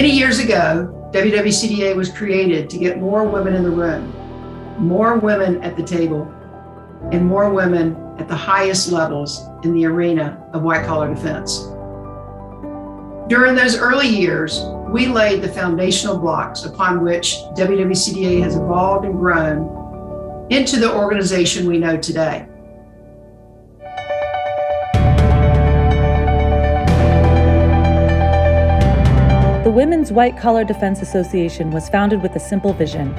Many years ago, WWCDA was created to get more women in the room, more women at the table, and more women at the highest levels in the arena of white-collar defense. During those early years, we laid the foundational blocks upon which WWCDA has evolved and grown into the organization we know today. The Women's White Collar Defense Association was founded with a simple vision: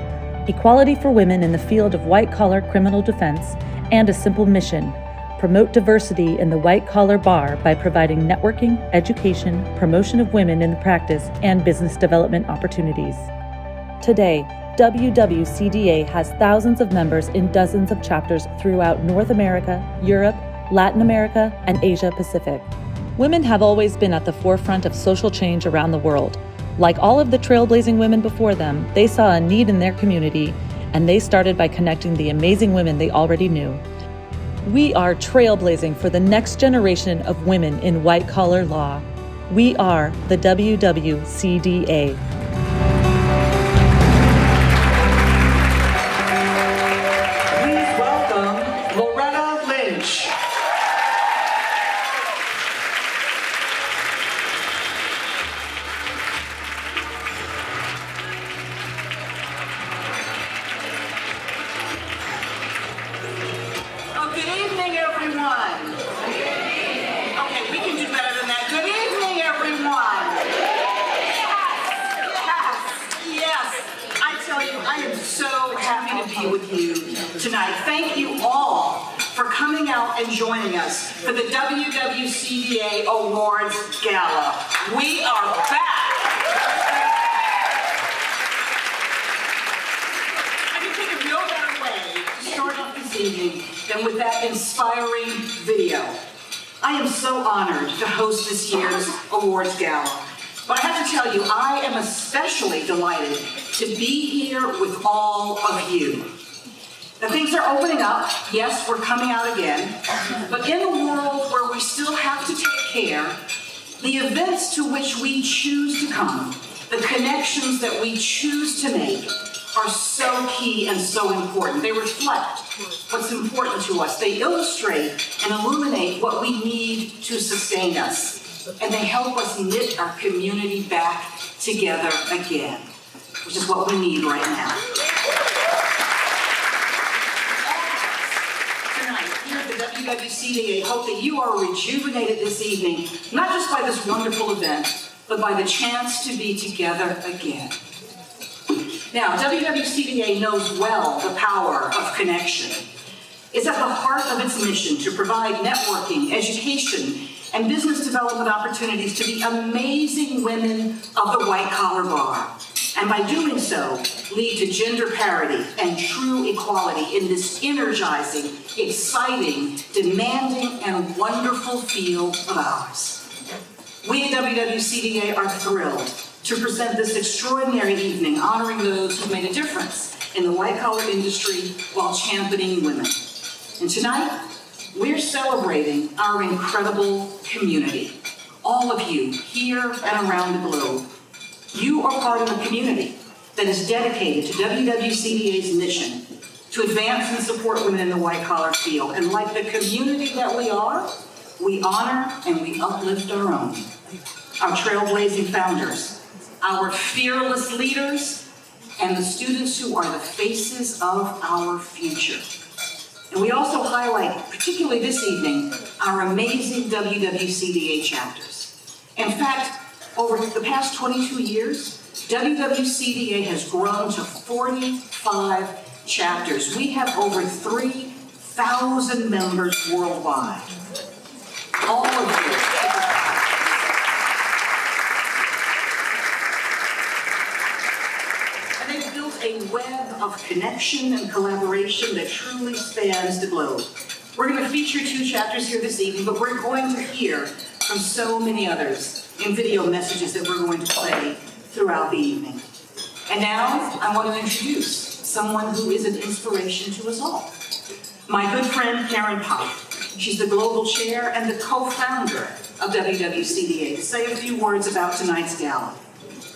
equality for women in the field of white-collar criminal defense, and a simple mission: promote diversity in the white-collar bar by providing networking, education, promotion of women in the practice, and business development opportunities. Today, WWCDA has thousands of members in dozens of chapters throughout North America, Europe, Latin America, and Asia Pacific. Women have always been at the forefront of social change around the world. Like all of the trailblazing women before them, they saw a need in their community, and they started by connecting the amazing women they already knew. We are trailblazing for the next generation of women in white-collar law. We are the WWCDA. Please welcome Loretta Lynch. Good evening, everyone. Okay, we can do better than that. Good evening, everyone. Yes. I tell you, I am so happy to be with you tonight. Thank you all for coming out and joining us for the WWCDA Awards Gala. We are back. I can think of no better way to start off this evening than with that inspiring video. I am so honored to host this year's Awards Gala. But I have to tell you, I am especially delighted to be here with all of you. Now, things are opening up. Yes, we're coming out again. But in a world where we still have to take care, the events to which we choose to come, the connections that we choose to make, are so key and so important. They reflect what's important to us. They illustrate and illuminate what we need to sustain us. And they help us knit our community back together again, which is what we need right now. Tonight, here at the WWCDA, hope that you are rejuvenated this evening, not just by this wonderful event, but by the chance to be together again. Now, WWCDA knows well the power of connection. It's at the heart of its mission to provide networking, education, and business development opportunities to the amazing women of the white-collar bar. And by doing so, lead to gender parity and true equality in this energizing, exciting, demanding, and wonderful field of ours. We at WWCDA are thrilled to present this extraordinary evening honoring those who made a difference in the white-collar industry while championing women. And tonight, we're celebrating our incredible community. All of you here and around the globe. You are part of a community that is dedicated to WWCDA's mission to advance and support women in the white-collar field. And like the community that we are, we honor and we uplift our own. Our trailblazing founders, our fearless leaders, and the students who are the faces of our future. And we also highlight, particularly this evening, our amazing WWCDA chapters. In fact, over the past 22 years, WWCDA has grown to 45 chapters. We have over 3,000 members worldwide. All of you. They've built a web of connection and collaboration that truly spans the globe. We're going to feature 2 chapters here this evening, but we're going to hear from so many others in video messages that we're going to play throughout the evening. And now I want to introduce someone who is an inspiration to us all. My good friend Karen Pop. She's the global chair and the co-founder of WWCDA, to say a few words about tonight's gala.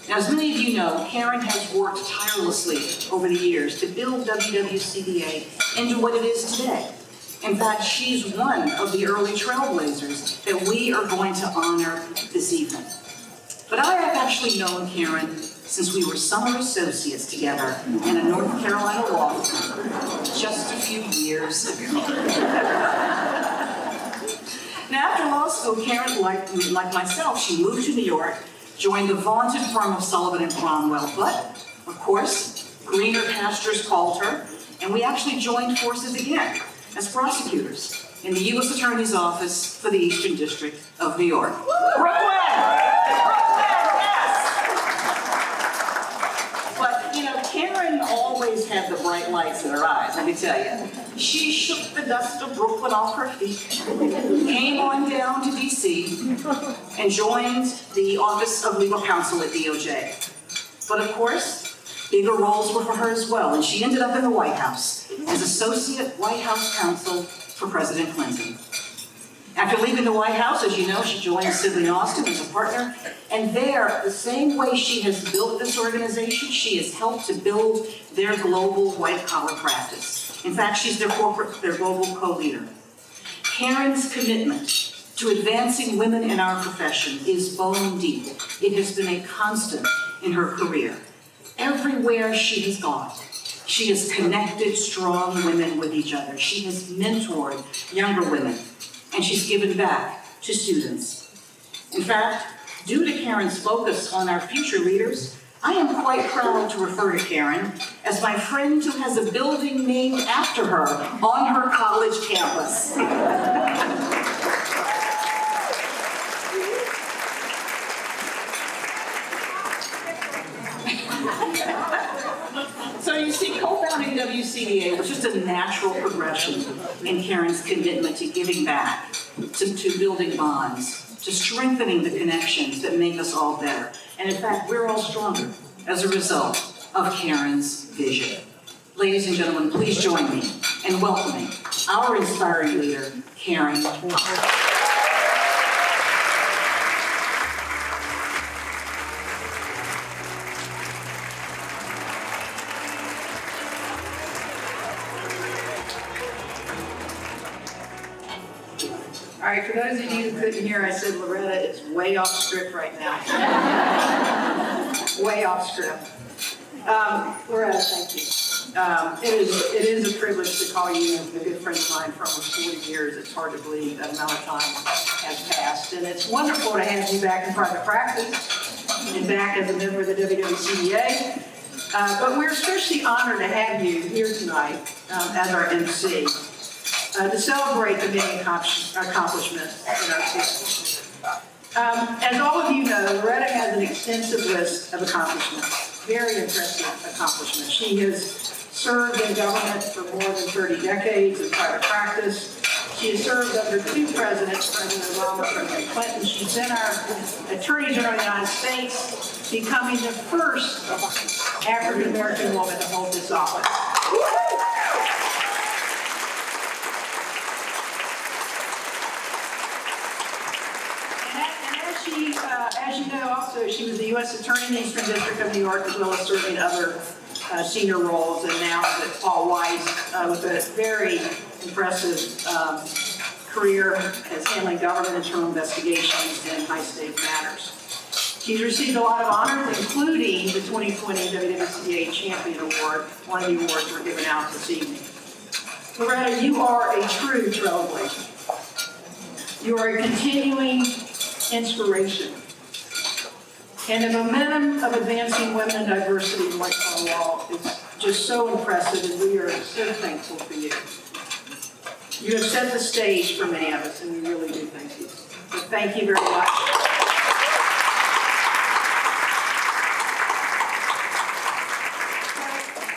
Now, as many of you know, Karen has worked tirelessly over the years to build WWCDA into what it is today. In fact, she's one of the early trailblazers that we are going to honor this evening. But I have actually known Karen since we were summer associates together in a North Carolina law firm just a few years ago. Now, after law school, Karen, like myself, she moved to New York, joined the vaunted firm of Sullivan and Cromwell, but, of course, greener pastures called her, and we actually joined forces again as prosecutors in the U.S. Attorney's Office for the Eastern District of New York. Brooklyn! Karen always had the bright lights in her eyes, let me tell you. She shook the dust of Brooklyn off her feet, came on down to D.C., and joined the Office of Legal Counsel at DOJ. But of course, bigger roles were for her as well, and she ended up in the White House as Associate White House Counsel for President Clinton. After leaving the White House, as you know, she joined Sidley Austin as a partner, and there, the same way she has built this organization, she has helped to build their global white-collar practice. In fact, she's their global co-leader. Karen's commitment to advancing women in our profession is bone deep. It has been a constant in her career. Everywhere she has gone, she has connected strong women with each other. She has mentored younger women, and she's given back to students. In fact, due to Karen's focus on our future leaders, I am quite proud to refer to Karen as my friend who has a building named after her on her college campus. So you see, co-founding WCDA was just a natural progression in Karen's commitment to giving back, to building bonds, to strengthening the connections that make us all better. And in fact, we're all stronger as a result of Karen's vision. Ladies and gentlemen, please join me in welcoming our inspiring leader, Karen Thomas. All right, for those of you who couldn't hear, I said Loretta is way off script right now. Way off script. Loretta, thank you. It is a privilege to call you a good friend of mine for almost 40 years. It's hard to believe that amount of time has passed. And it's wonderful to have you back in private practice and back as a member of the WWCDA. But we're especially honored to have you here tonight as our MC. To celebrate the many accomplishments in our system. As all of you know, Loretta has an extensive list of accomplishments, very impressive accomplishments. She has served in government for more than 30 decades in private practice. She has served under two presidents, President Obama, President Clinton. She's been our Attorney General of the United States, becoming the first African-American woman to hold this office. As you know, also, she was the U.S. Attorney in the Eastern District of New York, as well as serving other senior roles, and now is at Paul Weiss with a very impressive career as handling government internal investigations and high-stakes matters. She's received a lot of honors, including the 2020 WWCDA Champion Award, one of the awards we're giving out this evening. Loretta, you are a true trailblazer. You are a continuing inspiration. And the momentum of advancing women and diversity in white-collar law is just so impressive, and we are so thankful for you. You have set the stage for many of us, and we really do thank you. So thank you very much.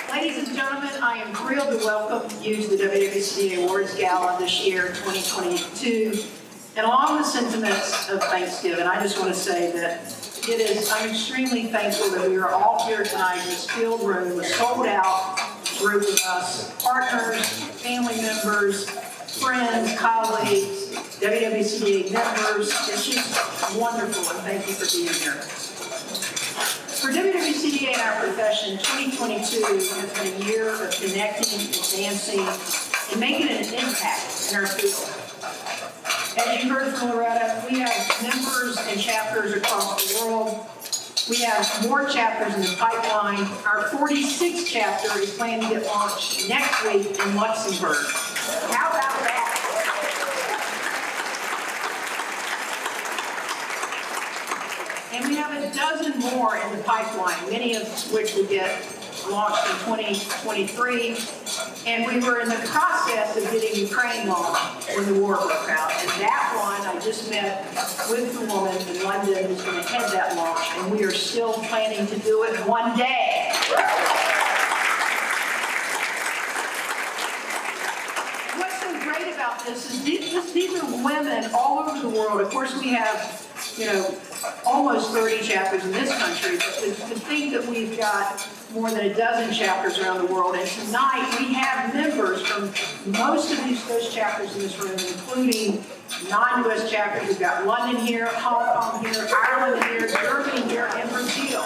Ladies and gentlemen, I am thrilled to welcome you to the WWCDA Awards Gala this year, 2022. And along with sentiments of Thanksgiving, I just want to say that I'm extremely thankful that we are all here tonight in this filled room, a sold out group of us, partners, family members, friends, colleagues, WWCDA members. It's just wonderful, and thank you for being here. For WWCDA and our profession, 2022 has been a year of connecting, advancing, and making an impact in our field. As you heard from Loretta, we have members and chapters across the world. We have more chapters in the pipeline. Our 46th chapter is planned to get launched next week in Luxembourg. How about that? And we have a dozen more in the pipeline, many of which will get launched in 2023. And we were in the process of getting Ukraine launched when the war broke out. And that one, I just met with the woman in London who's going to head that launch, and we are still planning to do it one day. What's so great about this is these are women all over the world. Of course, we have, almost 30 chapters in this country, but to think that we've got more than a dozen chapters around the world. And tonight we have members from most of those chapters in this room, including non-U.S. chapters. We've got London here, Hong Kong here, Ireland here, Germany here, and Brazil.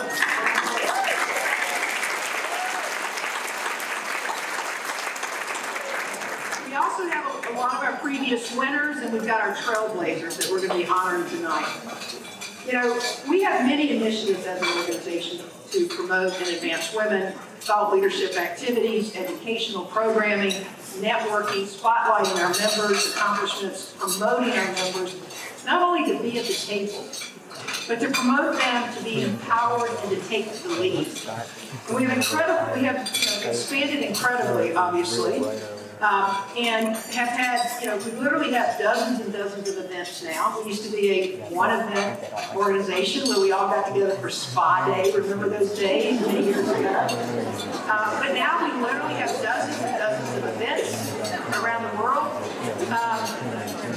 We also have a lot of our previous winners, and we've got our trailblazers that we're going to be honoring tonight. We have many initiatives as an organization to promote and advance women, thought leadership activities, educational programming, networking, spotlighting our members' accomplishments, promoting our members, not only to be at the table, but to promote them to be empowered and to take the lead. And we have expanded incredibly, obviously. And have had, we literally have dozens and dozens of events now. We used to be a one-event organization where we all got together for Spa Day. Remember those days many years ago? But now we literally have dozens and dozens of events around the world.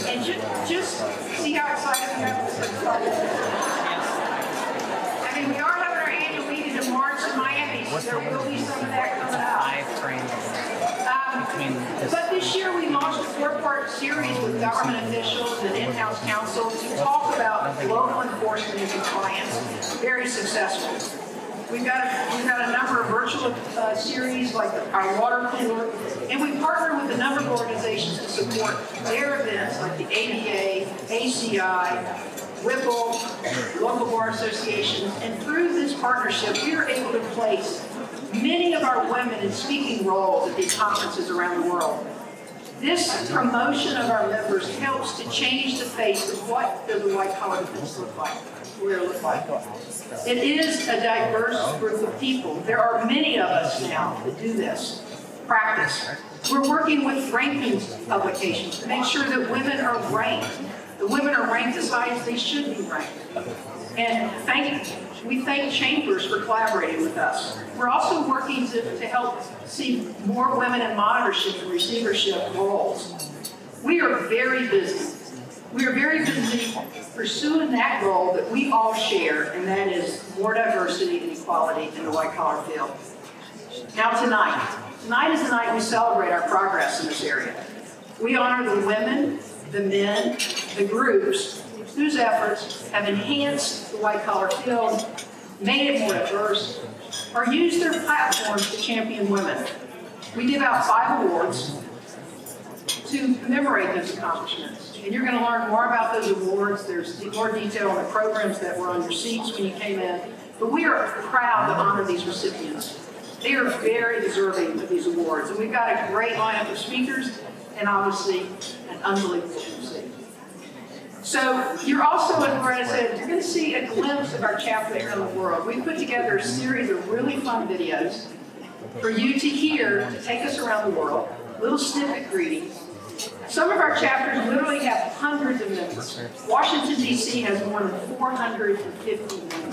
And just see how excited we are for this project. I mean, we are having our annual meeting in March in Miami, so there will be some of that coming up. But this year we launched a 4-part series with government officials and in-house counsel to talk about global enforcement and compliance. Very successful. We've got a number of virtual series like our water cooler, and we partner with a number of organizations to support their events like the ABA, ACI, Whipple, local bar associations, and through this partnership we are able to place many of our women in speaking roles at these conferences around the world. This promotion of our members helps to change the face of what does a white-collar defense look like, It is a diverse group of people. There are many of us now that do this practice. We're working with rankings publications to make sure that women are ranked. The women are ranked as high as they should be ranked. And we thank Chambers for collaborating with us. We're also working to help see more women in monitorship and receivership roles. We are very busy. We are very busy pursuing that goal that we all share, and that is more diversity and equality in the white-collar field. Now tonight is the night we celebrate our progress in this area. We honor the women, the men, the groups whose efforts have enhanced the white-collar field, made it more diverse, or used their platforms to champion women. We give out 5 awards to commemorate those accomplishments. And you're going to learn more about those awards. There's more detail on the programs that were on your seats when you came in. But we are proud to honor these recipients. They are very deserving of these awards. And we've got a great lineup of speakers and obviously an unbelievable MC. So you're also, as Loretta said, you're going to see a glimpse of our chapter around the world. We put together a series of really fun videos for you to hear, to take us around the world, little snippet greetings. Some of our chapters literally have hundreds of members. Washington, D.C. has more than 450 members. We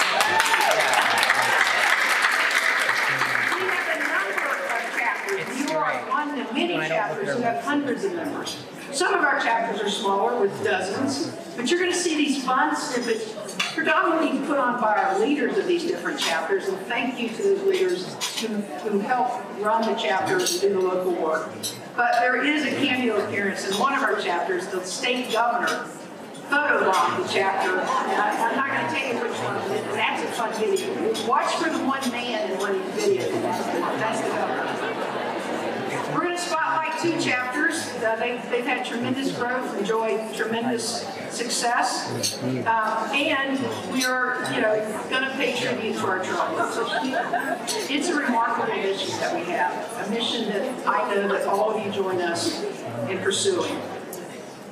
have a number of chapters. New York, London, many chapters who have hundreds of members. Some of our chapters are smaller with dozens, but you're going to see these fun snippets predominantly put on by our leaders of these different chapters, and thank you to those leaders who help run the chapters and do the local work. But there is a cameo appearance in one of our chapters. The state governor photobomb the chapter. I'm not going to tell you which one, but that's a fun video. Watch for the one man in one of these videos. That's the governor. We're going to spotlight 2 chapters. They've had tremendous growth, enjoyed tremendous success, and we are, going to pay tribute to our trailblazers. It's a remarkable mission that we have, a mission that I know that all of you join us in pursuing.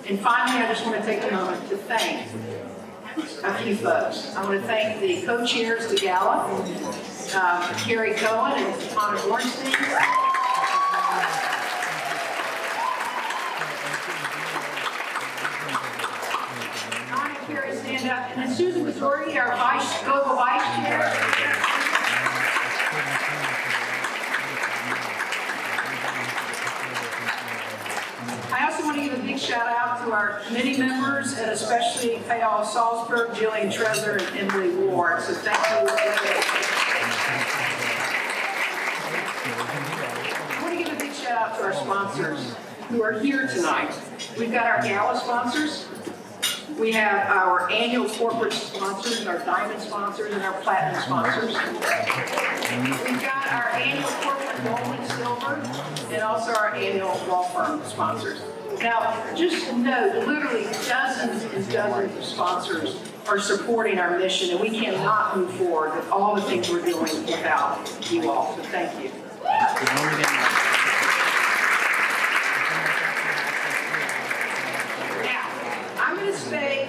And finally, I just want to take a moment to thank a few folks. I want to thank the co-chairs of the gala, Carrie Cohen and Tana Bornstein. Stand up. And then Susan Missouri, our global vice chair. I also want to give a big shout out to our committee members, and especially Payal Salzberg, Jillian Trezor, and Emily Ward. So thank you. I want to give a big shout out to our sponsors who are here tonight. We've got our gala sponsors. We have our annual corporate sponsors, our diamond sponsors, and our platinum sponsors. We've got our annual corporate gold and silver, and also our annual law firm sponsors. Now, just note, literally dozens and dozens of sponsors are supporting our mission, and we cannot move forward with all the things we're doing without you all. So thank you.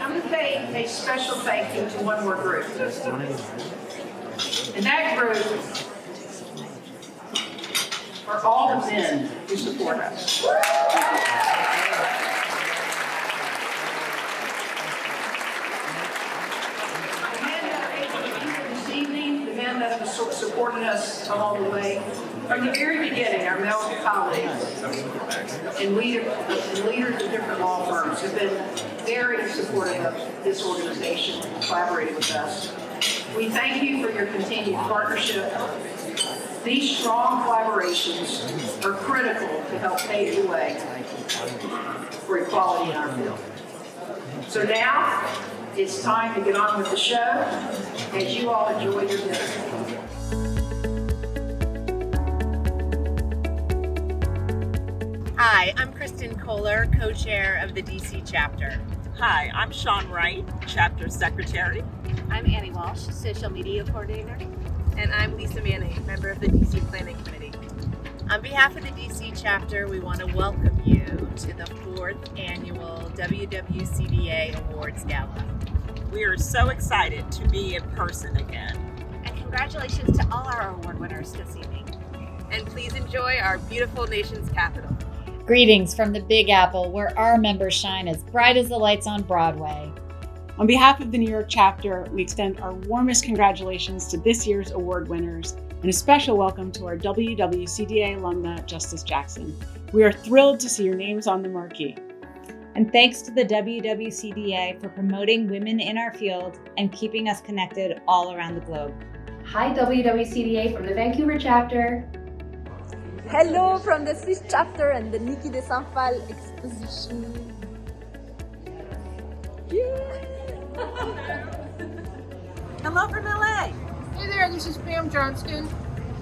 I'm going to pay a special thank you to one more group. And that group are all the men who support us. The men that are able to be here this evening, the men that have supported us along the way, from the very beginning, our male colleagues and leaders of different law firms have been very supportive of this organization, collaborating with us. We thank you for your continued partnership. These strong collaborations are critical to help pave the way for equality in our field. So now, it's time to get on with the show as you all enjoy your dinner. Hi, I'm Kristen Kohler, co-chair of the DC chapter. Hi, I'm Sean Wright, chapter secretary. I'm Annie Walsh, social media coordinator. And I'm Lisa Manning, member of the DC Planning Committee. On behalf of the DC chapter, we want to welcome you to the 4th annual WWCDA Awards Gala. We are so excited to be in person again. And congratulations to all our award winners this evening. And please enjoy our beautiful nation's capital. Greetings from the Big Apple, where our members shine as bright as the lights on Broadway. On behalf of the New York chapter, we extend our warmest congratulations to this year's award winners and a special welcome to our WWCDA alumna, Justice Jackson. We are thrilled to see your names on the marquee. And thanks to the WWCDA for promoting women in our field and keeping us connected all around the globe. Hi, WWCDA from the Vancouver chapter. Hello from the Swiss chapter and the Niki de Saint-Phal exposition. Hello from LA. Hey there, this is Pam Johnston,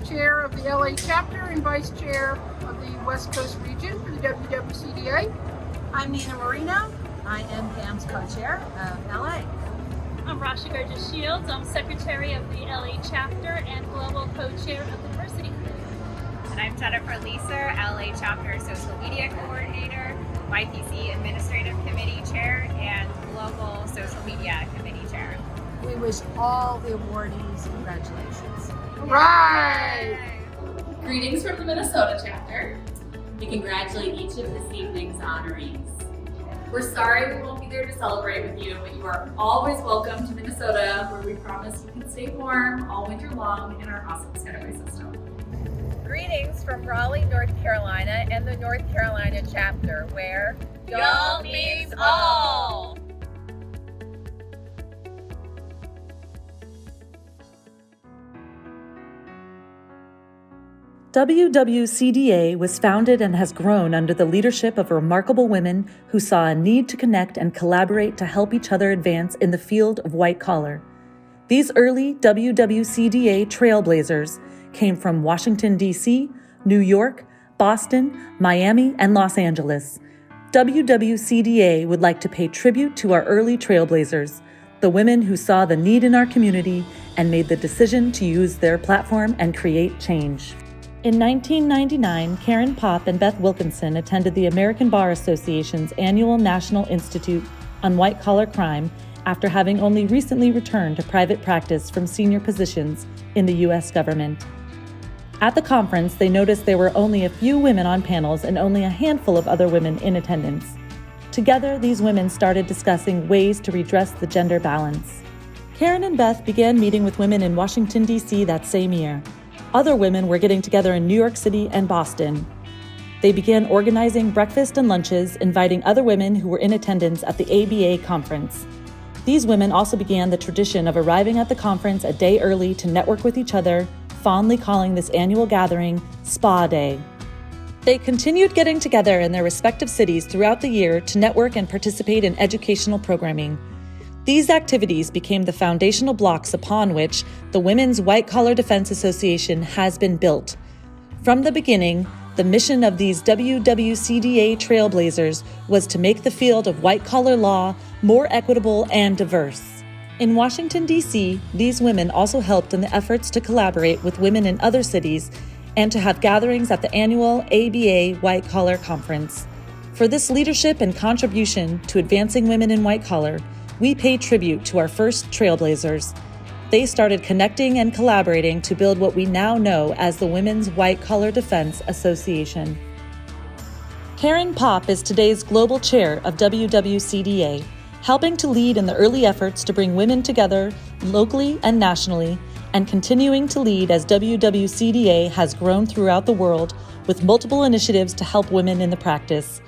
chair of the LA chapter and vice chair of the West Coast region for the WWCDA. I'm Nina Marino. I am Pam's co-chair of LA. I'm Rasha Gurja-Shields. I'm secretary of the LA chapter and global co-chair of the diversity committee. And I'm Jennifer Leeser, LA chapter social media coordinator, YPC administrative committee chair, and global social media committee chair. We wish all the awardees congratulations. Right! Greetings from the Minnesota chapter. We congratulate each of this evening's honorees. We're sorry we won't be there to celebrate with you, but you are always welcome to Minnesota, where we promise you can stay warm all winter long in our awesome Skyway system. Greetings from Raleigh, North Carolina, and the North Carolina chapter, where y'all means all. WWCDA was founded and has grown under the leadership of remarkable women who saw a need to connect and collaborate to help each other advance in the field of white collar. These early WWCDA trailblazers came from Washington, D.C., New York, Boston, Miami, and Los Angeles. WWCDA would like to pay tribute to our early trailblazers, the women who saw the need in our community and made the decision to use their platform and create change. In 1999, Karen Popp and Beth Wilkinson attended the American Bar Association's annual National Institute on White Collar Crime after having only recently returned to private practice from senior positions in the U.S. government. At the conference, they noticed there were only a few women on panels and only a handful of other women in attendance. Together, these women started discussing ways to redress the gender balance. Karen and Beth began meeting with women in Washington, D.C. that same year. Other women were getting together in New York City and Boston. They began organizing breakfast and lunches, inviting other women who were in attendance at the ABA conference. These women also began the tradition of arriving at the conference a day early to network with each other, fondly calling this annual gathering Spa Day. They continued getting together in their respective cities throughout the year to network and participate in educational programming. These activities became the foundational blocks upon which the Women's White Collar Defense Association has been built. From the beginning, the mission of these WWCDA trailblazers was to make the field of white collar law more equitable and diverse. In Washington, D.C., these women also helped in the efforts to collaborate with women in other cities and to have gatherings at the annual ABA White Collar Conference. For this leadership and contribution to advancing women in white collar, we pay tribute to our first trailblazers. They started connecting and collaborating to build what we now know as the Women's White Collar Defense Association. Karen Popp is today's global chair of WWCDA, helping to lead in the early efforts to bring women together locally and nationally, and continuing to lead as WWCDA has grown throughout the world with multiple initiatives to help women in the practice.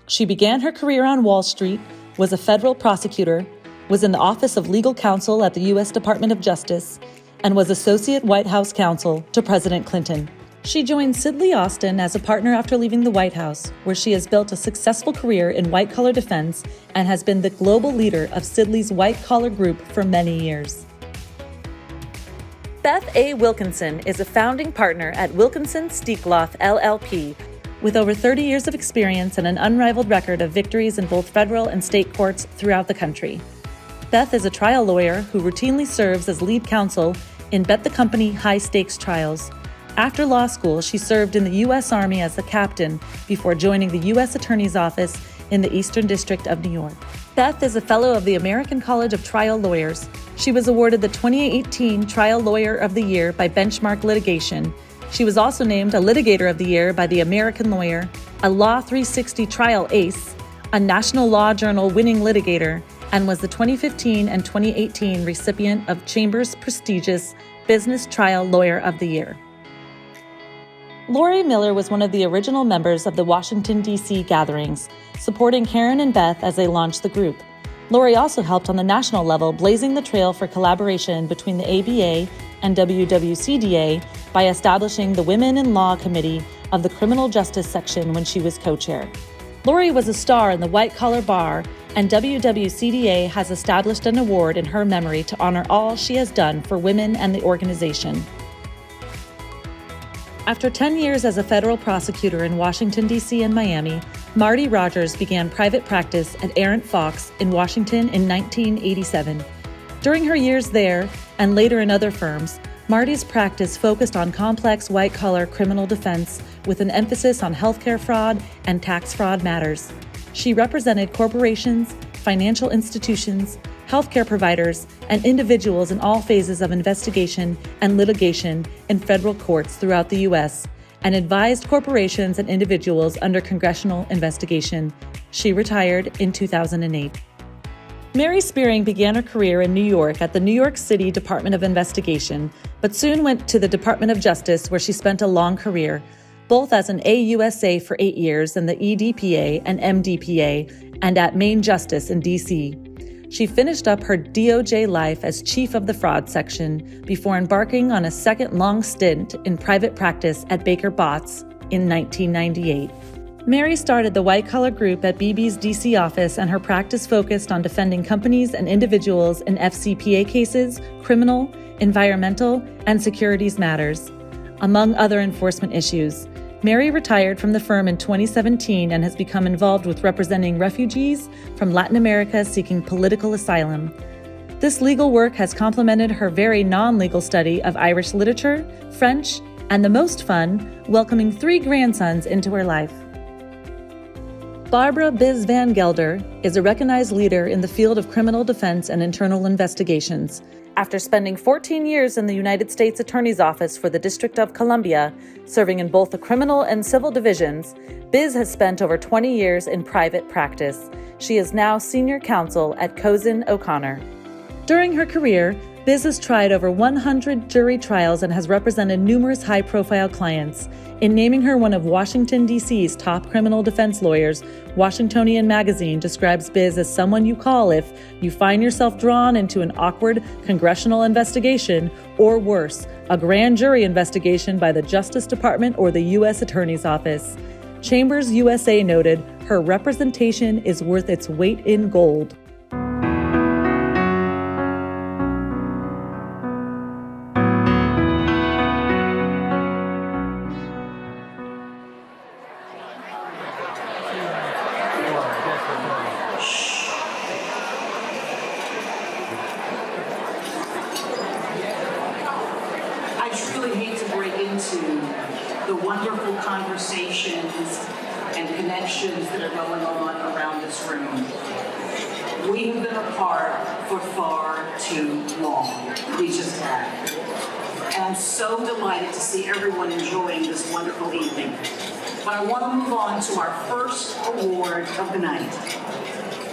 She began her career on Wall Street, was a federal prosecutor, was in the Office of Legal Counsel at the U.S. Department of Justice, and was Associate White House Counsel to President Clinton. She joined Sidley Austin as a partner after leaving the White House, where she has built a successful career in white collar defense and has been the global leader of Sidley's white collar group for many years. Beth A. Wilkinson is a founding partner at Wilkinson Steakloth LLP, with over 30 years of experience and an unrivaled record of victories in both federal and state courts throughout the country. Beth is a trial lawyer who routinely serves as lead counsel in Bet the Company high-stakes trials. After law school, she served in the U.S. Army as a captain before joining the U.S. Attorney's Office in the Eastern District of New York. Beth is a fellow of the American College of Trial Lawyers. She was awarded the 2018 Trial Lawyer of the Year by Benchmark Litigation. She was also named a Litigator of the Year by the American Lawyer, a Law 360 Trial Ace, a National Law Journal winning litigator, and was the 2015 and 2018 recipient of Chambers' prestigious Business Trial Lawyer of the Year. Lori Miller was one of the original members of the Washington, D.C. gatherings, supporting Karen and Beth as they launched the group. Lori also helped on the national level, blazing the trail for collaboration between the ABA and WWCDA by establishing the Women in Law Committee of the Criminal Justice Section when she was co-chair. Lori was a star in the white collar bar, and WWCDA has established an award in her memory to honor all she has done for women and the organization. After 10 years as a federal prosecutor in Washington, D.C. and Miami, Marty Rogers began private practice at Arent Fox in Washington in 1987. During her years there, and later in other firms, Marty's practice focused on complex white-collar criminal defense with an emphasis on healthcare fraud and tax fraud matters. She represented corporations, financial institutions, healthcare providers, and individuals in all phases of investigation and litigation in federal courts throughout the U.S., and advised corporations and individuals under congressional investigation. She retired in 2008. Mary Spearing began her career in New York at the New York City Department of Investigation, but soon went to the Department of Justice, where she spent a long career, both as an AUSA for 8 years in the EDPA and MDPA, and at Main Justice in D.C. She finished up her DOJ life as chief of the fraud section before embarking on a second long stint in private practice at Baker Botts in 1998. Mary started the White Collar Group at BB's DC office, and her practice focused on defending companies and individuals in FCPA cases, criminal, environmental, and securities matters, among other enforcement issues. Mary retired from the firm in 2017 and has become involved with representing refugees from Latin America seeking political asylum. This legal work has complemented her very non-legal study of Irish literature, French, and the most fun, welcoming 3 grandsons into her life. Barbara Biz Van Gelder is a recognized leader in the field of criminal defense and internal investigations. After spending 14 years in the United States Attorney's Office for the District of Columbia, serving in both the criminal and civil divisions, Biz has spent over 20 years in private practice. She is now senior counsel at Cozen O'Connor. During her career, Biz has tried over 100 jury trials and has represented numerous high-profile clients. In naming her one of Washington, D.C.'s top criminal defense lawyers, Washingtonian Magazine describes Biz as someone you call if you find yourself drawn into an awkward congressional investigation, or worse, a grand jury investigation by the Justice Department or the U.S. Attorney's Office. Chambers USA noted, her representation is worth its weight in gold. The wonderful conversations and connections that are going on around this room. We have been apart for far too long. We just have. And I'm so delighted to see everyone enjoying this wonderful evening. But I want to move on to our first award of the night.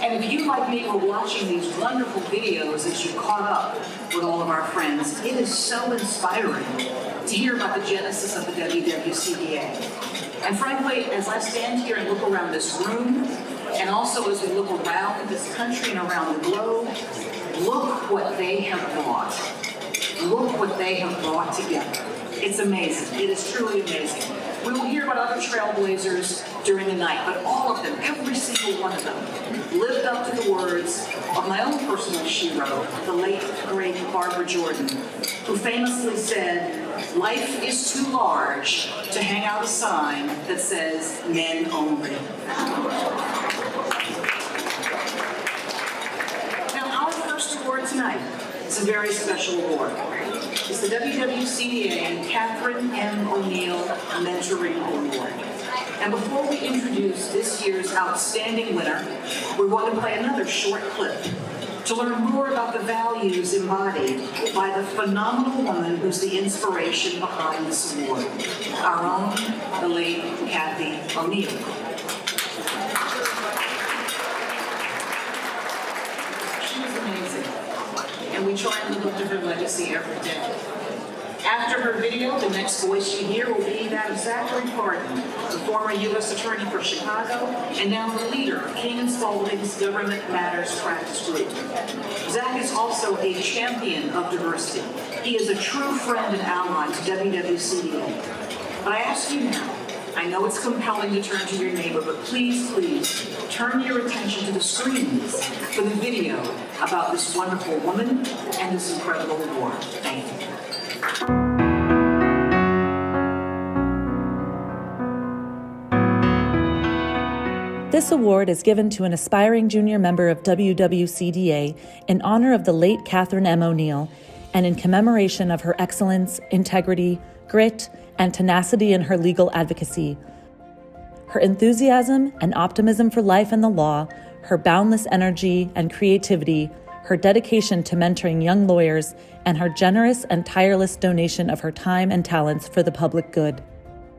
And if you, like me, were watching these wonderful videos as you caught up with all of our friends, it is so inspiring to hear about the genesis of the WWCDA. And frankly, as I stand here and look around this room, and also as we look around this country and around the globe, look what they have brought. Look what they have brought together. It's amazing. It is truly amazing. We will hear about other trailblazers during the night, but all of them, every single one of them, lived up to the words of my own personal hero, the late, great Barbara Jordan, who famously said, "Life is too large to hang out a sign that says men only." Now, our first award tonight is a very special award. It's the WWCDA Catherine M. O'Neill Mentoring Award. And before we introduce this year's outstanding winner, we want to play another short clip to learn more about the values embodied by the phenomenal woman who's the inspiration behind this award, our own, the late Cathy O'Neill. She was amazing, and we try and live up to her legacy every day. After her video, the next voice you hear will be that of Zachary Pardon, the former U.S. Attorney for Chicago, and now the leader of King & Spalding's Government Matters Practice Group. Zach is also a champion of diversity. He is a true friend and ally to WWCDA. But I ask you now, I know it's compelling to turn to your neighbor, but please, please, turn your attention to the screens for the video about this wonderful woman and this incredible award. Thank you. This award is given to an aspiring junior member of WWCDA in honor of the late Catherine M. O'Neill and in commemoration of her excellence, integrity, grit, and tenacity in her legal advocacy. Her enthusiasm and optimism for life and the law, her boundless energy and creativity, her dedication to mentoring young lawyers, and her generous and tireless donation of her time and talents for the public good.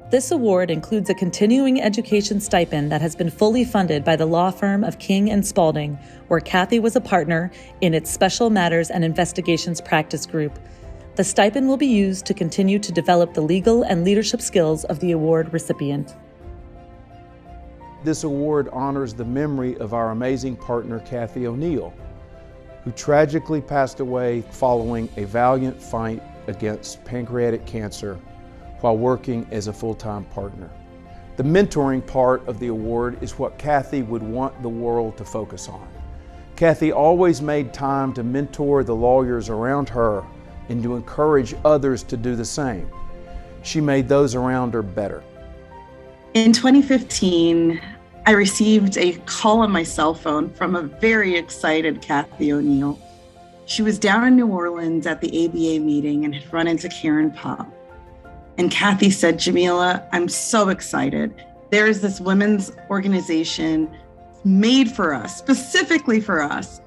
This award includes a continuing education stipend that has been fully funded by the law firm of King & Spalding, where Cathy was a partner in its Special Matters and Investigations Practice Group. The stipend will be used to continue to develop the legal and leadership skills of the award recipient. This award honors the memory of our amazing partner, Cathy O'Neill. who tragically passed away following a valiant fight against pancreatic cancer while working as a full-time partner. The mentoring part of the award is what Kathy would want the world to focus on. Kathy always made time to mentor the lawyers around her and to encourage others to do the same. She made those around her better. In 2015, I received a call on my cell phone from a very excited Kathy O'Neill. She was down in New Orleans at the ABA meeting and had run into Karen Pop. And Kathy said, "Jamila, I'm so excited. There is this women's organization made for us, specifically for us.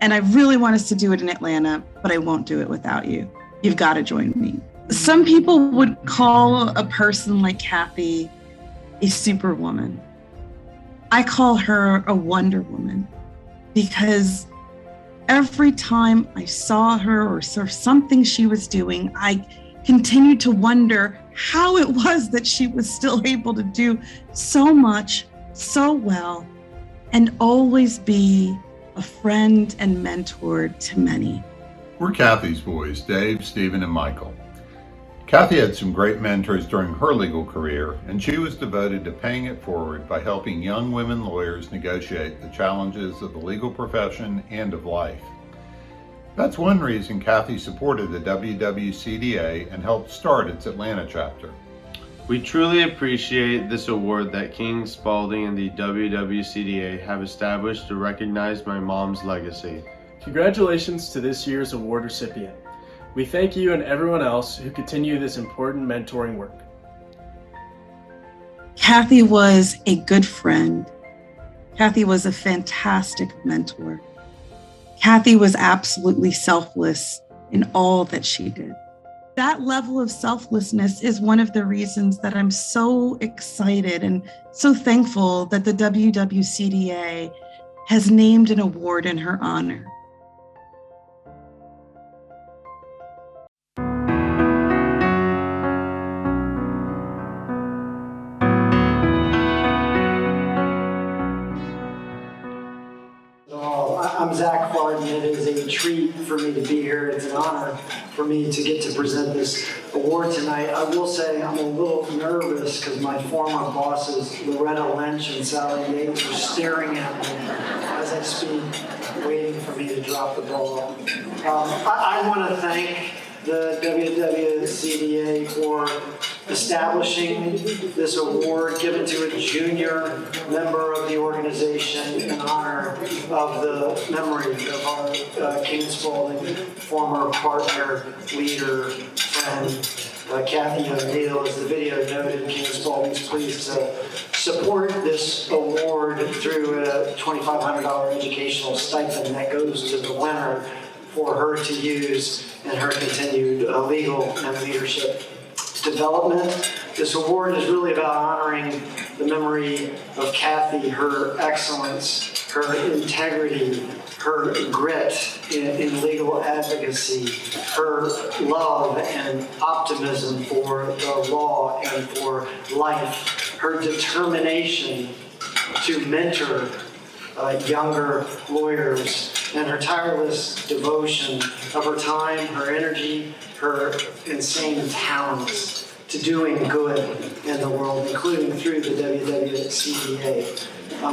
And I really want us to do it in Atlanta, but I won't do it without you. You've got to join me." Some people would call a person like Kathy a superwoman. I call her a Wonder Woman because every time I saw her or saw something she was doing, I continued to wonder how it was that she was still able to do so much, so well, and always be a friend and mentor to many. We're Kathy's boys, Dave, Stephen, and Michael. Kathy had some great mentors during her legal career, and she was devoted to paying it forward by helping young women lawyers negotiate the challenges of the legal profession and of life. That's one reason Kathy supported the WWCDA and helped start its Atlanta chapter. We truly appreciate this award that King Spalding and the WWCDA have established to recognize my mom's legacy. Congratulations to this year's award recipient. We thank you and everyone else who continue this important mentoring work. Kathy was a good friend. Kathy was a fantastic mentor. Kathy was absolutely selfless in all that she did. That level of selflessness is one of the reasons that I'm so excited and so thankful that the WWCDA has named an award in her honor. I'm Zach Farden. It is a treat for me to be here. It's an honor for me to get to present this award tonight. I will say I'm a little nervous because my former bosses, Loretta Lynch and Sally Yates, are staring at me as I speak, waiting for me to drop the ball. I want to thank the WWCDA for establishing this award given to a junior member of the organization in honor of the memory of our King Spalding former partner, leader, friend, Kathy O'Neill. As the video noted, King Spalding's pleased to support this award through a $2,500 educational stipend that goes to the winner for her to use in her continued legal and leadership development. This award is really about honoring the memory of Kathy, her excellence, her integrity, her grit in legal advocacy, her love and optimism for the law and for life, her determination to mentor younger lawyers, and her tireless devotion of her time, her energy, her insane talents to doing good in the world, including through the WWCDA.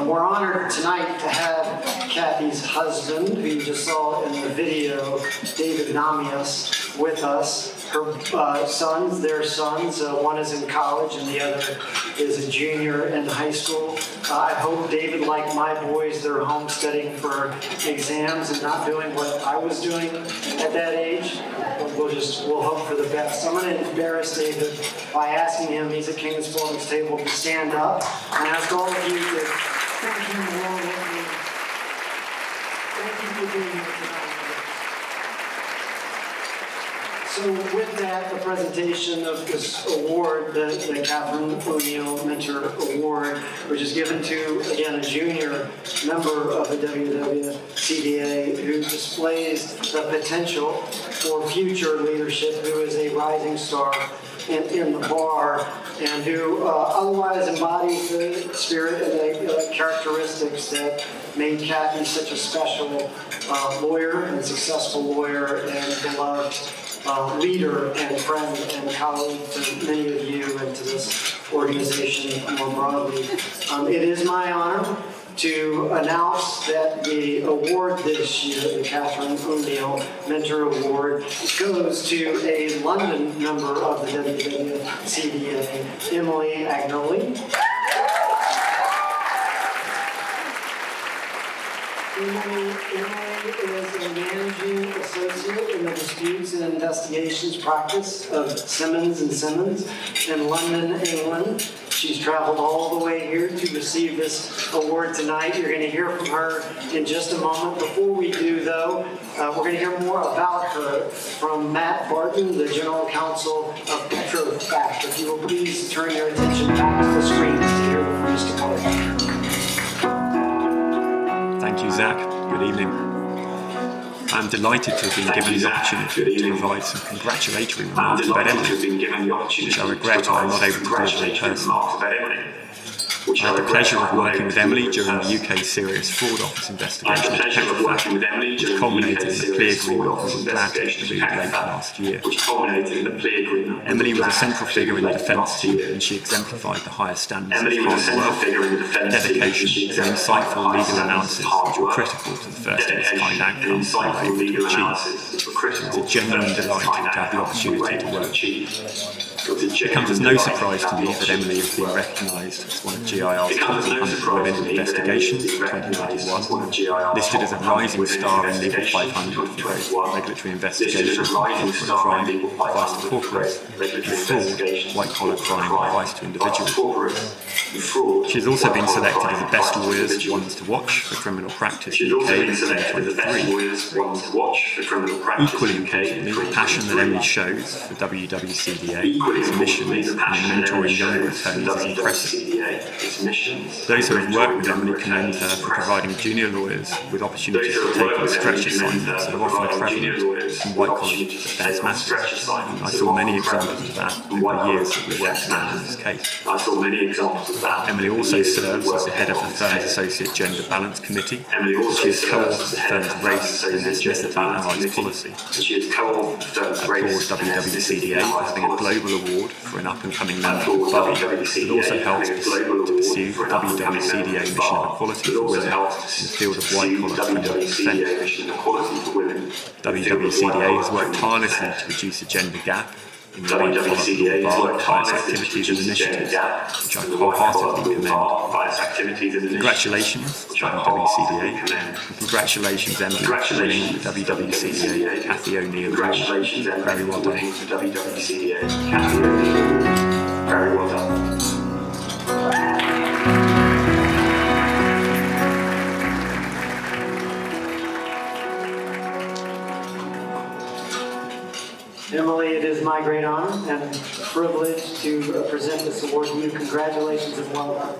We're honored tonight to have Kathy's husband, who you just saw in the video, David Namias, with us. Her sons, their sons, one is in college and the other is a junior in high school. I hope David, like my boys, they're home studying for exams and not doing what I was doing at that age. We'll hope for the best. I'm going to embarrass David by asking him, he's at King Spalding's table, to stand up and ask all of you to thank him along with me. Thank you for being here tonight. So with that, the presentation of this award, the Catherine O'Neill Mentor Award, which is given to, again, a junior member of the WWCDA who displays the potential for future leadership, who is a rising star in the bar, and who otherwise embodies the spirit and the characteristics that made Kathy such a special lawyer and successful lawyer and beloved leader and friend and colleague to many of you and to this organization more broadly. It is my honor to announce that the award this year, the Catherine O'Neill Mentor Award, goes to a London member of the WWCDA, Emily Agnoli. Emily is a managing associate in the disputes and investigations practice of Simmons & Simmons in London, England. She's traveled all the way here to receive this award tonight. You're going to hear from her in just a moment. Before we do, though, we're going to hear more about her from Matt Barton, the General Counsel of Petrofac. If you will please turn your attention back to the screens to hear from Mr. Carter. Thank you, Zach. Good evening. I'm delighted to have been given the opportunity to provide some congratulatory remarks about Emily, which I regret I am not able to deliver in person. I had the pleasure of working with Emily during the UK Serious Fraud Office investigation into Petrofac, which culminated in the plea agreement we were glad to conclude late last year. Emily was a central figure in the defence team, and she exemplified the highest standards of hard work, dedication, and insightful legal analysis which were critical to the first-of-its-kind outcome we were able to achieve. It was a genuine delight to have the opportunity to work with her. It comes as no surprise to me that Emily has been recognised as one of GIR's top 100 women in investigations for 2021, listed as a rising star in Legal 500 for both regulatory investigations, corporate crime, advice to corporates, and fraud, white-collar crime, advice to individuals. She has also been selected as the Best Lawyers Ones to Watch for Criminal Practice UK in 2023. Equally importantly, the passion that Emily shows for WWCDA, its missions, and in mentoring younger attorneys is impressive. Those who have worked with Emily commend her for providing junior lawyers with opportunities to take on stretch assignments that are often prevalent in white-collar defence matters. I saw many examples of that over the years that we worked together in this case. Emily also serves as the head of the firm's Associate Gender Balance Committee, and she has co-authored the firm's Race and Ethnicity Allies policy. I applaud WWCDA for having a global award for an up-and-coming member of the body that also helps us to pursue the WWCDA mission of equality for women in the field of white-collar criminal defence. WWCDA has worked tirelessly to reduce the gender gap in the white-collar bar by its activities and initiatives, which I wholeheartedly commend. Congratulations, WWCDA, and congratulations, Emily, for winning the WWCDA Cathy O'Neill Award. Very well done. Very well done. Emily, it is my great honor and privilege to present this award to you. Congratulations and well done.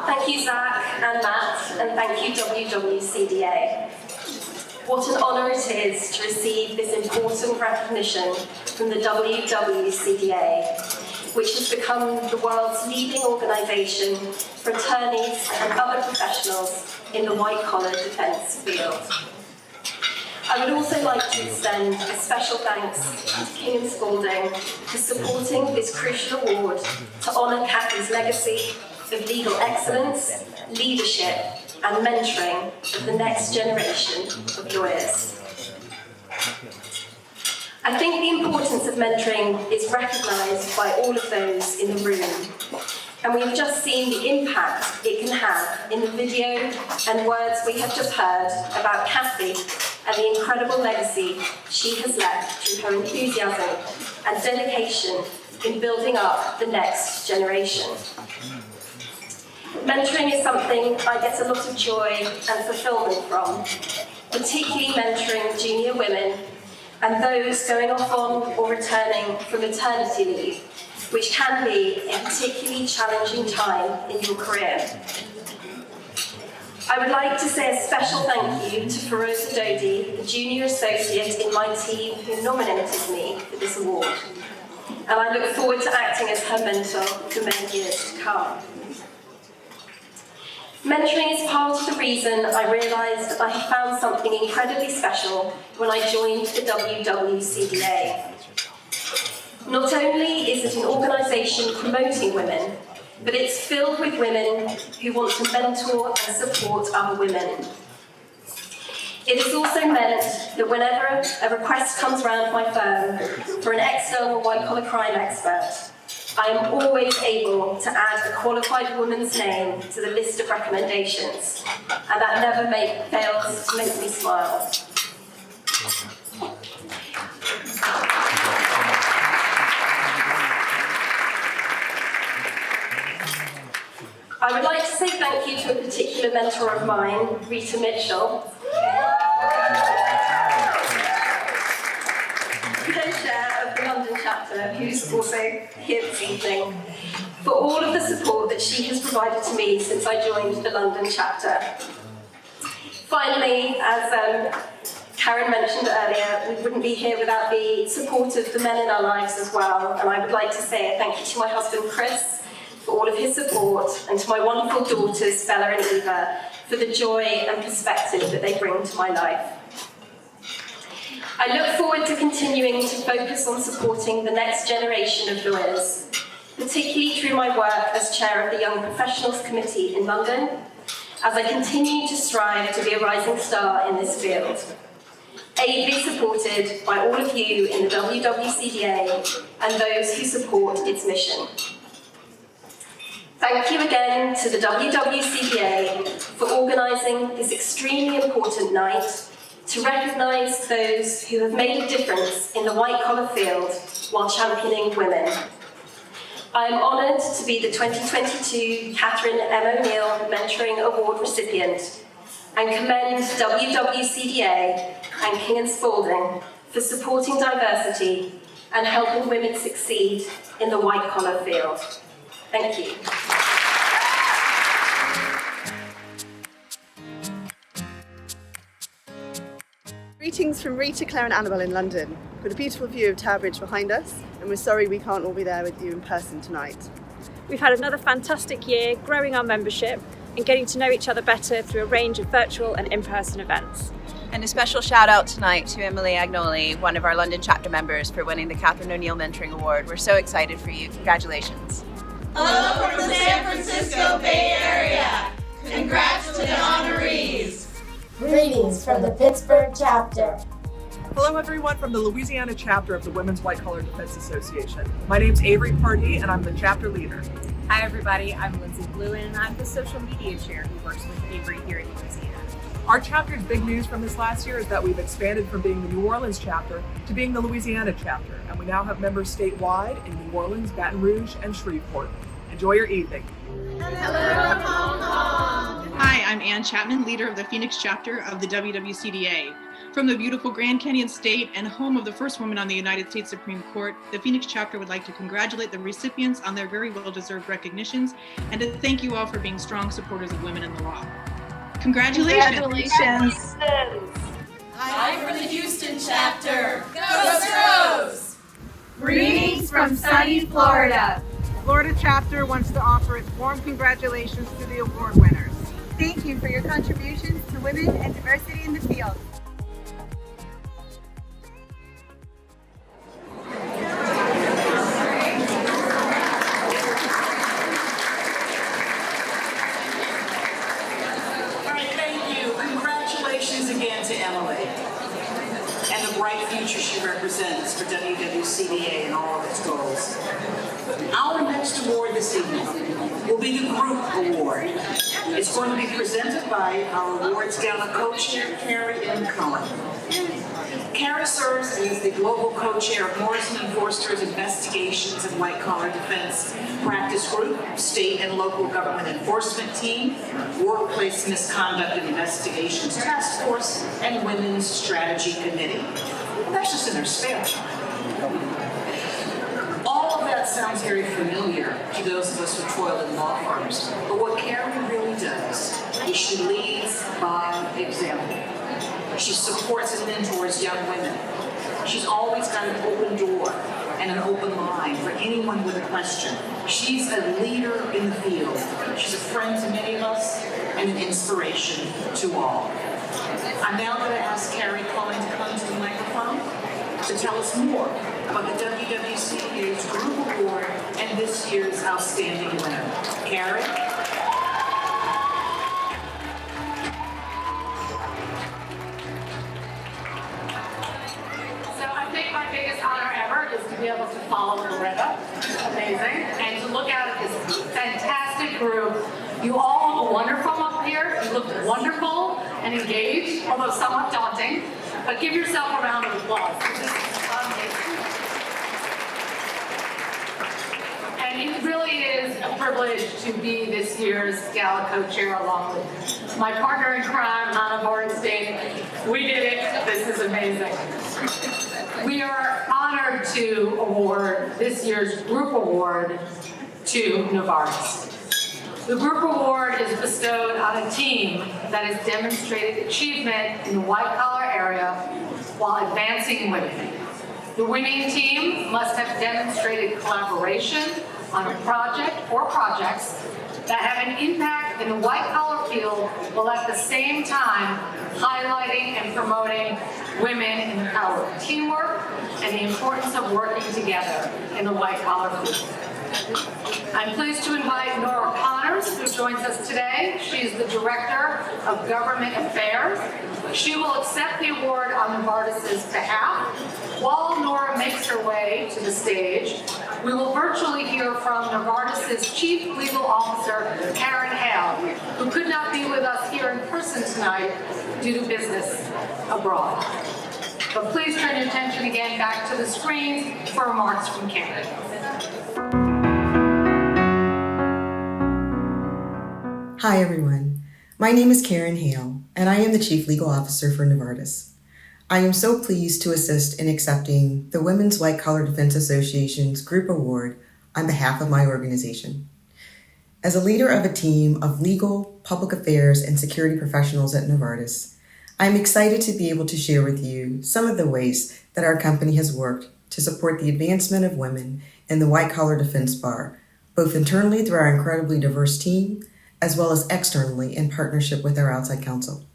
Thank you, Zach and Matt, and thank you, WWCDA. What an honour it is to receive this important recognition from the WWCDA, which has become the world's leading organisation for attorneys and other professionals in the white-collar defence field. I would also like to extend a special thanks to King & Spalding for supporting this crucial award to honour Cathy's legacy of legal excellence, leadership and mentoring of the next generation of lawyers. I think the importance of mentoring is recognised by all of those in the room, and we have just seen the impact it can have in the video and words we have just heard about Kathy and the incredible legacy she has left through her enthusiasm and dedication in building up the next generation. Mentoring is something I get a lot of joy and fulfillment from, particularly mentoring junior women and those going off on or returning from maternity leave, which can be a particularly challenging time in your career. I would like to say a special thank you to Feroza Dodi, the junior associate in my team who nominated me for this award. And I look forward to acting as her mentor for many years to come. Mentoring is part of the reason I realised I had found something incredibly special when I joined the WWCDA. Not only is it an organisation promoting women, but it's filled with women who want to mentor and support other women. It has also meant that whenever a request comes around my firm for an external white-collar crime expert, I am always able to add a qualified woman's name to the list of recommendations, and that never fails to make me smile. I would like to say thank you to a particular mentor of mine, Rita Mitchell, co-chair of the London chapter, who's also here this evening, for all of the support that she has provided to me since I joined the London chapter. Finally, as Karen mentioned earlier, we wouldn't be here without the support of the men in our lives as well, and I would like to say a thank you to my husband Chris for all of his support, and to my wonderful daughters Bella and Eva for the joy and perspective that they bring to my life. I look forward to continuing to focus on supporting the next generation of lawyers, particularly through my work as chair of the Young Professionals Committee in London, as I continue to strive to be a rising star in this field, ably supported by all of you in the WWCDA and those who support its mission. Thank you again to the WWCDA for organising this extremely important night to recognise those who have made a difference in the white-collar field while championing women. I am honoured to be the 2022 Catherine M. O'Neill Mentoring Award recipient and commend WWCDA and King & Spalding for supporting diversity and helping women succeed in the white-collar field. Thank you. Greetings from Rita, Claire and Annabelle in London. We've got a beautiful view of Tower Bridge behind us, and we're sorry we can't all be there with you in person tonight. We've had another fantastic year growing our membership and getting to know each other better through a range of virtual and in-person events. And a special shout out tonight to Emily Agnoli, one of our London chapter members, for winning the Catherine O'Neill Mentoring Award. We're so excited for you. Congratulations. Hello from the San Francisco Bay Area. Congrats to the honorees. Greetings from the Pittsburgh chapter. Hello everyone from the Louisiana chapter of the Women's White Collar Defense Association. My name's Avery Pardee and I'm the chapter leader. Hi everybody, I'm Lindsay Blewin and I'm the social media chair who works with Avery here in Louisiana. Our chapter's big news from this last year is that we've expanded from being the New Orleans chapter to being the Louisiana chapter, and we now have members statewide in New Orleans, Baton Rouge, and Shreveport. Enjoy your evening. Hello, Hong Kong. Hi, I'm Ann Chapman, leader of the Phoenix chapter of the WWCDA. From the beautiful Grand Canyon State and home of the first woman on the United States Supreme Court, the Phoenix chapter would like to congratulate the recipients on their very well-deserved recognitions and to thank you all for being strong supporters of women in the law. Congratulations. Hi from the Houston chapter. Go Stros! Greetings from sunny Florida. Florida chapter wants to offer its warm congratulations to the award winners. Thank you for your contributions to women and diversity in the field. She represents for WWCDA and all of its goals. Our next award this evening will be the Group Award. It's going to be presented by our Awards Gala co-chair, Carrie M. Cohen. Carrie serves as the global co-chair of Morrison & Foerster's Investigations and White-Collar Defense Practice Group, State and Local Government Enforcement Team, Workplace Misconduct Investigations Task Force, and Women's Strategy Committee. Well, that's just in their spare time. All of that sounds very familiar to those of us who toil in law firms, but what Carrie really does is she leads by example. She supports and mentors young women. She's always got an open door and an open line for anyone with a question. She's a leader in the field. She's a friend to many of us and an inspiration to all. I'm now going to ask Carrie Cohen to come to the microphone to tell us more about the WWCDA's Group Award and this year's Outstanding Winner. Carrie? My biggest honor ever is to be able to follow Loretta. Amazing. And to look out at this fantastic group. You all look wonderful up here. You look wonderful and engaged, although somewhat daunting. But give yourself a round of applause. This is amazing. And it really is a privilege to be this year's Gala co-chair along with my partner in crime, Anna Borenstein. We did it. This is amazing. We are honored to award this year's Group Award to Novartis. The Group Award is bestowed on a team that has demonstrated achievement in the white-collar area while advancing women. The winning team must have demonstrated collaboration on a project or projects that have an impact in the white-collar field while at the same time highlighting and promoting women in the power of teamwork and the importance of working together in the white-collar field. I'm pleased to invite Nora Connors, who joins us today. She's the Director of Government Affairs. She will accept the award on Novartis' behalf. While Nora makes her way to the stage, we will virtually hear from Novartis' Chief Legal Officer, Karen Hale, who could not be with us here in person tonight due to business abroad. But please turn your attention again back to the screens for remarks from Karen. Hi everyone, my name is Karen Hale and I am the Chief Legal Officer for Novartis. I am so pleased to assist in accepting the Women's White Collar Defense Association's Group Award on behalf of my organization. As a leader of a team of legal, public affairs, and security professionals at Novartis, I am excited to be able to share with you some of the ways that our company has worked to support the advancement of women in the white collar defense bar, both internally through our incredibly diverse team, as well as externally in partnership with our outside counsel.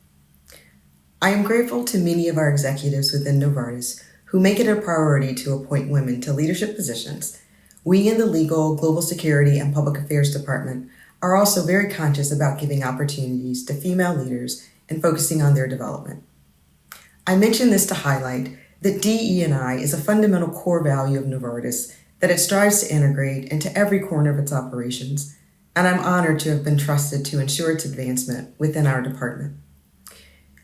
I am grateful to many of our executives within Novartis who make it a priority to appoint women to leadership positions. We in the legal, global security, and public affairs department are also very conscious about giving opportunities to female leaders and focusing on their development. I mention this to highlight that DE&I is a fundamental core value of Novartis that it strives to integrate into every corner of its operations, and I'm honored to have been trusted to ensure its advancement within our department.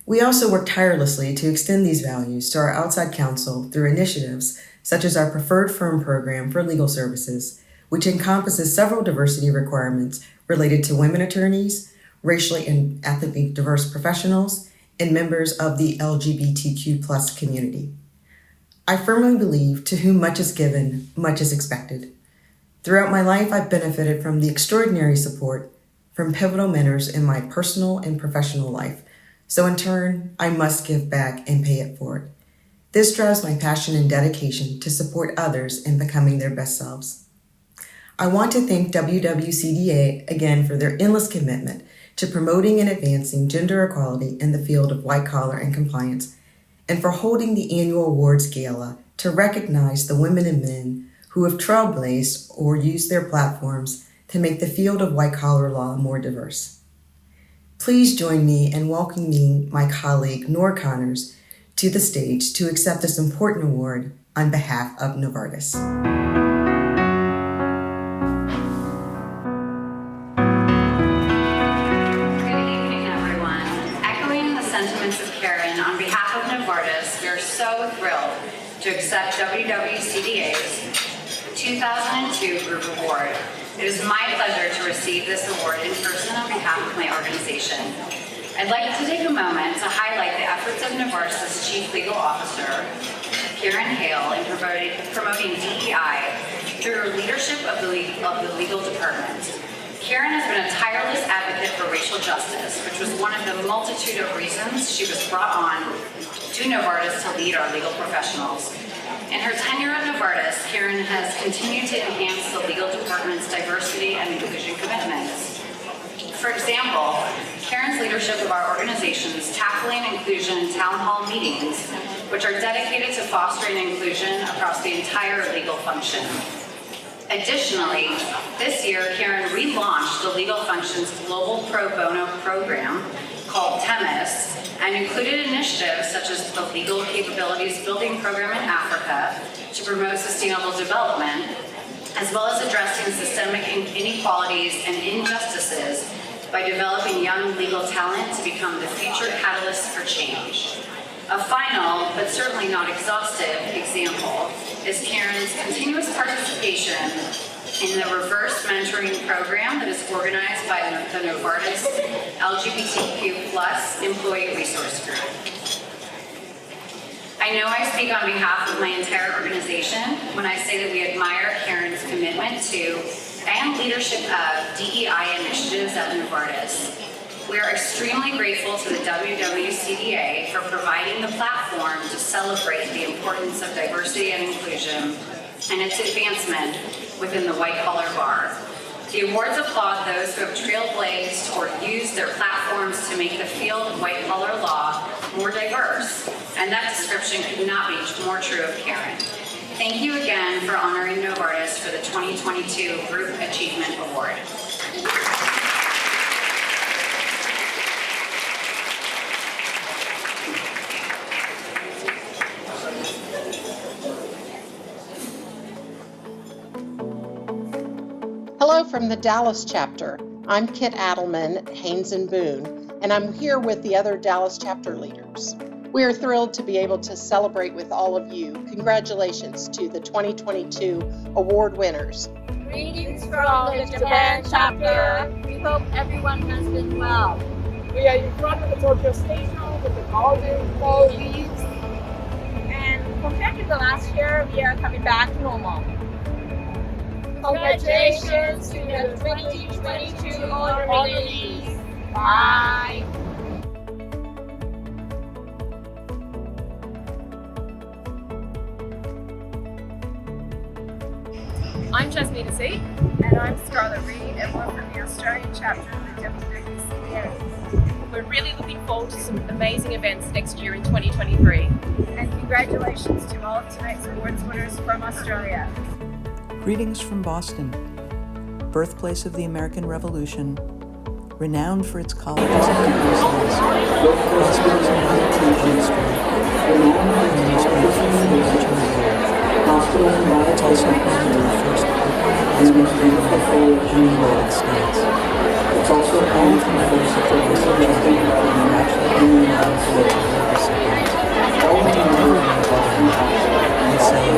We also work tirelessly to extend these values to our outside counsel through initiatives such as our Preferred Firm program for legal services, which encompasses several diversity requirements related to women attorneys, racially and ethnically diverse professionals, and members of the LGBTQ+ community. I firmly believe to whom much is given, much is expected. Throughout my life, I've benefited from the extraordinary support from pivotal mentors in my personal and professional life. So in turn, I must give back and pay it forward. This drives my passion and dedication to support others in becoming their best selves. I want to thank WWCDA again for their endless commitment to promoting and advancing gender equality in the field of white collar and compliance, and for holding the annual awards gala to recognize the women and men who have trailblazed or used their platforms to make the field of white collar law more diverse. Please join me in welcoming my colleague Nora Connors to the stage to accept this important award on behalf of Novartis. Novartis, we are so thrilled to accept WWCDA's 2002 Group Award. It is my pleasure to receive this award in person on behalf of my organization. I'd like to take a moment to highlight the efforts of Novartis' Chief Legal Officer, Karen Hale, in promoting DEI through her leadership of the legal department. Karen has been a tireless advocate for racial justice, which was one of the multitude of reasons she was brought on to Novartis to lead our legal professionals. In her tenure at Novartis, Karen has continued to enhance the legal department's diversity and inclusion commitments. For example, Karen's leadership of our organization's Tackling Inclusion town hall meetings, which are dedicated to fostering inclusion across the entire legal function. Additionally, this year, Karen relaunched the legal function's global pro bono program called TEMIS and included initiatives such as the Legal Capabilities Building Program in Africa to promote sustainable development, as well as addressing systemic inequalities and injustices by developing young legal talent to become the future catalysts for change. A final, but certainly not exhaustive, example is Karen's continuous participation in the reverse mentoring program that is organized by the Novartis LGBTQ+ Employee Resource Group. I know I speak on behalf of my entire organization when I say that we admire Karen's commitment to and leadership of DEI initiatives at Novartis. We are extremely grateful to the WWCDA for providing the platform to celebrate the importance of diversity and inclusion and its advancement within the white-collar bar. The awards applaud those who have trailblazed or used their platforms to make the field of white-collar law more diverse, and that description could not be more true of Karen. Thank you again for honoring Novartis for the 2022 Group Achievement Award. Hello from the Dallas chapter. I'm Kit Adelman, Haynes and Boone, and I'm here with the other Dallas chapter leaders. We are thrilled to be able to celebrate with all of you. Congratulations to the 2022 award winners. Greetings from the Japan chapter. We hope everyone has been well. We are in front of the Tokyo Station with the golden fall leaves. And compared to the last year, we are coming back to normal. Congratulations to the 2022 honorees. Bye. I'm Jasmine C. And I'm Scarlett Reed, and we're from the Australian chapter of the WWCDA. We're really looking forward to some amazing events next year in 2023. And congratulations to all of tonight's awards winners from Australia. Greetings from Boston, birthplace of the American Revolution, renowned for its colleges and universities, hospitals and biotech industry, renowned for the most beautiful foliage in the world. It's also home to the first open hospital in the United States. It's also home to the first progressive champion of the National Union Award recipients. All of them are and say,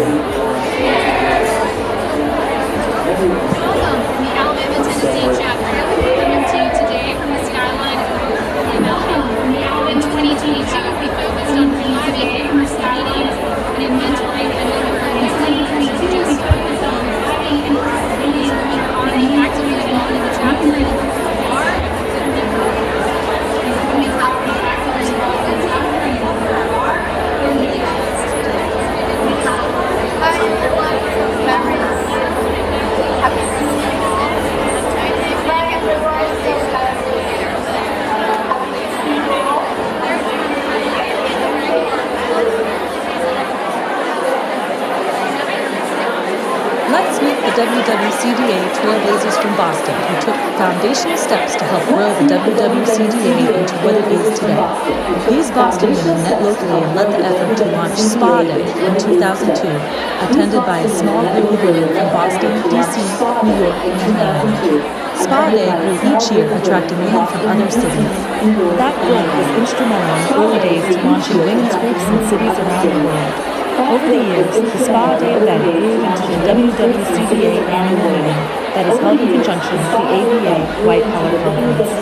Welcome from the Alabama, Tennessee chapter. Coming to you today from the skyline of Melbourne. In 2022, we focused on promoting diversity and mentoring and learning. Just focused on having and participating in already actively involved in the chapter and are becoming active involved in the chapter and are really Hi everyone from Paris. Let's meet the WWCDA trailblazers from Boston who took foundational steps to help grow the WWCDA into what it is today. These Boston women met locally and led the effort to launch Spa Day in 2002, attended by a small group of women from Boston, DC, New York, and Atlanta. Spa Day grew each year, attracting women from other cities. That growth was instrumental in the early days to launching women's groups in cities around the world. Over the years, the Spa Day event grew into the WWCDA annual meeting that is held in conjunction with the ABA White Collar Conference.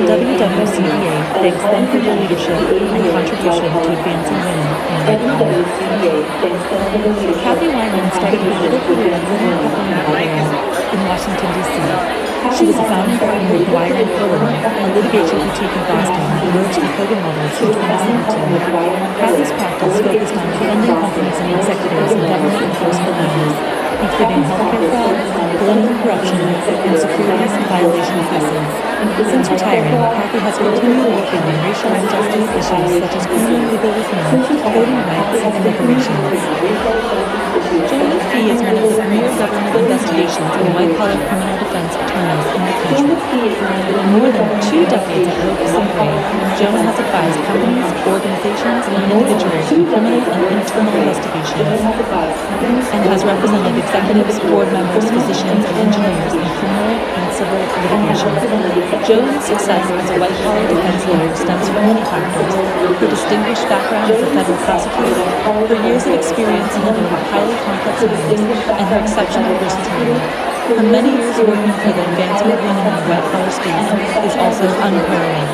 WWCDA thanks them for their leadership and contribution to advancing women in white collar. Kathy Wyman started her legal career in the Upper area in Washington, D.C. She was a founding partner of Dwyer & Fuller, a litigation boutique in Boston that merged with Hogan Lovells in 2017. Kathy's practice focused on defending companies and executives in government enforcement matters, including healthcare fraud, political corruption, and securities violation cases. Since retiring, Kathy has continued working on racial justice issues such as criminal legal reform, voting rights, and reparations. Joan Fee is one of the premier government investigations and white-collar criminal defense attorneys in the country. For more than 2 decades at Locus & Gray, Joan has advised companies, organizations, and individuals in criminal and internal investigations, and has represented executives, board members, physicians, and engineers in criminal and civil litigation. Joan's success as a white-collar defense lawyer stems from many factors: her distinguished background as a federal prosecutor, her years of experience in handling highly complex matters, and her exceptional versatility. Her many years working for the advancement of women in the white-collar space is also unparalleled.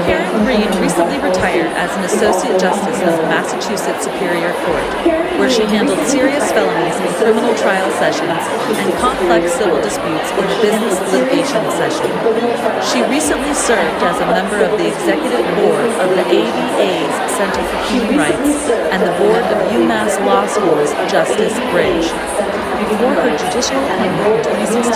Karen Green recently retired as an Associate Justice of the Massachusetts Superior Court, where she handled serious felonies in criminal trial sessions and complex civil disputes in the business litigation session. She recently served as a member of the executive board of the ABA's Center for Human Rights and the board of UMass Law School's Justice Bridge. Before her judicial appointment in 2016,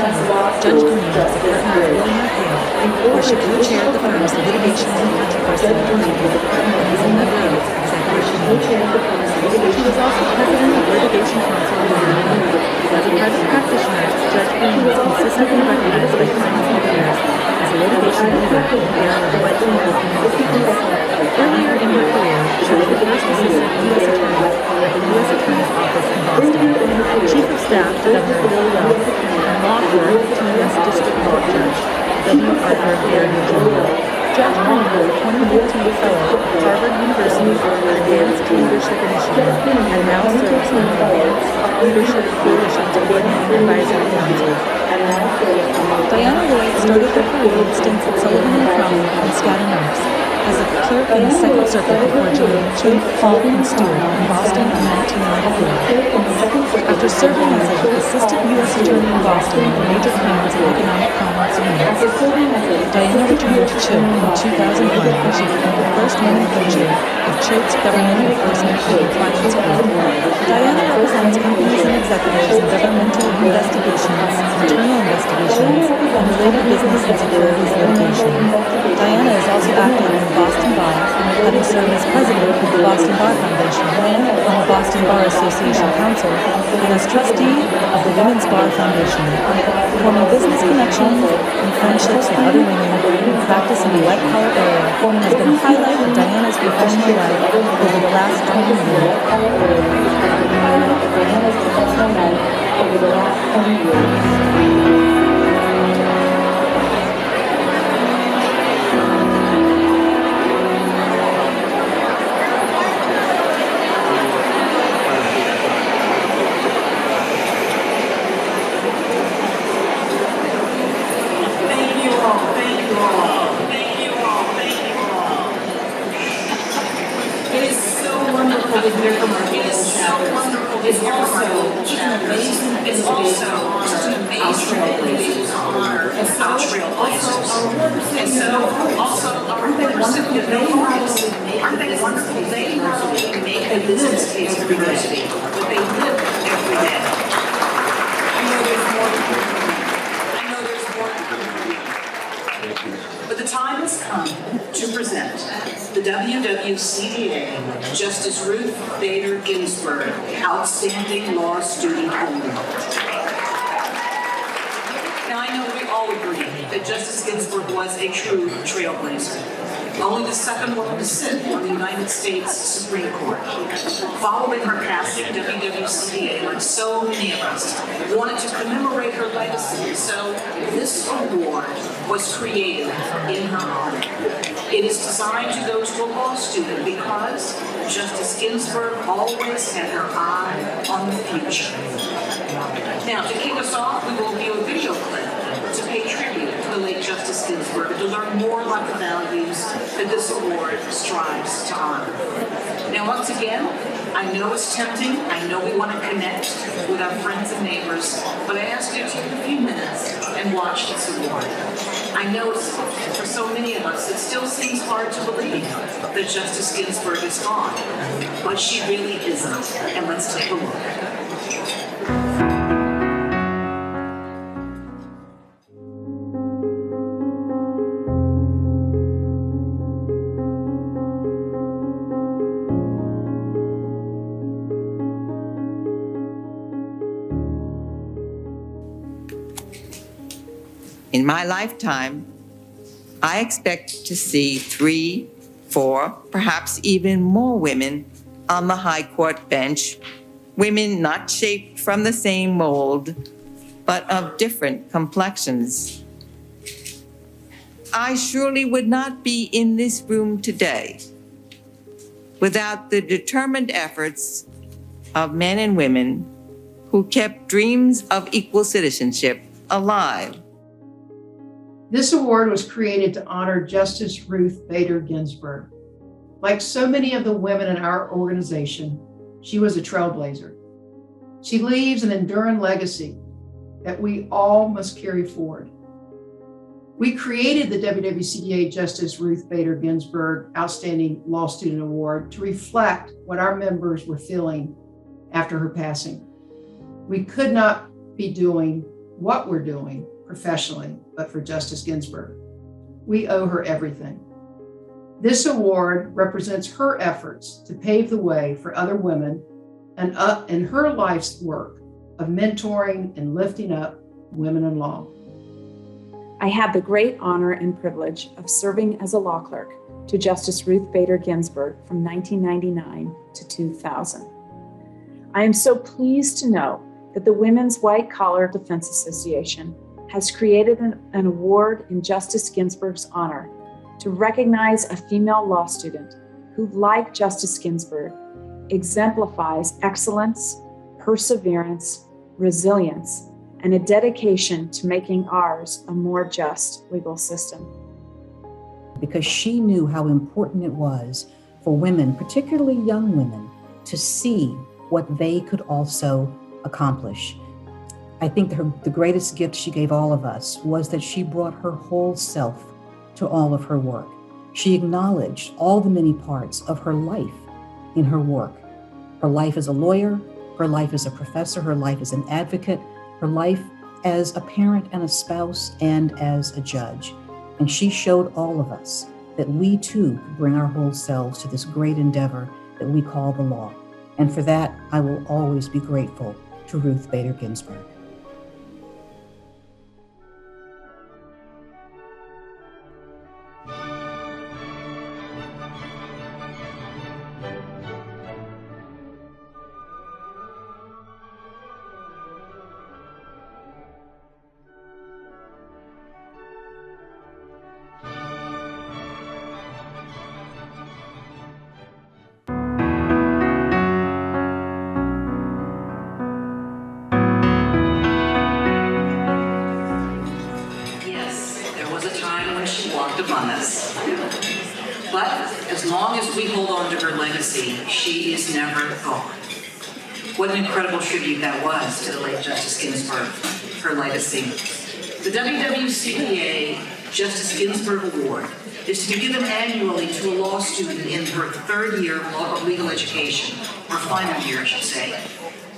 Judge Green was a partner of Wilmer Hale, where she co-chaired the firm's litigation and controversy division and was a member of its executive committee. She was also president of Litigation Counsel of Louisiana. As a private practitioner, Judge Green was consistently recognized by clients and peers as a litigation leader in the area of white-collar criminal defense. Earlier in her career, she was the first assistant U.S. attorney at the U.S. Attorney's Office in Boston, chief of staff to Governor Bill Weld, and law clerk to U.S. District Court Judge W. Arthur Gary Jr. Judge Green was a 2015 fellow at Harvard University Advanced Leadership Initiative and now serves on the Advanced Leadership Coalition's Coordinating Advisory Council. Diana Lloyd started her career with stints at Sullivan & Cromwell and Skadden Arps as a clerk in the Second Circuit before joining Choate, Hall & Stewart in Boston in 1994. After serving as an assistant U.S. attorney in Boston on major crimes and economic crimes units, Diana returned to Choate in 2001 when she became the first woman co-chair of Choate's Government Enforcement and Compliance Group. Diana represents companies and executives in governmental investigations, internal investigations, and related business and securities litigation. Diana is also active in the Boston Bar, having served as president of the Boston Bar Foundation on the Boston Bar Association Council, and as trustee of the Women's Bar Foundation. Forming business connections and friendships with other women who practice in the white-collar area has been a highlight of Diana's professional life over the last 20 years. Aren't they wonderful? They not only make a business case for diversity, but they live it every day. I know there's more. But the time has come to present the WWCDA Justice Ruth Bader Ginsburg Outstanding Law Student Award. Now I know we all agree that Justice Ginsburg was a true trailblazer. only the second woman to sit on the United States Supreme Court. Following her passing, WWCDA, like so many of us, wanted to commemorate her legacy, so this award was created in her honor. It is designed to go to a law student because Justice Ginsburg always had her eye on the future. Now, to kick us off, we will view a video clip to pay tribute to the late Justice Ginsburg and to learn more about the values that this award strives to honor. Now, once again, I know it's tempting. I know we want to connect with our friends and neighbors, but I ask you to take a few minutes and watch this award. I know for so many of us, it still seems hard to believe that Justice Ginsburg is gone, but she really isn't. And let's take a look. In my lifetime, I expect to see 3, 4, perhaps even more women on the High Court bench, women not shaped from the same mold, but of different complexions. I surely would not be in this room today without the determined efforts of men and women who kept dreams of equal citizenship alive. This award was created to honor Justice Ruth Bader Ginsburg. Like so many of the women in our organization, she was a trailblazer. She leaves an enduring legacy that we all must carry forward. We created the WWCDA Justice Ruth Bader Ginsburg Outstanding Law Student Award to reflect what our members were feeling after her passing. We could not be doing what we're doing professionally, but for Justice Ginsburg. We owe her everything. This award represents her efforts to pave the way for other women and her life's work of mentoring and lifting up women in law. I had the great honor and privilege of serving as a law clerk to Justice Ruth Bader Ginsburg from 1999 to 2000. I am so pleased to know that the Women's White Collar Defense Association has created an award in Justice Ginsburg's honor to recognize a female law student who, like Justice Ginsburg, exemplifies excellence, perseverance, resilience, and a dedication to making ours a more just legal system. Because she knew how important it was for women, particularly young women, to see what they could also accomplish. I think the greatest gift she gave all of us was that she brought her whole self to all of her work. She acknowledged all the many parts of her life in her work. Her life as a lawyer, her life as a professor, her life as an advocate, her life as a parent and a spouse and as a judge. And she showed all of us that we too could bring our whole selves to this great endeavor that we call the law. And for that, I will always be grateful to Ruth Bader Ginsburg. Upon us. But as long as we hold on to her legacy, she is never gone. What an incredible tribute that was to the late Justice Ginsburg, her legacy. The WWCDA Justice Ginsburg Award is to be given annually to a law student in her third year of legal education, or final year, I should say.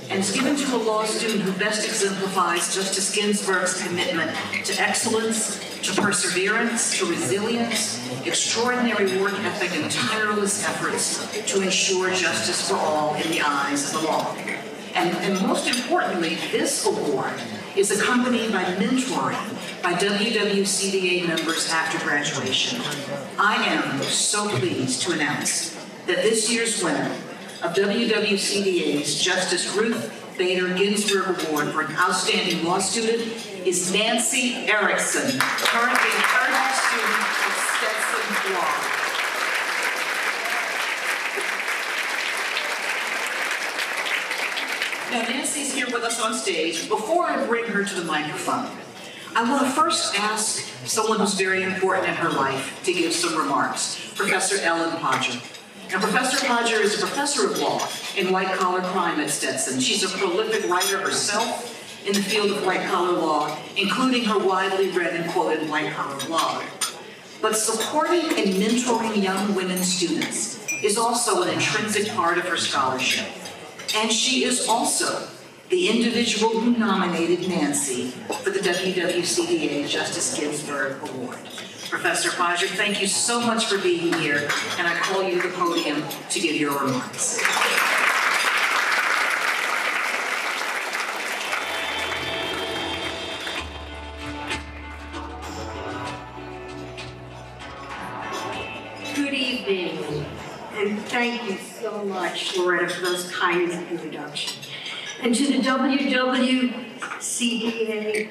And it's given to a law student who best exemplifies Justice Ginsburg's commitment to excellence, to perseverance, to resilience, extraordinary work ethic, and tireless efforts to ensure justice for all in the eyes of the law. And most importantly, this award is accompanied by mentoring by WWCDA members after graduation. I am so pleased to announce that this year's winner of WWCDA's Justice Ruth Bader Ginsburg Award for an outstanding law student is Nancy Erickson, currently a third-year student of Stetson Law. Now, Nancy's here with us on stage. Before I bring her to the microphone, I want to first ask someone who's very important in her life to give some remarks, Professor Ellen Podger. Now, Professor Podger is a professor of law in white-collar crime at Stetson. She's a prolific writer herself in the field of white-collar law, including her widely read and quoted white-collar blog. But supporting and mentoring young women students is also an intrinsic part of her scholarship. And she is also the individual who nominated Nancy for the WWCDA Justice Ginsburg Award. Professor Podger, thank you so much for being here, and I call you to the podium to give your remarks. Good evening, and thank you so much, Loretta, for those kind introductions. And to the WWCDA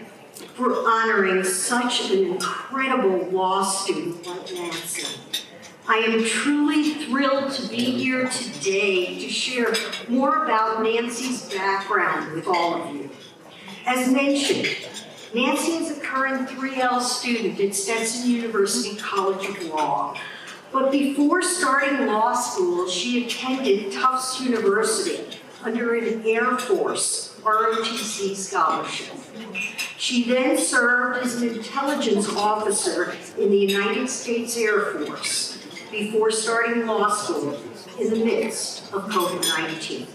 for honoring such an incredible law student like Nancy. I am truly thrilled to be here today to share more about Nancy's background with all of you. As mentioned, Nancy is a current 3L student at Stetson University College of Law. But before starting law school, she attended Tufts University under an Air Force ROTC scholarship. She then served as an intelligence officer in the United States Air Force before starting law school in the midst of COVID-19.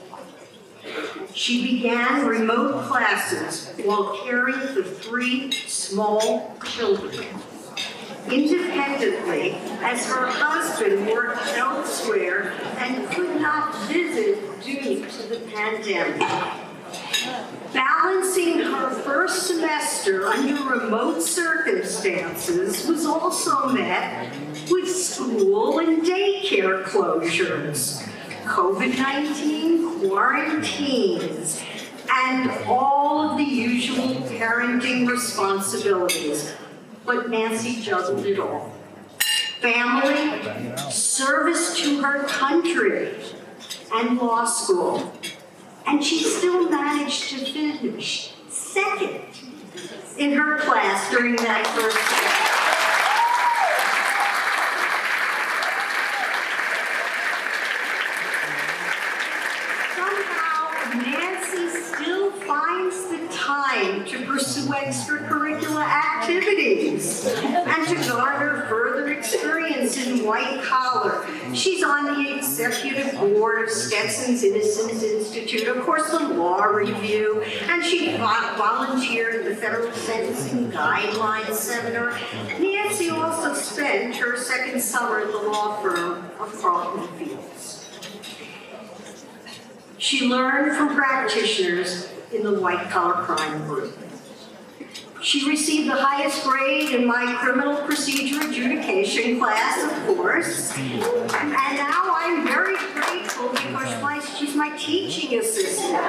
She began remote classes while caring for 3 small children, independently as her husband worked elsewhere and could not visit due to the pandemic. Balancing her first semester under remote circumstances was also met with school and daycare closures, COVID-19 quarantines, and all of the usual parenting responsibilities. But Nancy juggled it all. Family, service to her country, and law school. And she still managed to finish second in her class during that first year. Somehow, Nancy still finds the time to pursue extracurricular activities and to garner further experience in white collar. She's on the executive board of Stetson's Innocence Institute, of course, the Law Review, and she volunteered at the Federal Sentencing Guidelines Seminar. Nancy also spent her second summer at the law firm of Carlton Fields. She learned from practitioners in the white-collar crime group. She received the highest grade in my criminal procedure adjudication class, of course. And now I'm very grateful because she's my teaching assistant.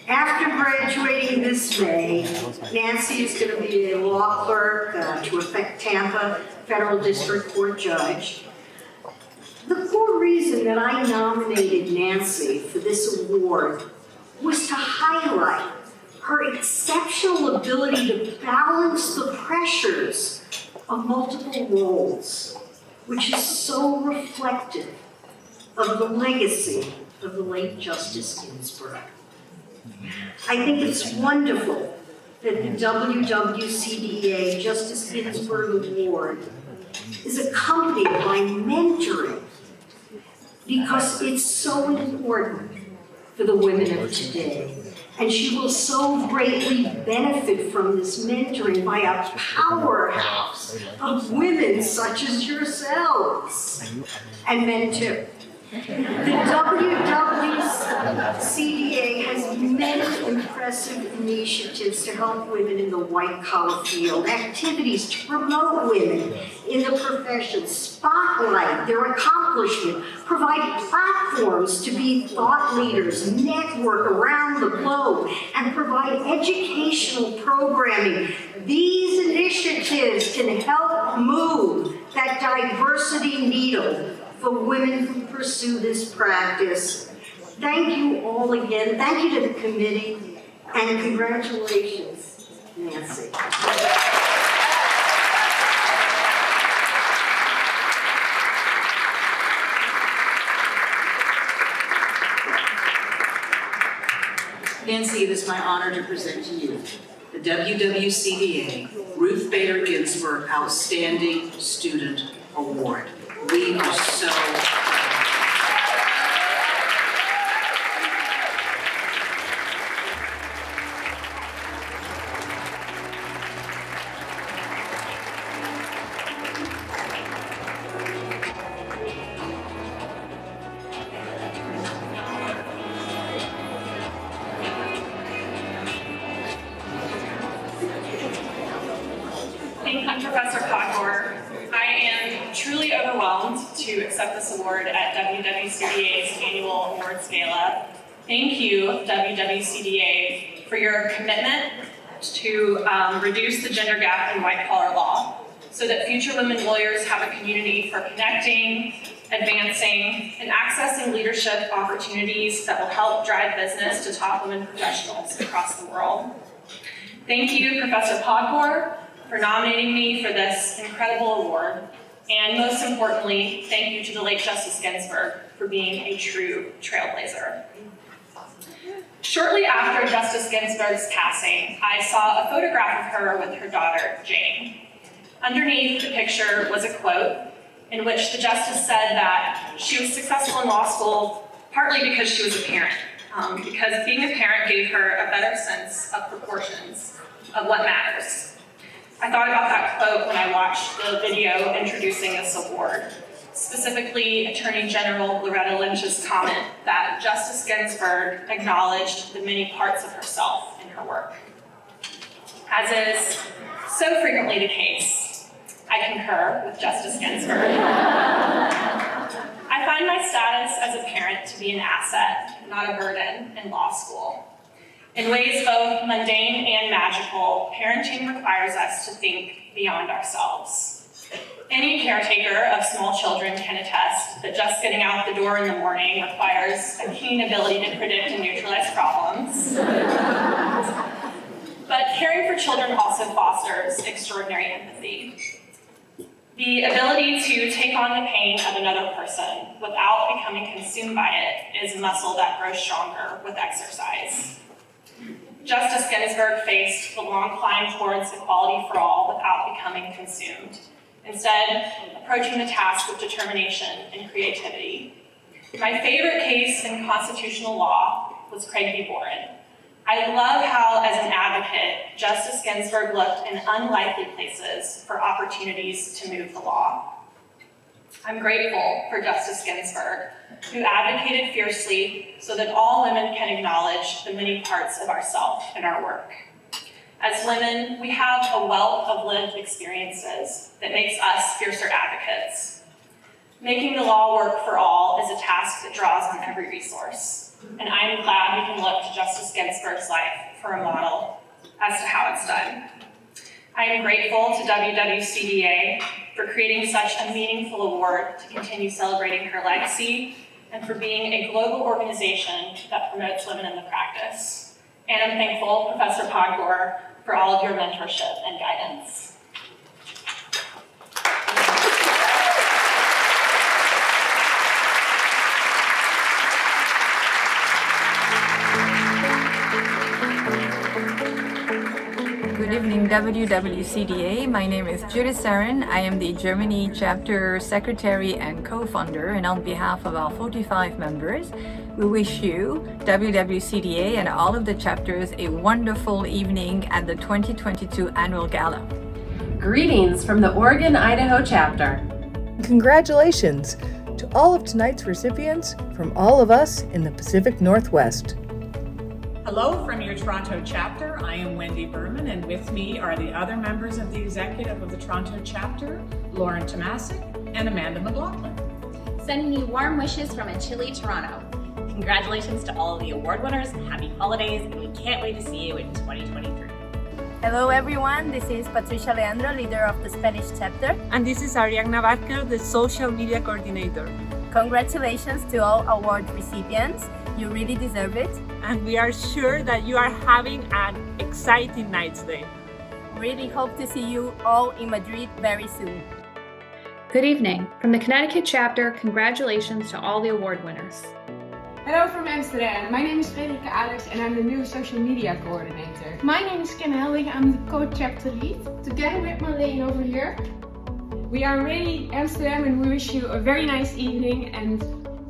After graduating this May, Nancy is going to be a law clerk to a Tampa Federal District Court judge. The core reason that I nominated Nancy for this award was to highlight her exceptional ability to balance the pressures of multiple roles, which is so reflective of the legacy of the late Justice Ginsburg. I think it's wonderful that the WWCDA Justice Ginsburg Award is accompanied by mentoring, because it's so important for the women of today. And she will so greatly benefit from this mentoring by a powerhouse of women such as yourselves and men too. The WWCDA has many impressive initiatives to help women in the white-collar field, activities to promote women in the profession, spotlight their accomplishment, provide platforms to be thought leaders, network around the globe, and provide educational programming. These initiatives can help move that diversity needle for women who pursue this practice. Thank you all again. Thank you to the committee, and congratulations, Nancy. Nancy, it is my honor to present to you the WWCDA Ruth Bader Ginsburg Outstanding Student Award. We are so Thank you, Professor Podgor. I am truly overwhelmed to accept this award at WWCDA's annual awards gala. Thank you, WWCDA, for your commitment to reduce the gender gap in white-collar law so that future women lawyers have a community for connecting, advancing, and accessing leadership opportunities that will help drive business to top women professionals across the world. Thank you, Professor Podgor, for nominating me for this incredible award. And most importantly, thank you to the late Justice Ginsburg for being a true trailblazer. Shortly after Justice Ginsburg's passing, I saw a photograph of her with her daughter, Jane. Underneath the picture was a quote in which the justice said that she was successful in law school partly because she was a parent, because being a parent gave her a better sense of proportions of what matters. I thought about that quote when I watched the video introducing this award, specifically Attorney General Loretta Lynch's comment that Justice Ginsburg acknowledged the many parts of herself in her work. As is so frequently the case, I concur with Justice Ginsburg. I find my status as a parent to be an asset, not a burden, in law school. In ways both mundane and magical, parenting requires us to think beyond ourselves. Any caretaker of small children can attest that just getting out the door in the morning requires a keen ability to predict and neutralize problems. But caring for children also fosters extraordinary empathy. The ability to take on the pain of another person without becoming consumed by it is a muscle that grows stronger with exercise. Justice Ginsburg faced the long climb towards equality for all without becoming consumed, instead approaching the task with determination and creativity. My favorite case in constitutional law was Craig v. Boren. I love how, as an advocate, Justice Ginsburg looked in unlikely places for opportunities to move the law. I'm grateful for Justice Ginsburg, who advocated fiercely so that all women can acknowledge the many parts of ourselves in our work. As women, we have a wealth of lived experiences that makes us fiercer advocates. Making the law work for all is a task that draws on every resource, and I'm glad we can look to Justice Ginsburg's life for a model as to how it's done. I am grateful to WWCDA for creating such a meaningful award to continue celebrating her legacy and for being a global organization that promotes women in the practice. And I'm thankful, Professor Podgor, for all of your mentorship and guidance. Good evening, WWCDA. My name is Judith Sarin. I am the Germany chapter secretary and co-founder, and on behalf of our 45 members, we wish you, WWCDA, and all of the chapters a wonderful evening at the 2022 annual gala. Greetings from the Oregon-Idaho chapter. Congratulations! to all of tonight's recipients from all of us in the Pacific Northwest. Hello from your Toronto chapter. I am Wendy Berman, and with me are the other members of the executive of the Toronto chapter, Lauren Tomasic and Amanda McLaughlin. Sending you warm wishes from a chilly Toronto. Congratulations to all of the award winners, happy holidays, and we can't wait to see you in 2023. Hello everyone, this is Patricia Leandro, leader of the Spanish chapter. And this is Ariadna Vázquez, the social media coordinator. Congratulations to all award recipients, you really deserve it. And we are sure that you are having an exciting night today. Really hope to see you all in Madrid very soon. Good evening. From the Connecticut chapter, congratulations to all the award winners. Hello from Amsterdam. My name is Frederica Alex and I'm the new social media coordinator. My name is Ken Helwig. I'm the co-chapter lead, together with Marlene over here. We are really Amsterdam and we wish you a very nice evening and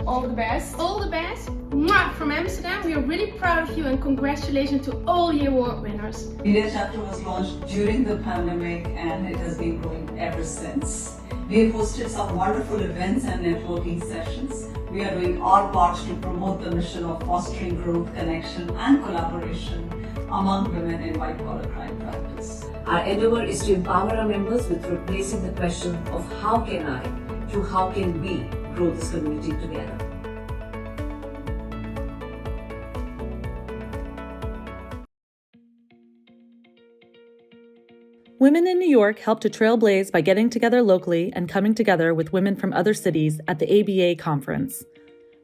all the best. All the best. Mwah! From Amsterdam, we are really proud of you and congratulations to all the award winners. Media chapter was launched during the pandemic and it has been growing ever since. We have hosted some wonderful events and networking sessions. We are doing our part to promote the mission of fostering growth, connection and collaboration among women in white-collar crime practice. Our endeavor is to empower our members with replacing the question of how can I to how can we grow this community together. Women in New York helped to trailblaze by getting together locally and coming together with women from other cities at the ABA conference.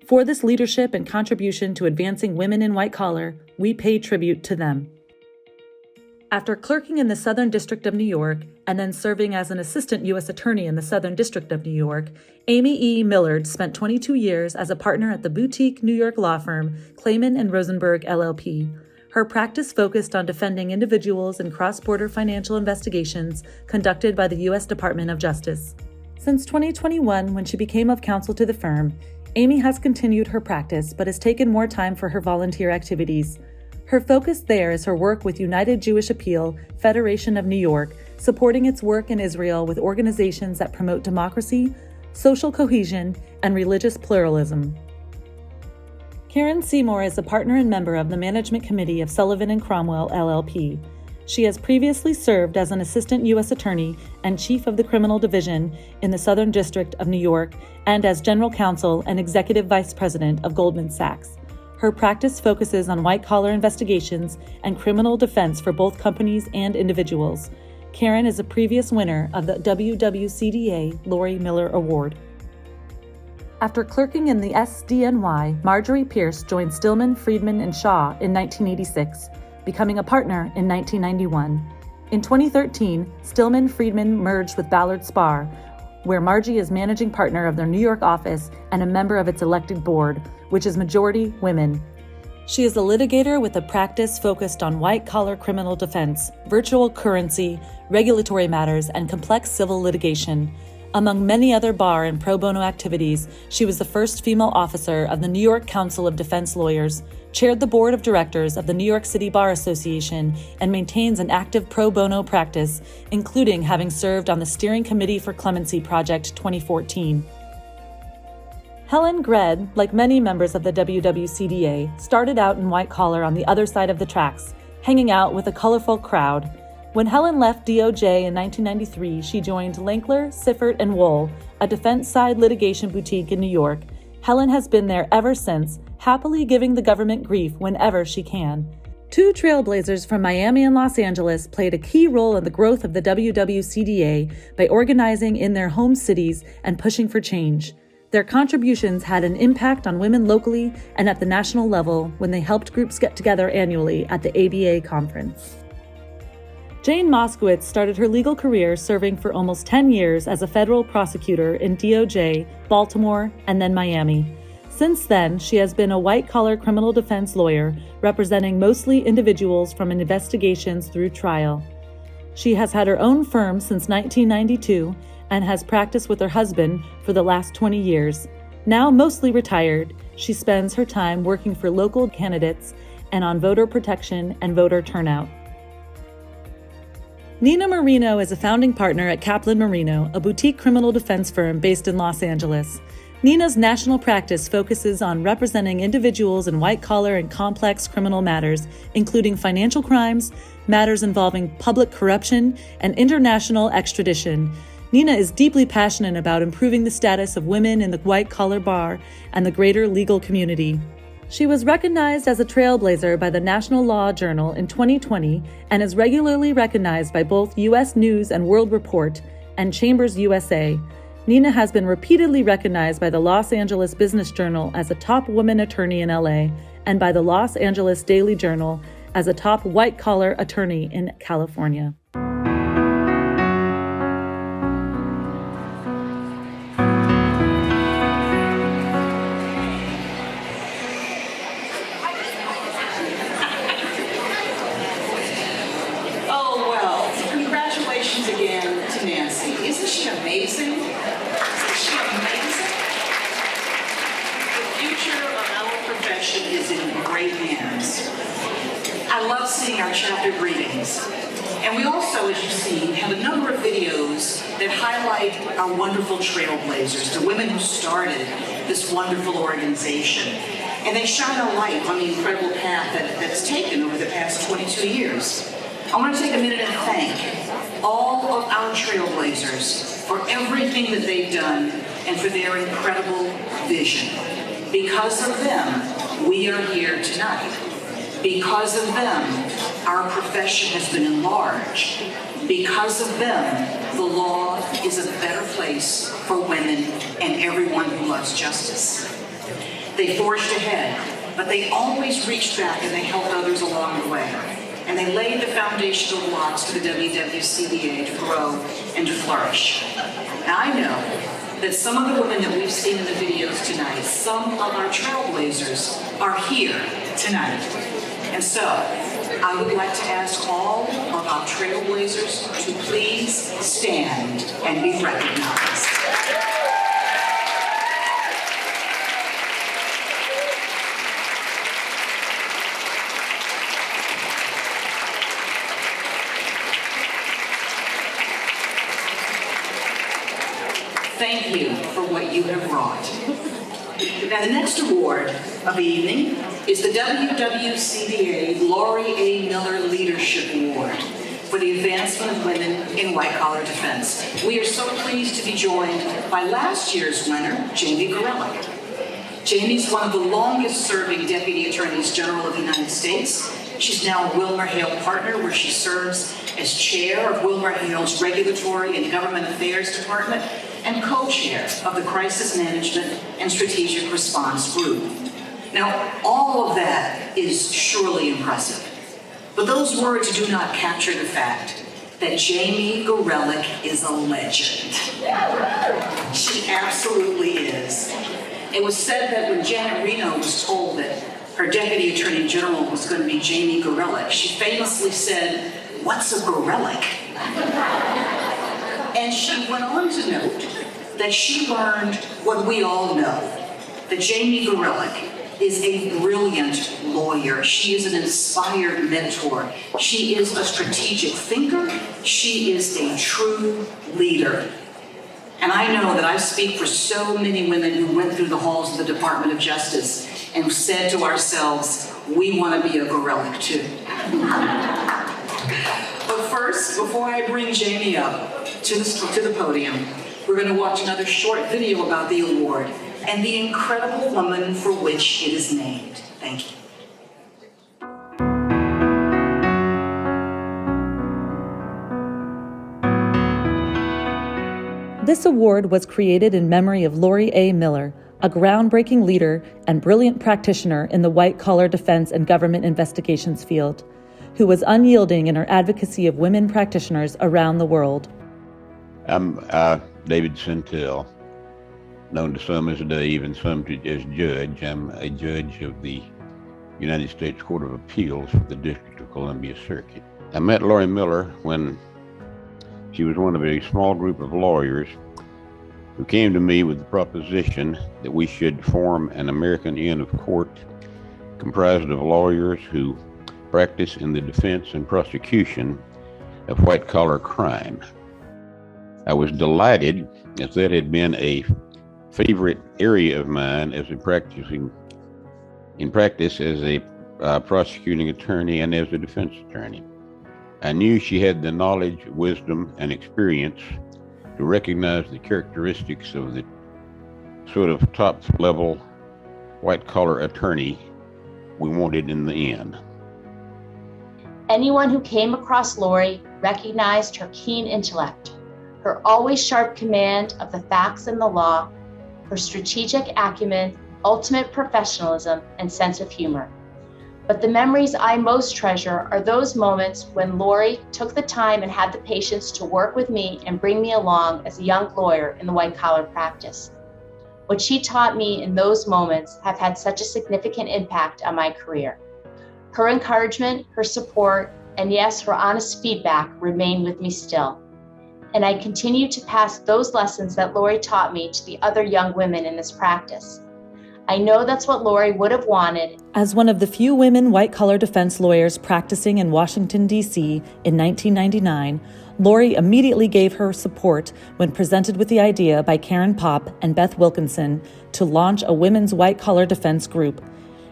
For this leadership and contribution to advancing women in white collar, we pay tribute to them. After clerking in the Southern District of New York and then serving as an assistant U.S. attorney in the Southern District of New York, Amy E. Millard spent 22 years as a partner at the boutique New York law firm Clayman and Rosenberg LLP. Her practice focused on defending individuals in cross-border financial investigations conducted by the U.S. Department of Justice. Since 2021, when she became of counsel to the firm, Amy has continued her practice but has taken more time for her volunteer activities. Her focus there is her work with United Jewish Appeal, Federation of New York, supporting its work in Israel with organizations that promote democracy, social cohesion, and religious pluralism. Karen Seymour is a partner and member of the Management Committee of Sullivan & Cromwell, LLP. She has previously served as an assistant U.S. attorney and chief of the criminal division in the Southern District of New York and as general counsel and executive vice president of Goldman Sachs. Her practice focuses on white-collar investigations and criminal defense for both companies and individuals. Karen is a previous winner of the WWCDA Laurie Miller Award. After clerking in the SDNY, Marjorie Pierce joined Stillman, Friedman, and Shaw in 1986, becoming a partner in 1991. In 2013, Stillman Friedman merged with Ballard Spahr, where Margie is managing partner of their New York office and a member of its elected board, which is majority women. She is a litigator with a practice focused on white-collar criminal defense, virtual currency, regulatory matters, and complex civil litigation. Among many other bar and pro bono activities, she was the first female officer of the New York Council of Defense Lawyers, chaired the board of directors of the New York City Bar Association, and maintains an active pro bono practice, including having served on the Steering Committee for Clemency Project 2014. Helen Gred, like many members of the WWCDA, started out in white collar on the other side of the tracks, hanging out with a colorful crowd. When Helen left DOJ in 1993, she joined Lankler, Siffert, and Wohl, a defense-side litigation boutique in New York. Helen has been there ever since, happily giving the government grief whenever she can. Two trailblazers from Miami and Los Angeles played a key role in the growth of the WWCDA by organizing in their home cities and pushing for change. Their contributions had an impact on women locally and at the national level when they helped groups get together annually at the ABA conference. Jane Moskowitz started her legal career serving for almost 10 years as a federal prosecutor in DOJ, Baltimore, and then Miami. Since then, she has been a white-collar criminal defense lawyer representing mostly individuals from investigations through trial. She has had her own firm since 1992 and has practiced with her husband for the last 20 years. Now mostly retired, she spends her time working for local candidates and on voter protection and voter turnout. Nina Marino is a founding partner at Kaplan Marino, a boutique criminal defense firm based in Los Angeles. Nina's national practice focuses on representing individuals in white-collar and complex criminal matters, including financial crimes, matters involving public corruption, and international extradition. Nina is deeply passionate about improving the status of women in the white-collar bar and the greater legal community. She was recognized as a trailblazer by the National Law Journal in 2020 and is regularly recognized by both U.S. News and World Report and Chambers USA. Nina has been repeatedly recognized by the Los Angeles Business Journal as a top woman attorney in LA and by the Los Angeles Daily Journal as a top white-collar attorney in California. Oh, well, congratulations again to Nancy. Isn't she amazing? Isn't she amazing? The future of our profession is in great hands. I love seeing our chapter greetings. And we also, as you've seen, have a number of videos that highlight our wonderful trailblazers, the women who started this wonderful organization. And they shine a light on the incredible path that's taken over the past 22 years. I want to take a minute and thank all of our trailblazers for everything that they've done and for their incredible vision. Because of them, we are here tonight. Because of them, our profession has been enlarged. Because of them, the law is a better place for women and everyone who loves justice. They forged ahead, but they always reached back and they helped others along the way. And they laid the foundational blocks for the WWCDA to grow and to flourish. Now I know that some of the women that we've seen in the videos tonight, some of our trailblazers are here tonight. And so, I would like to ask all of our trailblazers to please stand and be recognized. Thank you for what you have brought. Now, the next award of the evening is the WWCDA Laurie A. Miller Leadership Award for the advancement of women in white-collar defense. We are so pleased to be joined by last year's winner, Jamie Gorelick. Jamie's one of the longest-serving Deputy Attorneys General of the United States. She's now a WilmerHale partner, where she serves as chair of WilmerHale's Regulatory and Government Affairs Department and co-chair of the Crisis Management and Strategic Response Group. Now, all of that is surely impressive, but those words do not capture the fact that Jamie Gorelick is a legend. She absolutely is. It was said that when Janet Reno was told that her Deputy Attorney General was going to be Jamie Gorelick, she famously said, "What's a Gorelick?" And she went on to note that she learned what we all know, that Jamie Gorelick is a brilliant lawyer. She is an inspired mentor. She is a strategic thinker. She is a true leader. And I know that I speak for so many women who went through the halls of the Department of Justice and said to ourselves, we want to be a Gorelick too. But first, before I bring Jamie up to the podium, we're going to watch another short video about the award and the incredible woman for which it is named. Thank you. This award was created in memory of Laurie A. Miller, a groundbreaking leader and brilliant practitioner in the white-collar defense and government investigations field, who was unyielding in her advocacy of women practitioners around the world. I'm David Centel, known to some as Dave and some as Judge. I'm a judge of the United States Court of Appeals for the District of Columbia Circuit. I met Laurie Miller when she was one of a small group of lawyers who came to me with the proposition that we should form an American Inn of Court comprised of lawyers who practice in the defense and prosecution of white-collar crime. I was delighted, as that had been a favorite area of mine as in practice as a prosecuting attorney and as a defense attorney. I knew she had the knowledge, wisdom, and experience to recognize the characteristics of the sort of top-level white-collar attorney we wanted in the end. Anyone who came across Lori recognized her keen intellect, her always sharp command of the facts and the law, her strategic acumen, ultimate professionalism, and sense of humor. But the memories I most treasure are those moments when Lori took the time and had the patience to work with me and bring me along as a young lawyer in the white-collar practice. What she taught me in those moments have had such a significant impact on my career. Her encouragement, her support, and yes, her honest feedback remain with me still. And I continue to pass those lessons that Lori taught me to the other young women in this practice. I know that's what Lori would have wanted. As one of the few women white-collar defense lawyers practicing in Washington, D.C. in 1999, Lori immediately gave her support when presented with the idea by Karen Popp and Beth Wilkinson to launch a women's white-collar defense group.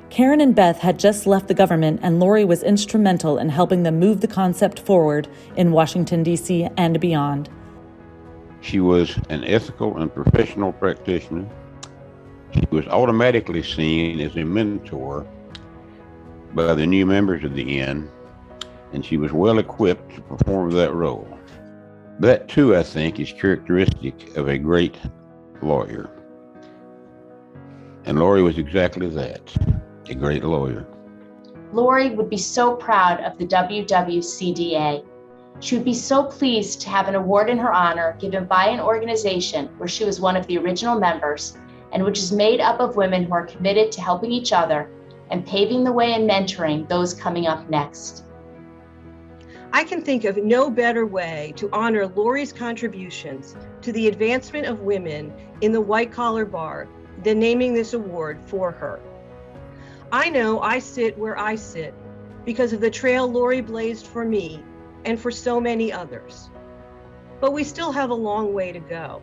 Karen and Beth had just left the government, and Lori was instrumental in helping them move the concept forward in Washington, D.C. and beyond. She was an ethical and professional practitioner. She was automatically seen as a mentor by the new members of the Inn, and she was well equipped to perform that role. That, too, I think, is characteristic of a great lawyer. And Lori was exactly that, a great lawyer. Lori would be so proud of the WWCDA. She would be so pleased to have an award in her honor given by an organization where she was one of the original members and which is made up of women who are committed to helping each other and paving the way and mentoring those coming up next. I can think of no better way to honor Lori's contributions to the advancement of women in the white-collar bar than naming this award for her. I know I sit where I sit because of the trail Lori blazed for me and for so many others. But we still have a long way to go.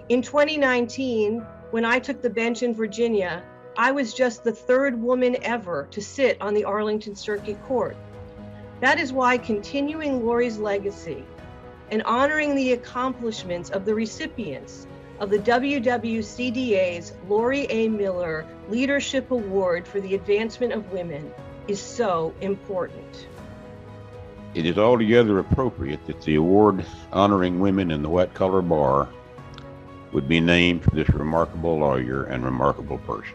In 2019, when I took the bench in Virginia, I was just the third woman ever to sit on the Arlington Circuit Court. That is why continuing Lori's legacy and honoring the accomplishments of the recipients of the WWCDA's Lori A. Miller Leadership Award for the Advancement of Women is so important. It is altogether appropriate that the award honoring women in the white-collar bar would be named for this remarkable lawyer and remarkable person.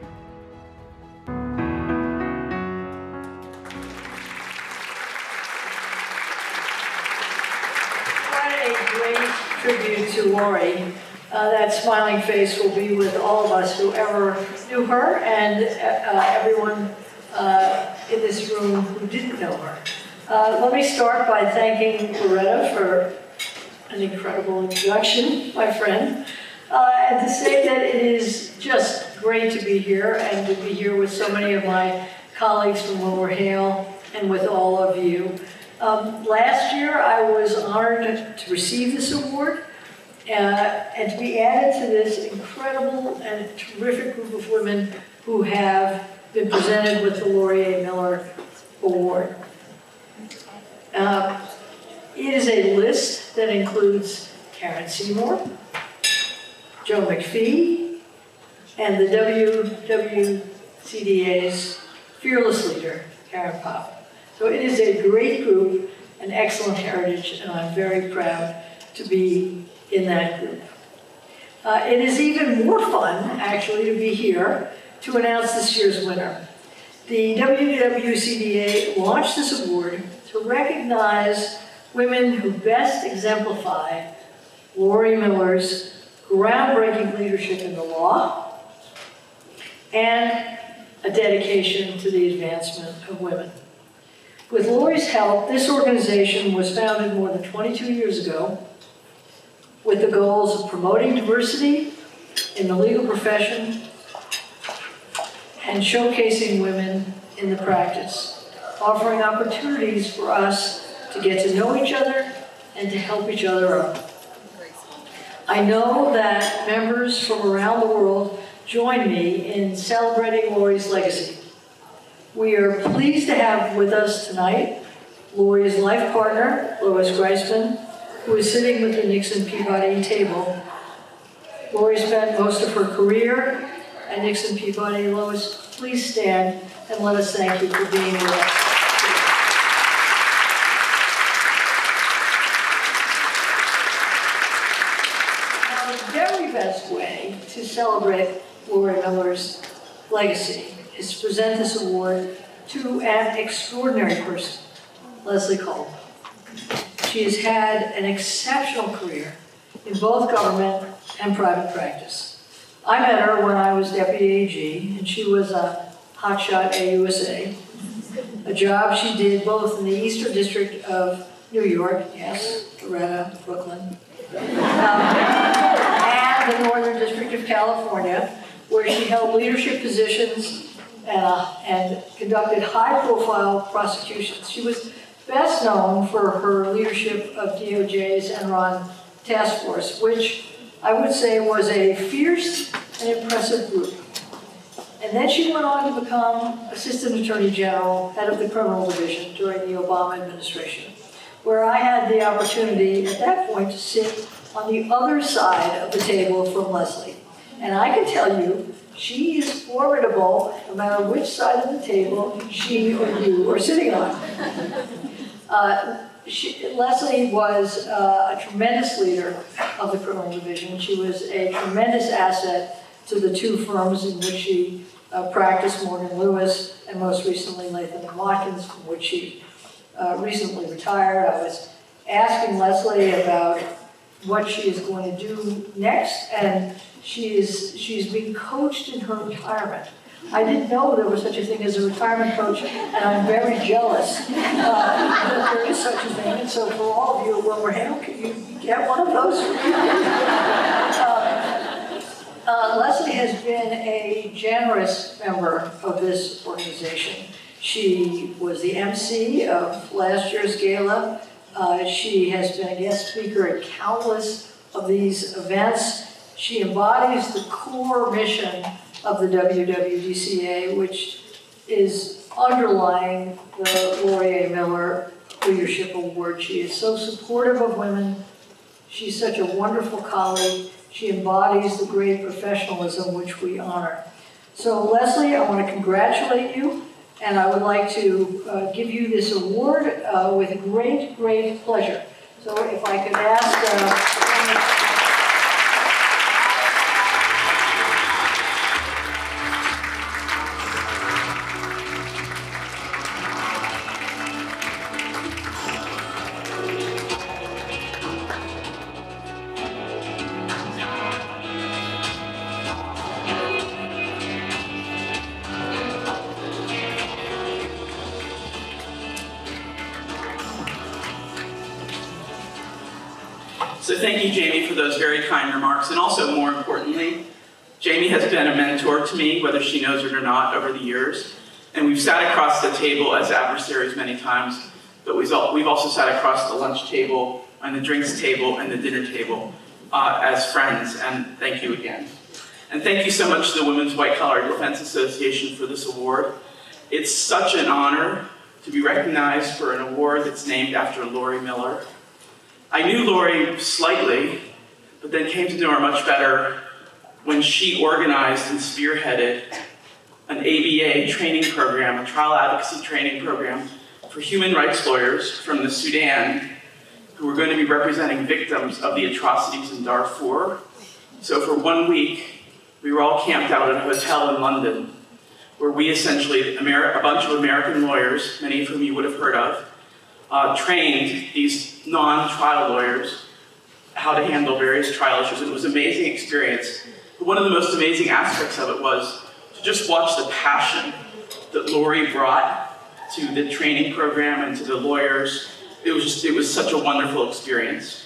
What a great tribute to Lori. That smiling face will be with all of us who ever knew her and everyone in this room who didn't know her. Let me start by thanking Loretta for an incredible introduction, my friend. And to say that it is just great to be here and to be here with so many of my colleagues from Lower Hale and with all of you. Last year, I was honored to receive this award and to be added to this incredible and terrific group of women who have been presented with the Lori A. Miller Award. It is a list that includes Karen Seymour, Joe McPhee, and the WWCDA's fearless leader, Karen Popp. So it is a great group, an excellent heritage, and I'm very proud to be in that group. It is even more fun, actually, to be here to announce this year's winner. The WWCDA launched this award to recognize women who best exemplify Lori Miller's groundbreaking leadership in the law and a dedication to the advancement of women. With Lori's help, this organization was founded more than 22 years ago with the goals of promoting diversity in the legal profession and showcasing women in the practice, offering opportunities for us to get to know each other and to help each other up. I know that members from around the world join me in celebrating Lori's legacy. We are pleased to have with us tonight Lori's life partner, Lois Greisman, who is sitting with the Nixon Peabody table. Lori spent most of her career at Nixon Peabody. Lois, please stand and let us thank you for being with us. Now, the very best way to celebrate Lori Miller's legacy is to present this award to an extraordinary person, Leslie Cole. She has had an exceptional career in both government and private practice. I met her when I was deputy AG, and she was a hotshot AUSA, a job she did both in the Eastern District of New York, yes, Loretta, Brooklyn, and the Northern District of California, where she held leadership positions and conducted high-profile prosecutions. She was best known for her leadership of DOJ's Enron task force, which I would say was a fierce and impressive group. And then she went on to become Assistant Attorney General, head of the Criminal Division during the Obama administration, where I had the opportunity at that point to sit on the other side of the table from Leslie. And I can tell you, she is formidable no matter which side of the table she or you are sitting on. Leslie was a tremendous leader of the criminal division. She was a tremendous asset to the two firms in which she practiced, Morgan Lewis and most recently Latham & Watkins, from which she recently retired. I was asking Leslie about what she is going to do next, and she's being coached in her retirement. I didn't know there was such a thing as a retirement coach, and I'm very jealous that there is such a thing. And so for all of you, well, Rahel, can you get one of those? Leslie has been a generous member of this organization. She was the emcee of last year's gala. She has been a guest speaker at countless of these events. She embodies the core mission of the WWCDA, which is underlying the Lori A. Miller Leadership Award. She is so supportive of women. She's such a wonderful colleague. She embodies the great professionalism which we honor. So Leslie, I want to congratulate you, and I would like to give you this award with great, great pleasure. So if I could ask... So thank you, Jamie, for those very kind remarks. And also, more importantly, Jamie has been a mentor to me, whether she knows it or not, over the years. And we've sat across the table as adversaries many times, but we've also sat across the lunch table, and the drinks table, and the dinner table as friends. And thank you again. And thank you so much to the Women's White Collar Defense Association for this award. It's such an honor to be recognized for an award that's named after Lori Miller. I knew Lori slightly, but then came to know her much better when she organized and spearheaded an ABA training program, a trial advocacy training program for human rights lawyers from the Sudan who were going to be representing victims of the atrocities in Darfur. So for 1 week, we were all camped out at a hotel in London, where we essentially, a bunch of American lawyers, many of whom you would have heard of, trained these non-trial lawyers how to handle various trial issues. It was an amazing experience. But one of the most amazing aspects of it was to just watch the passion that Lori brought to the training program and to the lawyers. It was such a wonderful experience.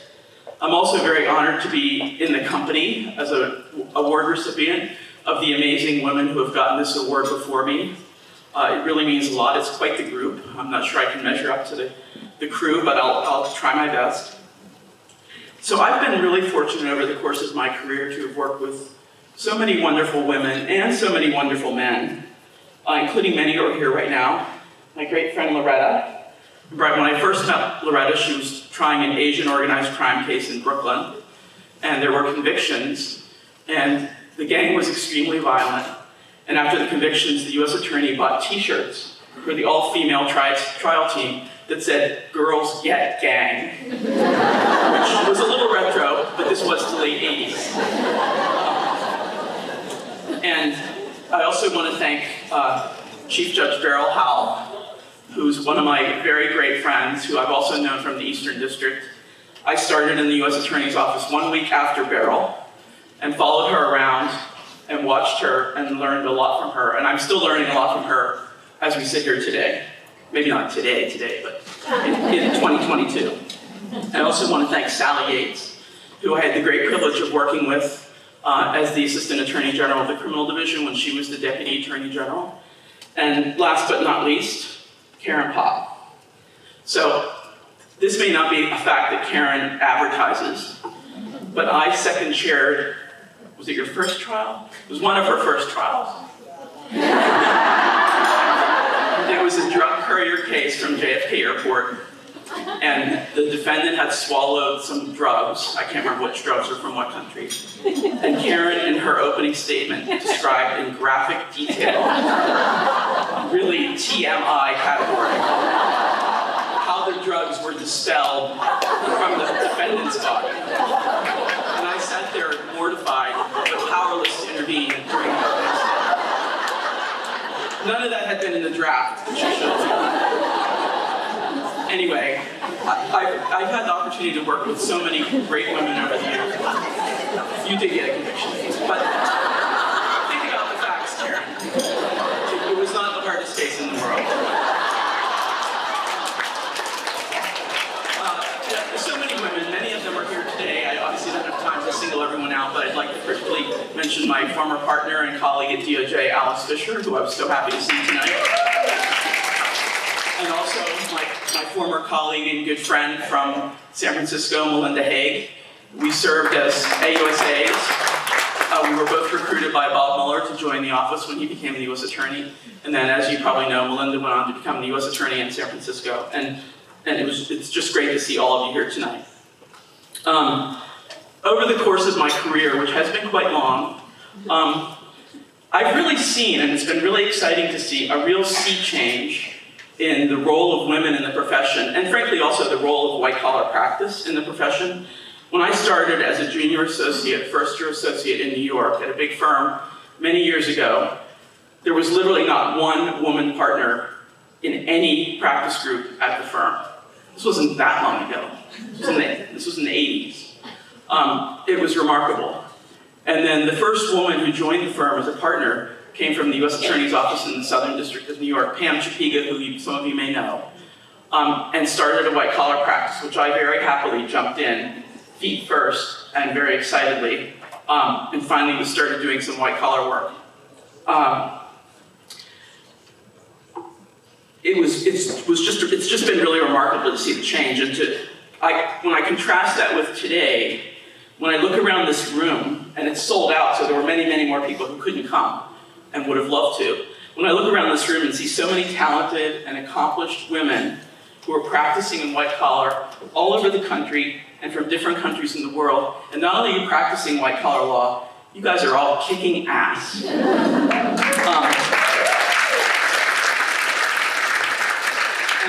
I'm also very honored to be in the company as an award recipient of the amazing women who have gotten this award before me. It really means a lot. It's quite the group. I'm not sure I can measure up to the crew, but I'll try my best. So I've been really fortunate over the course of my career to have worked with so many wonderful women and so many wonderful men, including many who are here right now. My great friend Loretta. When I first met Loretta, she was trying an Asian organized crime case in Brooklyn, and there were convictions, and the gang was extremely violent. And after the convictions, the U.S. attorney bought t-shirts for the all-female trial team that said, "Girls Get Gang," which was a little retro, but this was the late 80s. And I also want to thank Chief Judge Beryl Howell, who's one of my very great friends, who I've also known from the Eastern District. I started in the U.S. Attorney's Office 1 week after Beryl and followed her around and watched her and learned a lot from her. And I'm still learning a lot from her as we sit here today. Maybe not today, but in 2022. I also want to thank Sally Yates, who I had the great privilege of working with as the Assistant Attorney General of the Criminal Division when she was the Deputy Attorney General. And last but not least, Karen Pop. So this may not be a fact that Karen advertises, but I second chaired, was it your first trial? It was one of her first trials. It was a drug courier case from JFK Airport, and the defendant had swallowed some drugs. I can't remember which drugs were from what country. And Karen, in her opening statement, described in graphic detail, really TMI category, how the drugs were dispelled from the defendant's body. And I sat there mortified, but powerless to intervene during the opening statement. None of that had been in the draft that she showed me. Anyway, I've had the opportunity to work with so many great women over the years. You did get a conviction, but think about the facts, Karen. It was not the hardest case in the world. There's so many women, many of them are here today. I obviously don't have time to single everyone out, but I'd like to particularly mention my former partner and colleague at DOJ, Alice Fisher, who I was so happy to see tonight. And also my former colleague and good friend from San Francisco, Melinda Haig. We served as AUSAs. We were both recruited by Bob Mueller to join the office when he became the U.S. Attorney. And then, as you probably know, Melinda went on to become the U.S. Attorney in San Francisco. And it's just great to see all of you here tonight. Over the course of my career, which has been quite long, I've really seen, and it's been really exciting to see, a real sea change in the role of women in the profession, and frankly also the role of white-collar practice in the profession. When I started as a junior associate, first-year associate in New York at a big firm many years ago, there was literally not one woman partner in any practice group at the firm. This wasn't that long ago. This was in the 80s. It was remarkable. And then the first woman who joined the firm as a partner came from the U.S. Attorney's Office in the Southern District of New York, Pam Chapiga, who some of you may know, and started a white-collar practice, which I very happily jumped in, feet first, and very excitedly, and finally we started doing some white-collar work. It's just been really remarkable to see the change. And when I contrast that with today, when I look around this room, and it's sold out, so there were many, many more people who couldn't come and would have loved to. When I look around this room and see so many talented and accomplished women who are practicing in white collar all over the country and from different countries in the world, and not only are you practicing white collar law, you guys are all kicking ass. And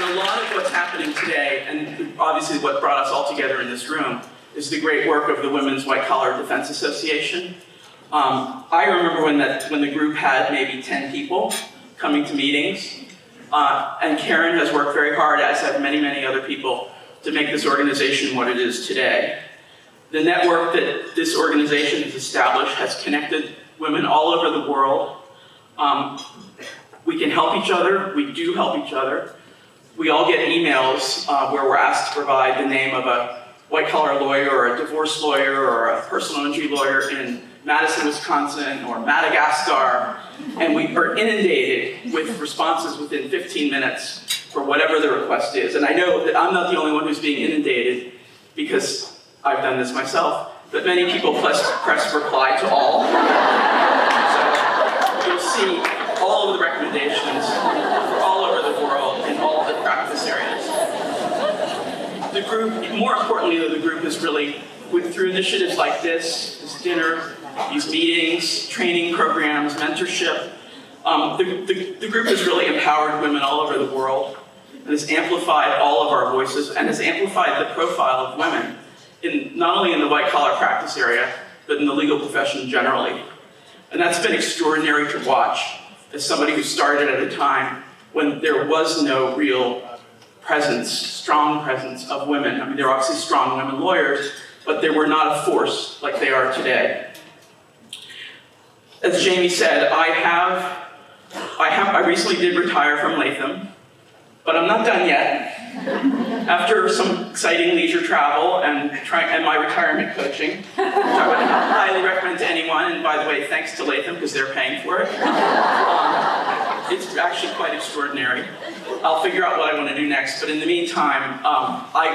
a lot of what's happening today, and obviously what brought us all together in this room, is the great work of the Women's White Collar Defense Association. I remember when the group had maybe 10 people coming to meetings, and Karen has worked very hard, as have many, many other people, to make this organization what it is today. The network that this organization has established has connected women all over the world. We can help each other, we do help each other. We all get emails where we're asked to provide the name of a white-collar lawyer or a divorce lawyer or a personal injury lawyer in Madison, Wisconsin or Madagascar, and we are inundated with responses within 15 minutes for whatever the request is. And I know that I'm not the only one who's being inundated because I've done this myself, but many people press reply to all. So you'll see all of the recommendations for all over the world in all the practice areas. The group, more importantly, the group is really, through initiatives like this dinner, these meetings, training programs, mentorship, the group has really empowered women all over the world and has amplified all of our voices and has amplified the profile of women, not only in the white-collar practice area, but in the legal profession generally. And that's been extraordinary to watch as somebody who started at a time when there was no real presence, strong presence of women. I mean, there are obviously strong women lawyers, but they were not a force like they are today. As Jamie said, I recently did retire from Latham, but I'm not done yet. After some exciting leisure travel and my retirement coaching, which I would highly recommend to anyone, and by the way, thanks to Latham because they're paying for it. It's actually quite extraordinary. I'll figure out what I want to do next, but in the meantime,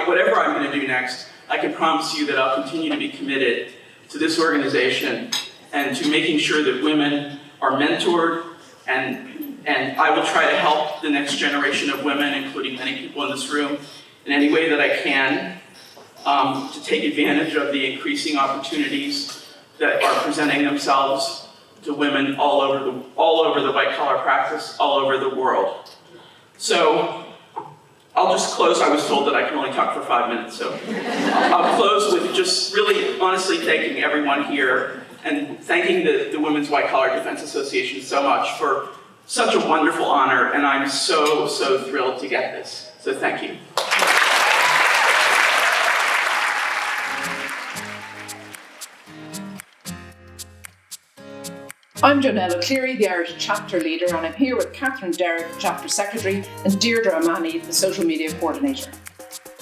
whatever I'm going to do next, I can promise you that I'll continue to be committed to this organization and to making sure that women are mentored, and I will try to help the next generation of women, including many people in this room, in any way that I can, to take advantage of the increasing opportunities that are presenting themselves to women all over the white-collar practice, all over the world. So I'll just close. I was told that I can only talk for 5 minutes, so I'll close with just really honestly thanking everyone here and thanking the Women's White Collar Defense Association so much for such a wonderful honor, and I'm so, so thrilled to get this. So thank you. I'm Jonelle O'Cleary, the Irish Chapter Leader, and I'm here with Catherine Derrick, the Chapter Secretary, and Deirdre O'Mahony, the Social Media Coordinator.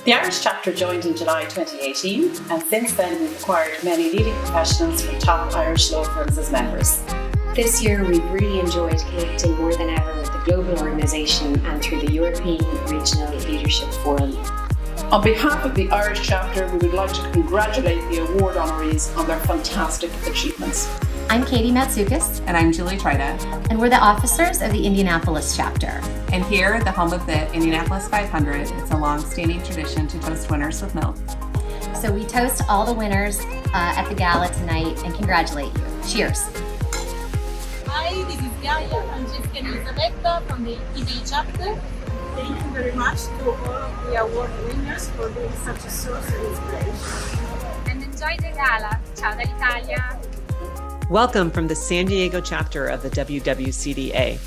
The Irish Chapter joined in July 2018, and since then we've acquired many leading professionals from top Irish law firms as members. This year we've really enjoyed connecting more than ever with the global organisation and through the European Regional Leadership Forum. On behalf of the Irish Chapter, we would like to congratulate the award honorees on their fantastic achievements. I'm Katie Matsoukas. And I'm Julie Trida. And we're the officers of the Indianapolis chapter. And here, the home of the Indianapolis 500, it's a long-standing tradition to toast winners with milk. So we toast all the winners at the gala tonight and congratulate you. Cheers. Hi, this is Gaia, Francesca and Elisabetta from the EBA chapter. Thank you very much to all of the award winners for being such a source of inspiration. And enjoy the gala. Ciao dall'Italia. Welcome from the San Diego chapter of the WWCDA,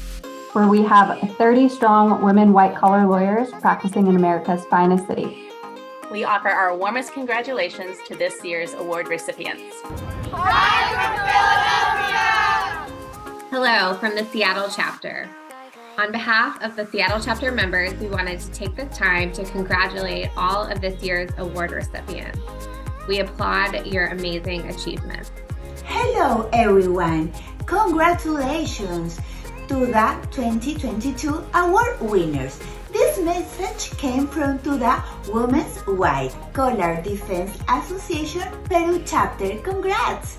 where we have 30 strong women white-collar lawyers practicing in America's finest city. We offer our warmest congratulations to this year's award recipients. Hi from Philadelphia! Hello from the Seattle chapter. On behalf of the Seattle chapter members, we wanted to take this time to congratulate all of this year's award recipients. We applaud your amazing achievements. Hello everyone! Congratulations to the 2022 award winners. This message came from the Women's White Collar Defense Association Peru chapter. Congrats!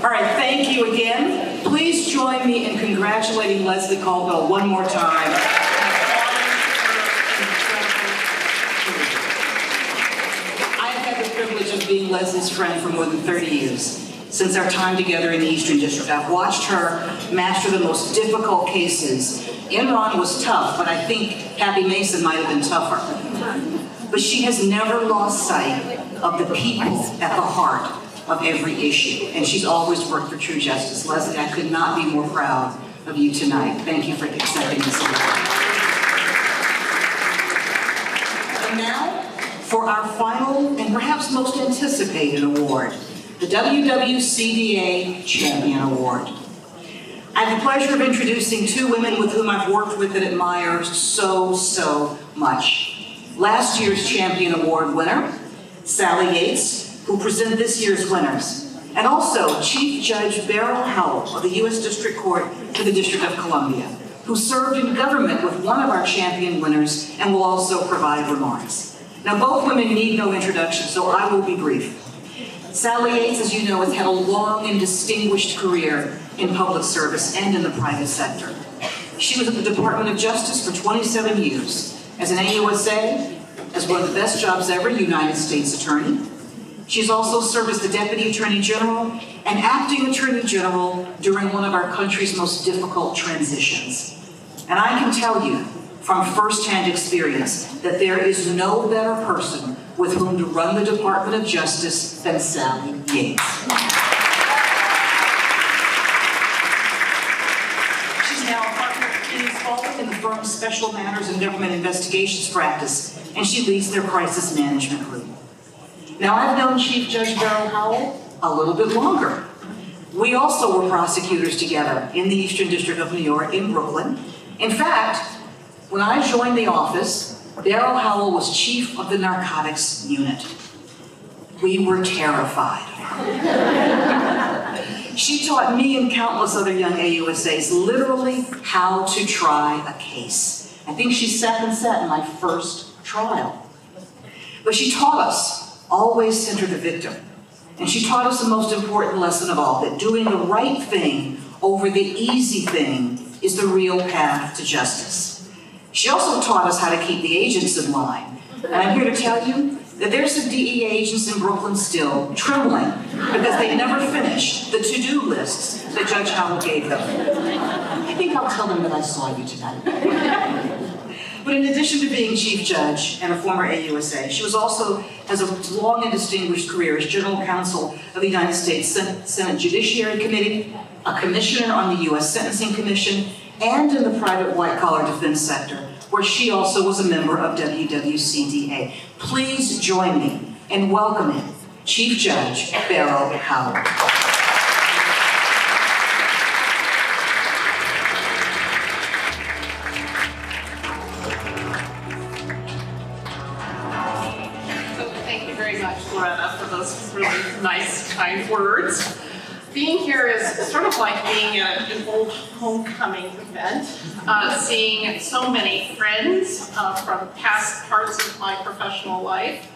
All right, thank you again. Please join me in congratulating Leslie Caldwell one more time. I've had the privilege of being Leslie's friend for more than 30 years. Since our time together in the Eastern District, I've watched her master the most difficult cases. Enron was tough, but I think Happy Mason might have been tougher. But she has never lost sight of the people at the heart of every issue, and she's always worked for true justice. Leslie, I could not be more proud of you tonight. Thank you for accepting this award. And now, for our final and perhaps most anticipated award, the WWCDA Champion Award. I have the pleasure of introducing two women with whom I've worked with and admire so much. Last year's Champion Award winner, Sally Yates, who present this year's winners, and also Chief Judge Beryl Howell of the U.S. District Court for the District of Columbia, who served in government with one of our champion winners and will also provide remarks. Now, both women need no introduction, so I will be brief. Sally Yates, as you know, has had a long and distinguished career in public service and in the private sector. She was at the Department of Justice for 27 years, as an AUSA, as one of the best jobs ever, United States Attorney. She's also served as the Deputy Attorney General and Acting Attorney General during one of our country's most difficult transitions. And I can tell you from firsthand experience that there is no better person with whom to run the Department of Justice than Sally Yates. She's now a partner at King's Hall in the firm's Special Matters and Government Investigations practice, and she leads their crisis management group. Now, I've known Chief Judge Beryl Howell a little bit longer. We also were prosecutors together in the Eastern District of New York in Brooklyn. In fact, when I joined the office, Beryl Howell was chief of the narcotics unit. We were terrified. She taught me and countless other young AUSAs literally how to try a case. I think she sat in my first trial. But she taught us, always center the victim. And she taught us the most important lesson of all, that doing the right thing over the easy thing is the real path to justice. She also taught us how to keep the agents in line. And I'm here to tell you that there's some DEA agents in Brooklyn still trembling because they never finished the to-do lists that Judge Howell gave them. I think I'll tell them that I saw you tonight. But in addition to being Chief Judge and a former AUSA, she has a long and distinguished career as General Counsel of the United States Senate Judiciary Committee, a commissioner on the U.S. Sentencing Commission, and in the private white-collar defense sector, where she also was a member of WWCDA. Please join me in welcoming Chief Judge Beryl Howell. Loretta, for those really nice, kind words. Being here is sort of like being at an old homecoming event, seeing so many friends from past parts of my professional life,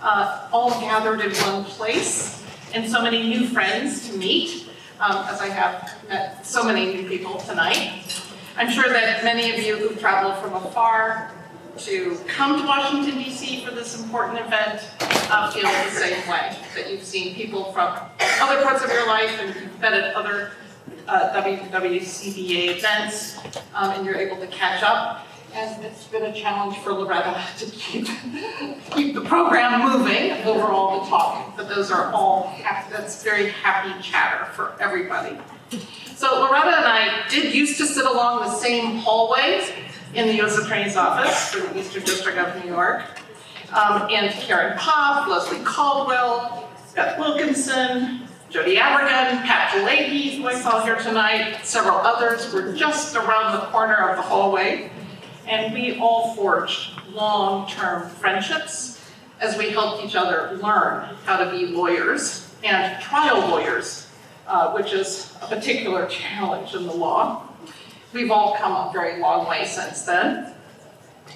all gathered in one place, and so many new friends to meet, as I have met so many new people tonight. I'm sure that many of you who've traveled from afar to come to Washington, D.C. for this important event feel the same way, that you've seen people from other parts of your life and you've been at other WWCDA events and you're able to catch up. And it's been a challenge for Loretta to keep the program moving over all the talking, but those are all, that's very happy chatter for everybody. So Loretta and I did used to sit along the same hallway in the U.S. Attorney's Office for the Eastern District of New York. And Karen Popp, Leslie Caldwell, Beth Wilkinson, Jody Abergen, Pat Leahy, who I saw here tonight, several others were just around the corner of the hallway. And we all forged long-term friendships as we helped each other learn how to be lawyers and trial lawyers, which is a particular challenge in the law. We've all come a very long way since then,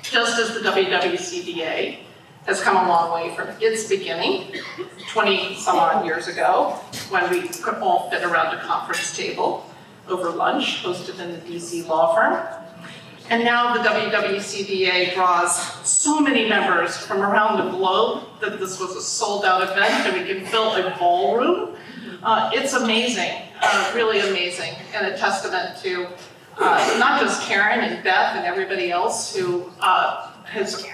just as the WWCDA has come a long way from its beginning, 20 some odd years ago, when we could all fit around a conference table over lunch, hosted in the DC law firm. And now the WWCDA draws so many members from around the globe that this was a sold-out event and we can fill a ballroom. It's amazing, really amazing, and a testament to not just Karen and Beth and everybody else who has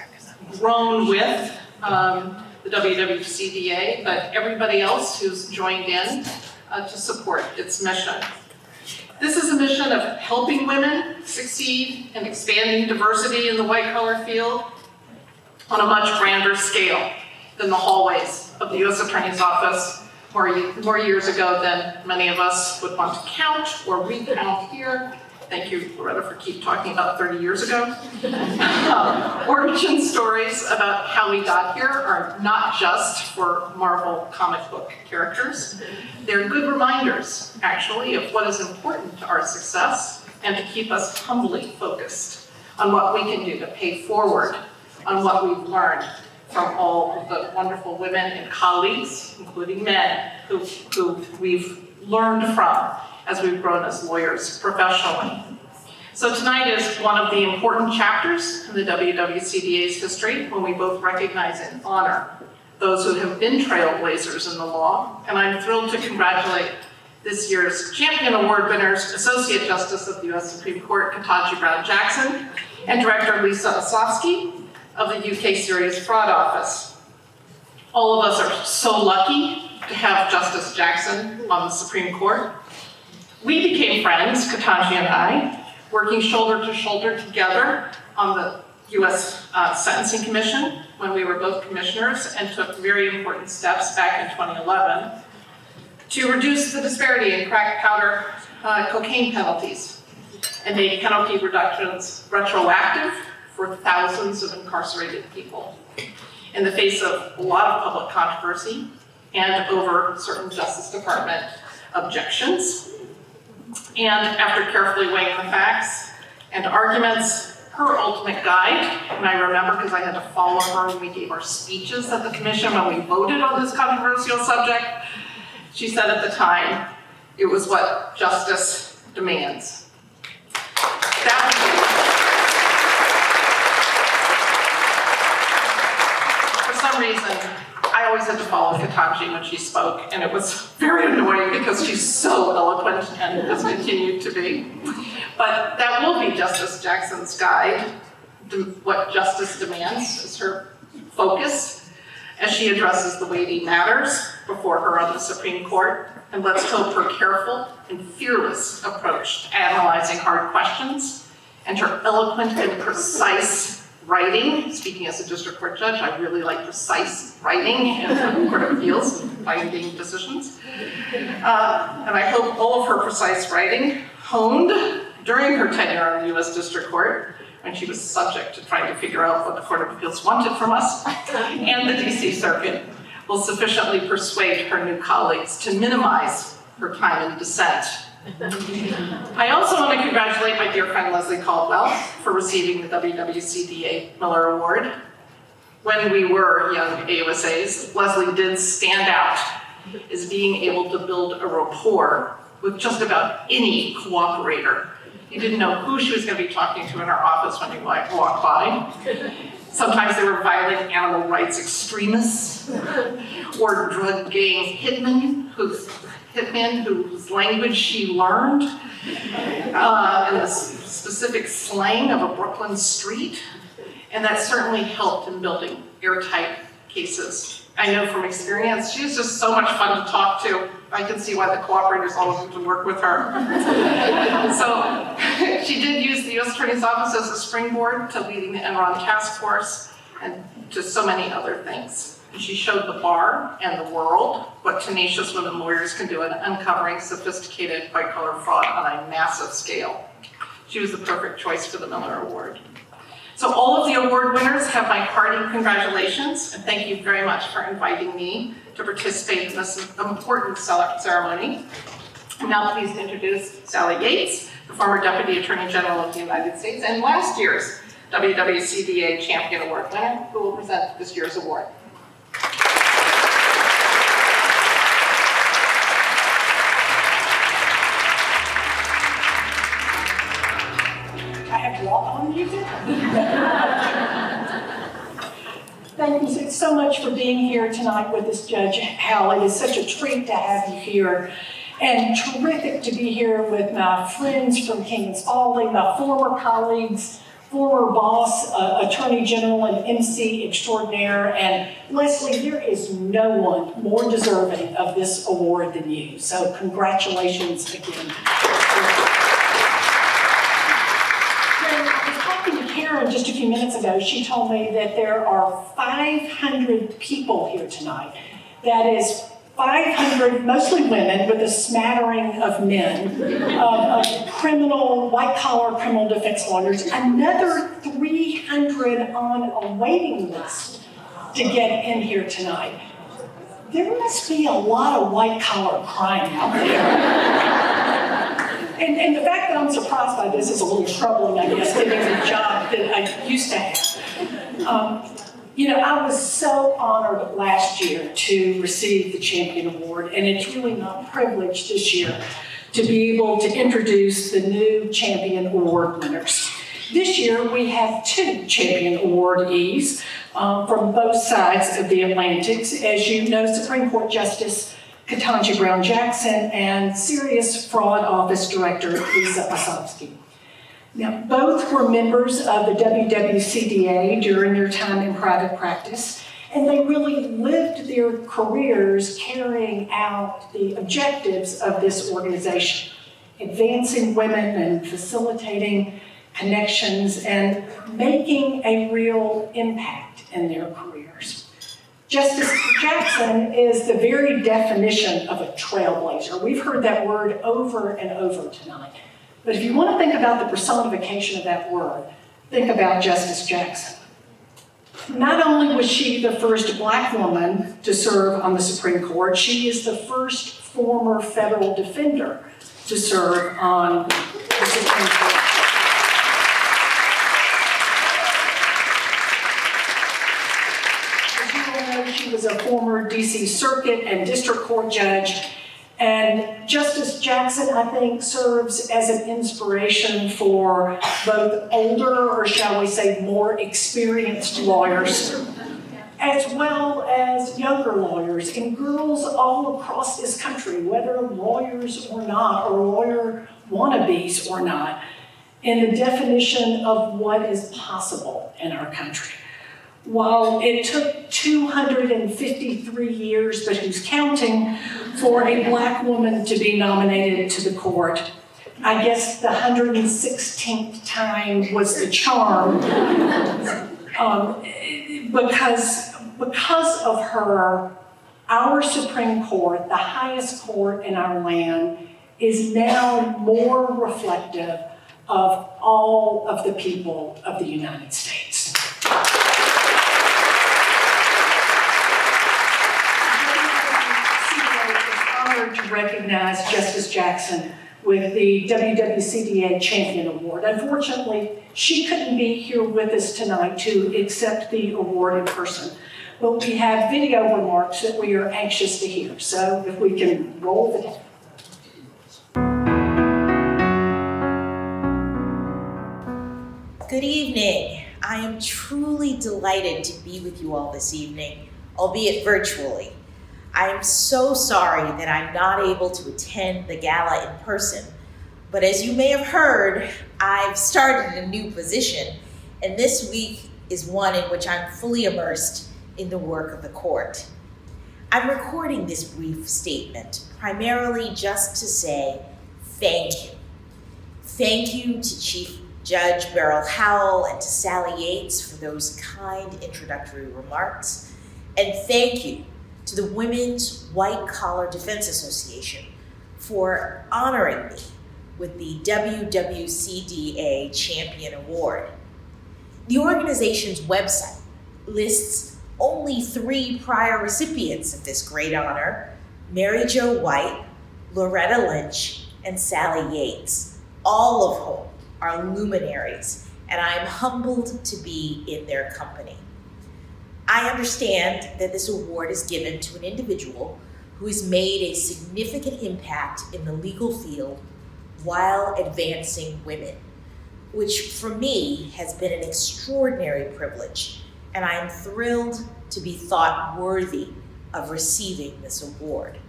grown with the WWCDA, but everybody else who's joined in to support its mission. This is a mission of helping women succeed and expanding diversity in the white-collar field on a much grander scale than the hallways of the U.S. Attorney's Office more years ago than many of us would want to count or recount here. Thank you, Loretta, for keep talking about 30 years ago. Origin stories about how we got here are not just for Marvel comic book characters. They're good reminders, actually, of what is important to our success and to keep us humbly focused on what we can do to pay forward on what we've learned from all of the wonderful women and colleagues, including men, who we've learned from as we've grown as lawyers professionally. So tonight is one of the important chapters in the WWCDA's history when we both recognize and honor those who have been trailblazers in the law. And I'm thrilled to congratulate this year's Champion Award winners, Associate Justice of the U.S. Supreme Court, Ketanji Brown Jackson, and Director Lisa Osofsky of the UK Serious Fraud Office. All of us are so lucky to have Justice Jackson on the Supreme Court. We became friends, Ketanji and I, working shoulder to shoulder together on the U.S. Sentencing Commission when we were both commissioners, and took very important steps back in 2011 to reduce the disparity in crack powder cocaine penalties and made penalty reductions retroactive for thousands of incarcerated people in the face of a lot of public controversy and over certain Justice Department objections. And after carefully weighing the facts and arguments, her ultimate guide, and I remember because I had to follow her when we gave our speeches at the commission when we voted on this controversial subject, she said at the time, it was what justice demands. For some reason, I always had to follow Ketanji when she spoke, and it was very annoying because she's so eloquent and has continued to be. But that will be Justice Jackson's guide. What justice demands is her focus as she addresses the weighty matters before her on the Supreme Court. And let's hope her careful and fearless approach to analyzing hard questions and her eloquent and precise writing. Speaking as a district court judge, I really like precise writing in the Court of Appeals and finding decisions. And I hope all of her precise writing, honed during her tenure on the U.S. District Court, when she was subject to trying to figure out what the Court of Appeals wanted from us, and the DC Circuit, will sufficiently persuade her new colleagues to minimize her time in dissent. I also want to congratulate my dear friend Leslie Caldwell for receiving the WWCDA Miller Award. When we were young AUSAs, Leslie did stand out as being able to build a rapport with just about any cooperator. You didn't know who she was going to be talking to in her office when you walked by. Sometimes they were violent animal rights extremists or drug gang hitmen whose language she learned in the specific slang of a Brooklyn street. And that certainly helped in building airtight cases. I know from experience, she's just so much fun to talk to. I can see why the cooperators all wanted to work with her. So she did use the U.S. Attorney's Office as a springboard to leading the Enron task force and to so many other things. And she showed the bar and the world what tenacious women lawyers can do in uncovering sophisticated white-collar fraud on a massive scale. She was the perfect choice for the Miller Award. So all of the award winners have my hearty congratulations, and thank you very much for inviting me to participate in this important ceremony. I'm now pleased to introduce Sally Yates, the former Deputy Attorney General of the United States and last year's WWCDA Champion Award winner, who will present this year's award. I have to walk on music. Thank you so much for being here tonight with us, Judge Howell. It is such a treat to have you here, and terrific to be here with my friends from King & Spalding, my former colleagues, former boss, Attorney General and emcee extraordinaire, and Leslie, there is no one more deserving of this award than you. So congratulations again. Karen, just a few minutes ago, she told me that there are 500 people here tonight. That is 500, mostly women, with a smattering of men, white-collar criminal defense lawyers, another 300 on a waiting list to get in here tonight. There must be a lot of white-collar crime out there. And the fact that I'm surprised by this is a little troubling, I guess, given the job that I used to have. I was so honored last year to receive the Champion Award, and it's really my privilege this year to be able to introduce the new Champion Award winners. This year, we have 2 Champion awardees from both sides of the Atlantic. As you know, Supreme Court Justice Ketanji Brown Jackson and Serious Fraud Office Director Lisa Osofsky. Now, both were members of the WWCDA during their time in private practice, and they really lived their careers carrying out the objectives of this organization, advancing women and facilitating connections and making a real impact in their careers. Justice Jackson is the very definition of a trailblazer. We've heard that word over and over tonight. But if you want to think about the personification of that word, think about Justice Jackson. Not only was she the first Black woman to serve on the Supreme Court, she is the first former federal defender to serve on the Supreme Court. As you all know, she was a former D.C. Circuit and District Court judge. And Justice Jackson, I think, serves as an inspiration for both older, or shall we say, more experienced lawyers, as well as younger lawyers and girls all across this country, whether lawyers or not, or lawyer wannabes or not, in the definition of what is possible in our country. While it took 253 years, but who's counting, for a Black woman to be nominated to the court, I guess the 116th time was the charm, because of her, our Supreme Court, the highest court in our land, is now more reflective of all of the people of the United States. To recognize Justice Jackson with the WWCDA Champion Award. Unfortunately, she couldn't be here with us tonight to accept the award in person, but we have video remarks that we are anxious to hear. So if we can roll the tape. Good evening. I am truly delighted to be with you all this evening, albeit virtually. I am so sorry that I'm not able to attend the gala in person, but as you may have heard, I've started a new position, and this week is one in which I'm fully immersed in the work of the court. I'm recording this brief statement primarily just to say thank you. Thank you to Chief Judge Beryl Howell and to Sally Yates for those kind introductory remarks, and thank you to the Women's White Collar Defense Association for honoring me with the WWCDA Champion Award. The organization's website lists only 3 prior recipients of this great honor: Mary Jo White, Loretta Lynch, and Sally Yates, all of whom are luminaries, and I am humbled to be in their company. I understand that this award is given to an individual who has made a significant impact in the legal field while advancing women, which for me has been an extraordinary privilege, and I am thrilled to be thought worthy of receiving this award.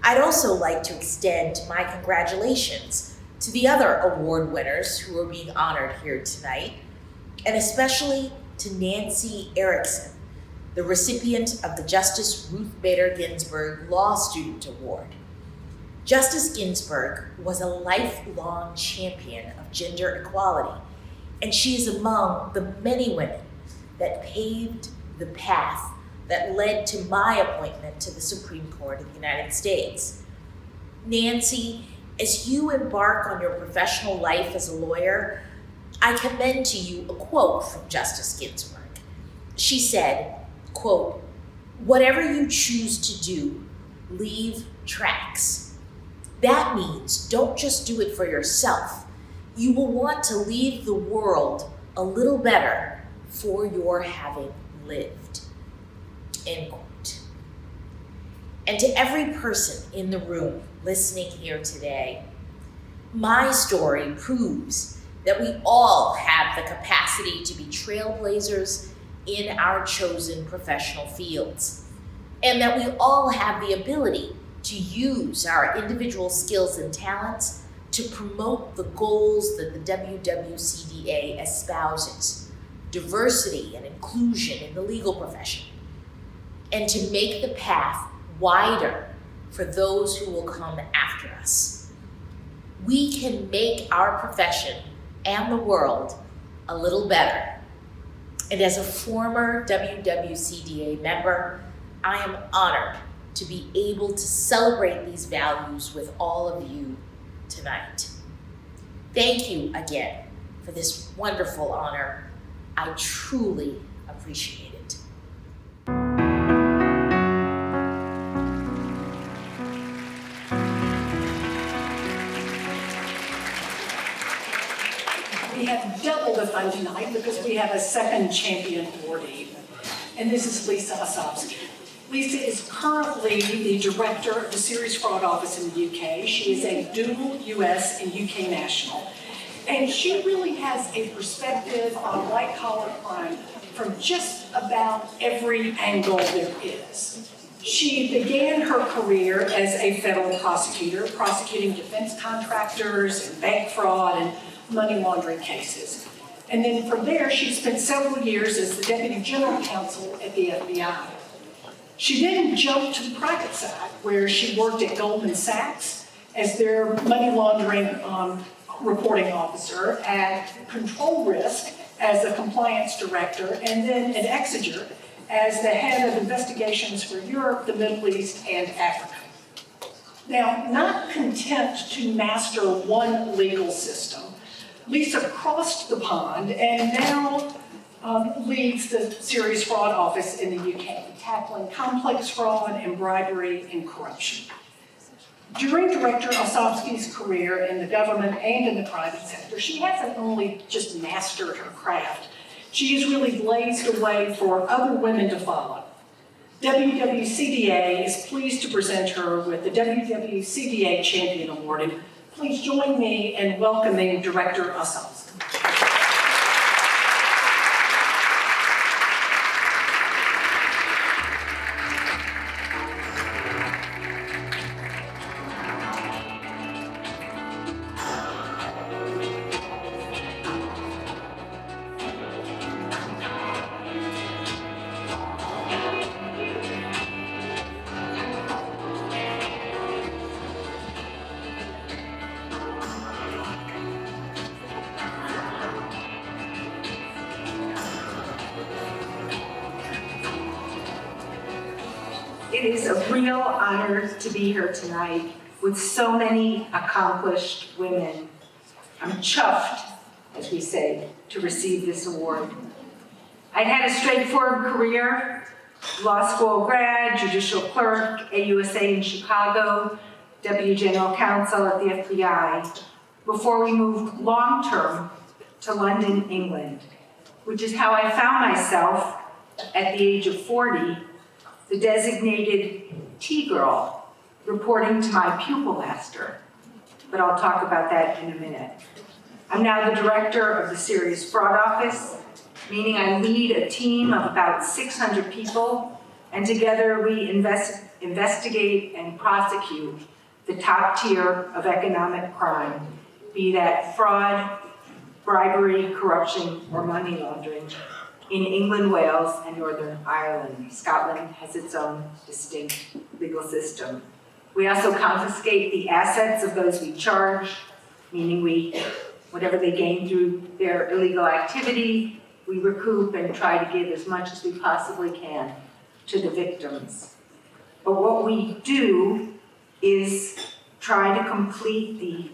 I'd also like to extend my congratulations to the other award winners who are being honored here tonight, and especially to Nancy Erickson, the recipient of the Justice Ruth Bader Ginsburg Law Student Award. Justice Ginsburg was a lifelong champion of gender equality, and she is among the many women that paved the path that led to my appointment to the Supreme Court of the United States. Nancy, as you embark on your professional life as a lawyer, I commend to you a quote from Justice Ginsburg. She said, quote, "Whatever you choose to do, leave tracks." That means don't just do it for yourself. You will want to leave the world a little better for your having lived. End quote. And to every person in the room listening here today, my story proves that we all have the capacity to be trailblazers in our chosen professional fields, and that we all have the ability to use our individual skills and talents to promote the goals that the WWCDA espouses: diversity and inclusion in the legal profession, and to make the path wider for those who will come after us. We can make our profession and the world a little better. And as a former WWCDA member, I am honored to be able to celebrate these values with all of you tonight. Thank you again for this wonderful honor. I truly appreciate it. We have double the fun tonight because we have a second champion awardee, and this is Lisa Osofsky. Lisa is currently the director of the Serious Fraud Office in the UK. She is a dual US and UK national, and she really has a perspective on white-collar crime from just about every angle there is. She began her career as a federal prosecutor, prosecuting defense contractors and bank fraud and money laundering cases. And then from there, she spent several years as the Deputy General Counsel at the FBI. She then jumped to the private side, where she worked at Goldman Sachs as their money laundering reporting officer, at Control Risk as a compliance director, and then at Exeter as the head of investigations for Europe, the Middle East, and Africa. Now, not content to master one legal system, Lisa crossed the pond and now leads the Serious Fraud Office in the UK, tackling complex fraud and bribery and corruption. During Director Osofsky's career in the government and in the private sector, she hasn't only just mastered her craft, she has really blazed a way for other women to follow. WWCDA is pleased to present her with the WWCDA Champion Award. And please join me in welcoming Director Osofsky. It is a real honor to be here tonight with so many accomplished women. I'm chuffed, as we say, to receive this award. I'd had a straightforward career, law school grad, judicial clerk, AUSA in Chicago, Deputy General Counsel at the FBI, before we moved long-term to London, England, which is how I found myself at the age of 40, the designated T-girl, reporting to my pupil master, but I'll talk about that in a minute. I'm now the director of the Serious Fraud Office, meaning I lead a team of about 600 people, and together we investigate and prosecute the top tier of economic crime, be that fraud, bribery, corruption, or money laundering, in England, Wales, and Northern Ireland. Scotland has its own distinct legal system. We also confiscate the assets of those we charge, meaning whatever they gain through their illegal activity, we recoup and try to give as much as we possibly can to the victims. But what we do is try to complete the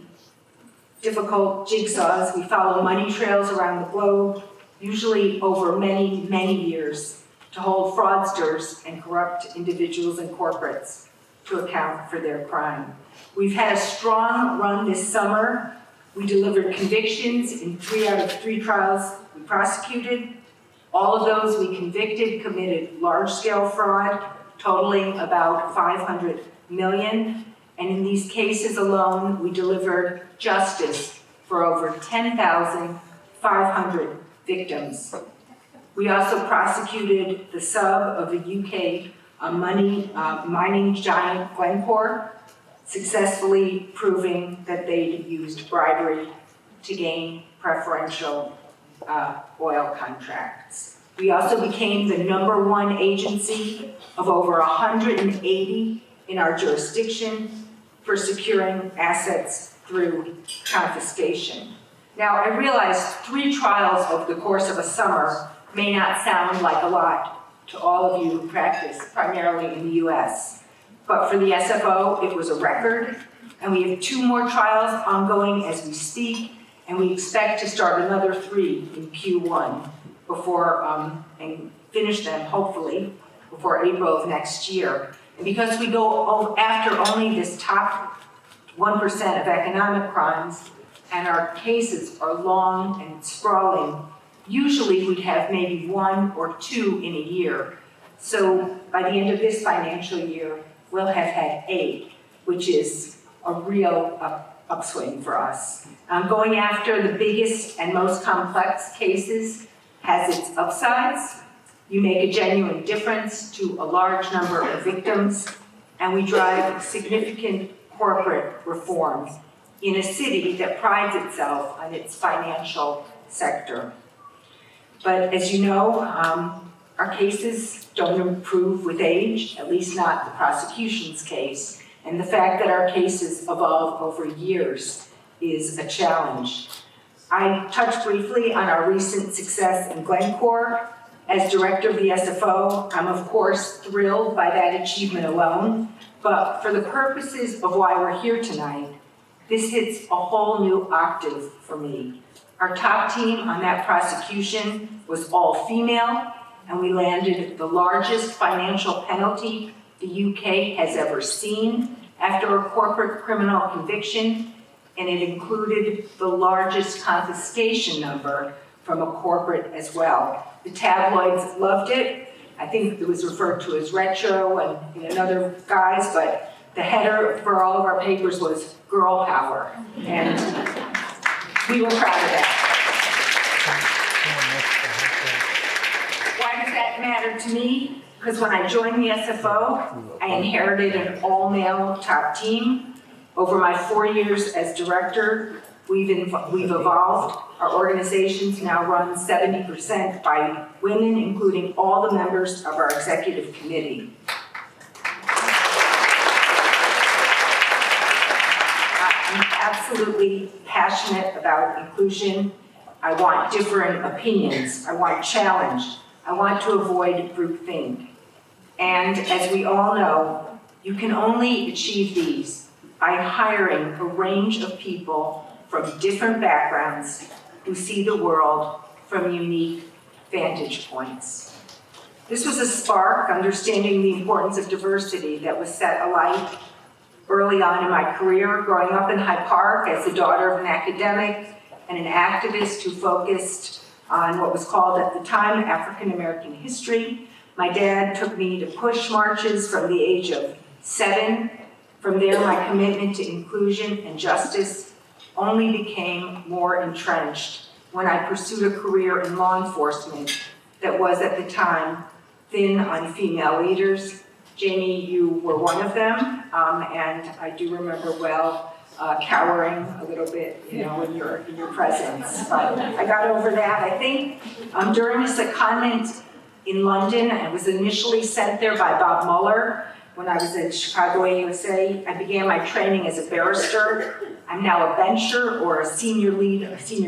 difficult jigsaws. We follow money trails around the globe, usually over many, many years, to hold fraudsters and corrupt individuals and corporates to account for their crime. We've had a strong run this summer. We delivered convictions in 3 out of 3 trials we prosecuted. All of those we convicted committed large-scale fraud, totaling about $500 million. And in these cases alone, we delivered justice for over 10,500 victims. We also prosecuted the sub of the UK mining giant Glencore, successfully proving that they'd used bribery to gain preferential oil contracts. We also became the #1 agency of over 180 in our jurisdiction for securing assets through confiscation. Now, I realize 3 trials over the course of a summer may not sound like a lot to all of you who practice primarily in the US, but for the SFO, it was a record, and we have 2 more trials ongoing as we speak, and we expect to start another 3 in Q1 before, and finish them, hopefully, before April of next year. And because we go after only this top 1% of economic crimes, and our cases are long and sprawling, usually we'd have maybe 1 or 2 in a year. So by the end of this financial year, we'll have had 8, which is a real upswing for us. Going after the biggest and most complex cases has its upsides. You make a genuine difference to a large number of victims, and we drive significant corporate reform in a city that prides itself on its financial sector. But as you know, our cases don't improve with age, at least not the prosecution's case. And the fact that our cases evolve over years is a challenge. I touched briefly on our recent success in Glencore. As director of the SFO, I'm of course thrilled by that achievement alone, but for the purposes of why we're here tonight, this hits a whole new octave for me. Our top team on that prosecution was all female, and we landed the largest financial penalty the UK has ever seen after a corporate criminal conviction, and it included the largest confiscation number from a corporate as well. The tabloids loved it. I think it was referred to as retro and another guise, but the header for all of our papers was girl power, and we were proud of that. Why does that matter to me? Because when I joined the SFO, I inherited an all-male top team. Over my 4 years as director, we've evolved. Our organization's now run 70% by women, including all the members of our executive committee. I'm absolutely passionate about inclusion. I want different opinions. I want challenge. I want to avoid groupthink. And as we all know, you can only achieve these by hiring a range of people from different backgrounds who see the world from unique vantage points. This was a spark, understanding the importance of diversity, that was set alight early on in my career, growing up in Hyde Park as the daughter of an academic and an activist who focused on what was called at the time African American history. My dad took me to push marches from the age of 7. From there, my commitment to inclusion and justice only became more entrenched when I pursued a career in law enforcement that was at the time thin on female leaders. Jamie, you were one of them, and I do remember well cowering a little bit, in your presence. But I got over that. I think during a secondment in London, I was initially sent there by Bob Mueller. When I was at Chicago AUSA, I began my training as a barrister. I'm now a bencher or a senior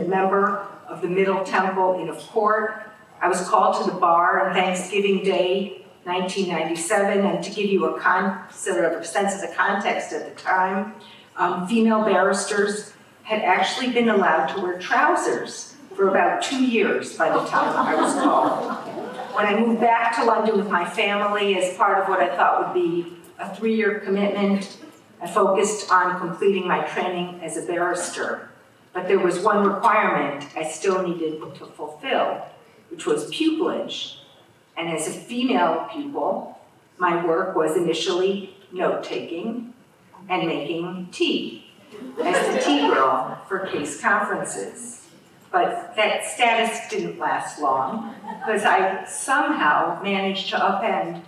member of the Middle Temple Inn of Court. I was called to the bar on Thanksgiving Day 1997, and to give you a sort of a sense of the context at the time, female barristers had actually been allowed to wear trousers for about 2 years by the time I was called. When I moved back to London with my family as part of what I thought would be a 3-year commitment, I focused on completing my training as a barrister. But there was one requirement I still needed to fulfill, which was pupillage. And as a female pupil, my work was initially note-taking and making tea as the tea girl for case conferences. But that status didn't last long because I somehow managed to upend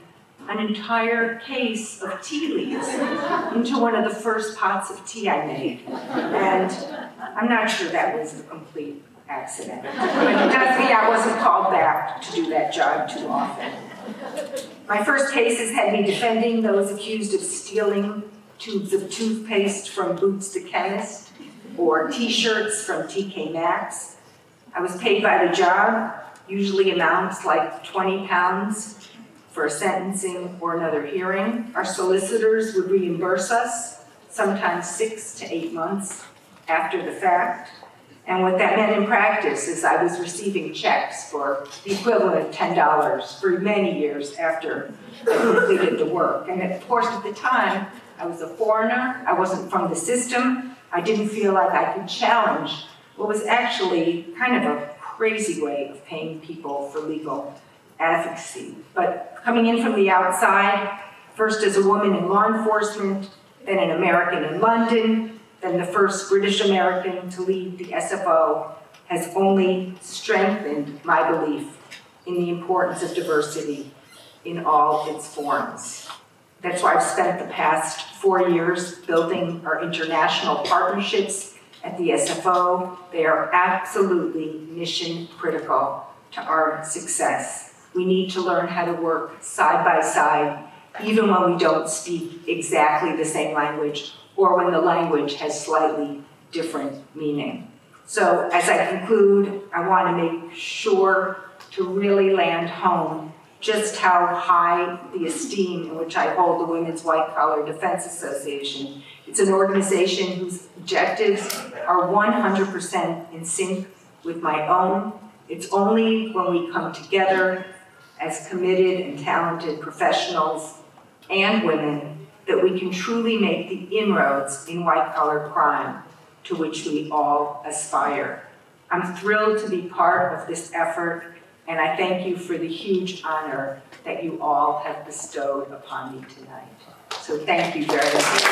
an entire case of tea leaves into one of the first pots of tea I made. And I'm not sure that was a complete accident. But it does mean I wasn't called back to do that job too often. My first cases had me defending those accused of stealing tubes of toothpaste from Boots the Chemist or t-shirts from TK Maxx. I was paid by the job, usually amounts like 20 pounds for a sentencing or another hearing. Our solicitors would reimburse us, sometimes 6 to 8 months after the fact. And what that meant in practice is I was receiving checks for the equivalent of $10 for many years after I completed the work. And of course, at the time, I was a foreigner, I wasn't from the system, I didn't feel like I could challenge what was actually kind of a crazy way of paying people for legal advocacy. But coming in from the outside, first as a woman in law enforcement, then an American in London, then the first British American to lead the SFO, has only strengthened my belief in the importance of diversity in all its forms. That's why I've spent the past 4 years building our international partnerships at the SFO. They are absolutely mission critical to our success. We need to learn how to work side by side, even when we don't speak exactly the same language or when the language has slightly different meaning. So as I conclude, I want to make sure to really land home just how high the esteem in which I hold the Women's White Collar Defense Association. It's an organization whose objectives are 100% in sync with my own. It's only when we come together as committed and talented professionals and women that we can truly make the inroads in white-collar crime to which we all aspire. I'm thrilled to be part of this effort, and I thank you for the huge honor that you all have bestowed upon me tonight. So thank you very much.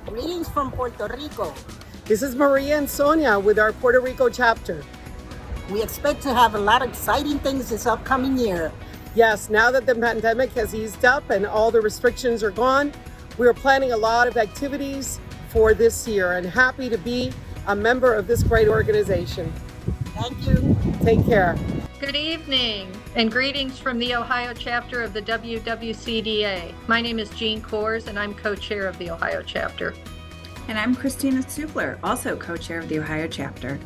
Greetings from Puerto Rico. This is Maria and Sonia with our Puerto Rico chapter. We expect to have a lot of exciting things this upcoming year. Yes, now that the pandemic has eased up and all the restrictions are gone, we are planning a lot of activities for this year and happy to be a member of this great organization. Thank you. Take care. Good evening and greetings from the Ohio chapter of the WWCDA. My name is Jean Kors and I'm co-chair of the Ohio chapter. And I'm Christina Supler, also co-chair of the Ohio chapter.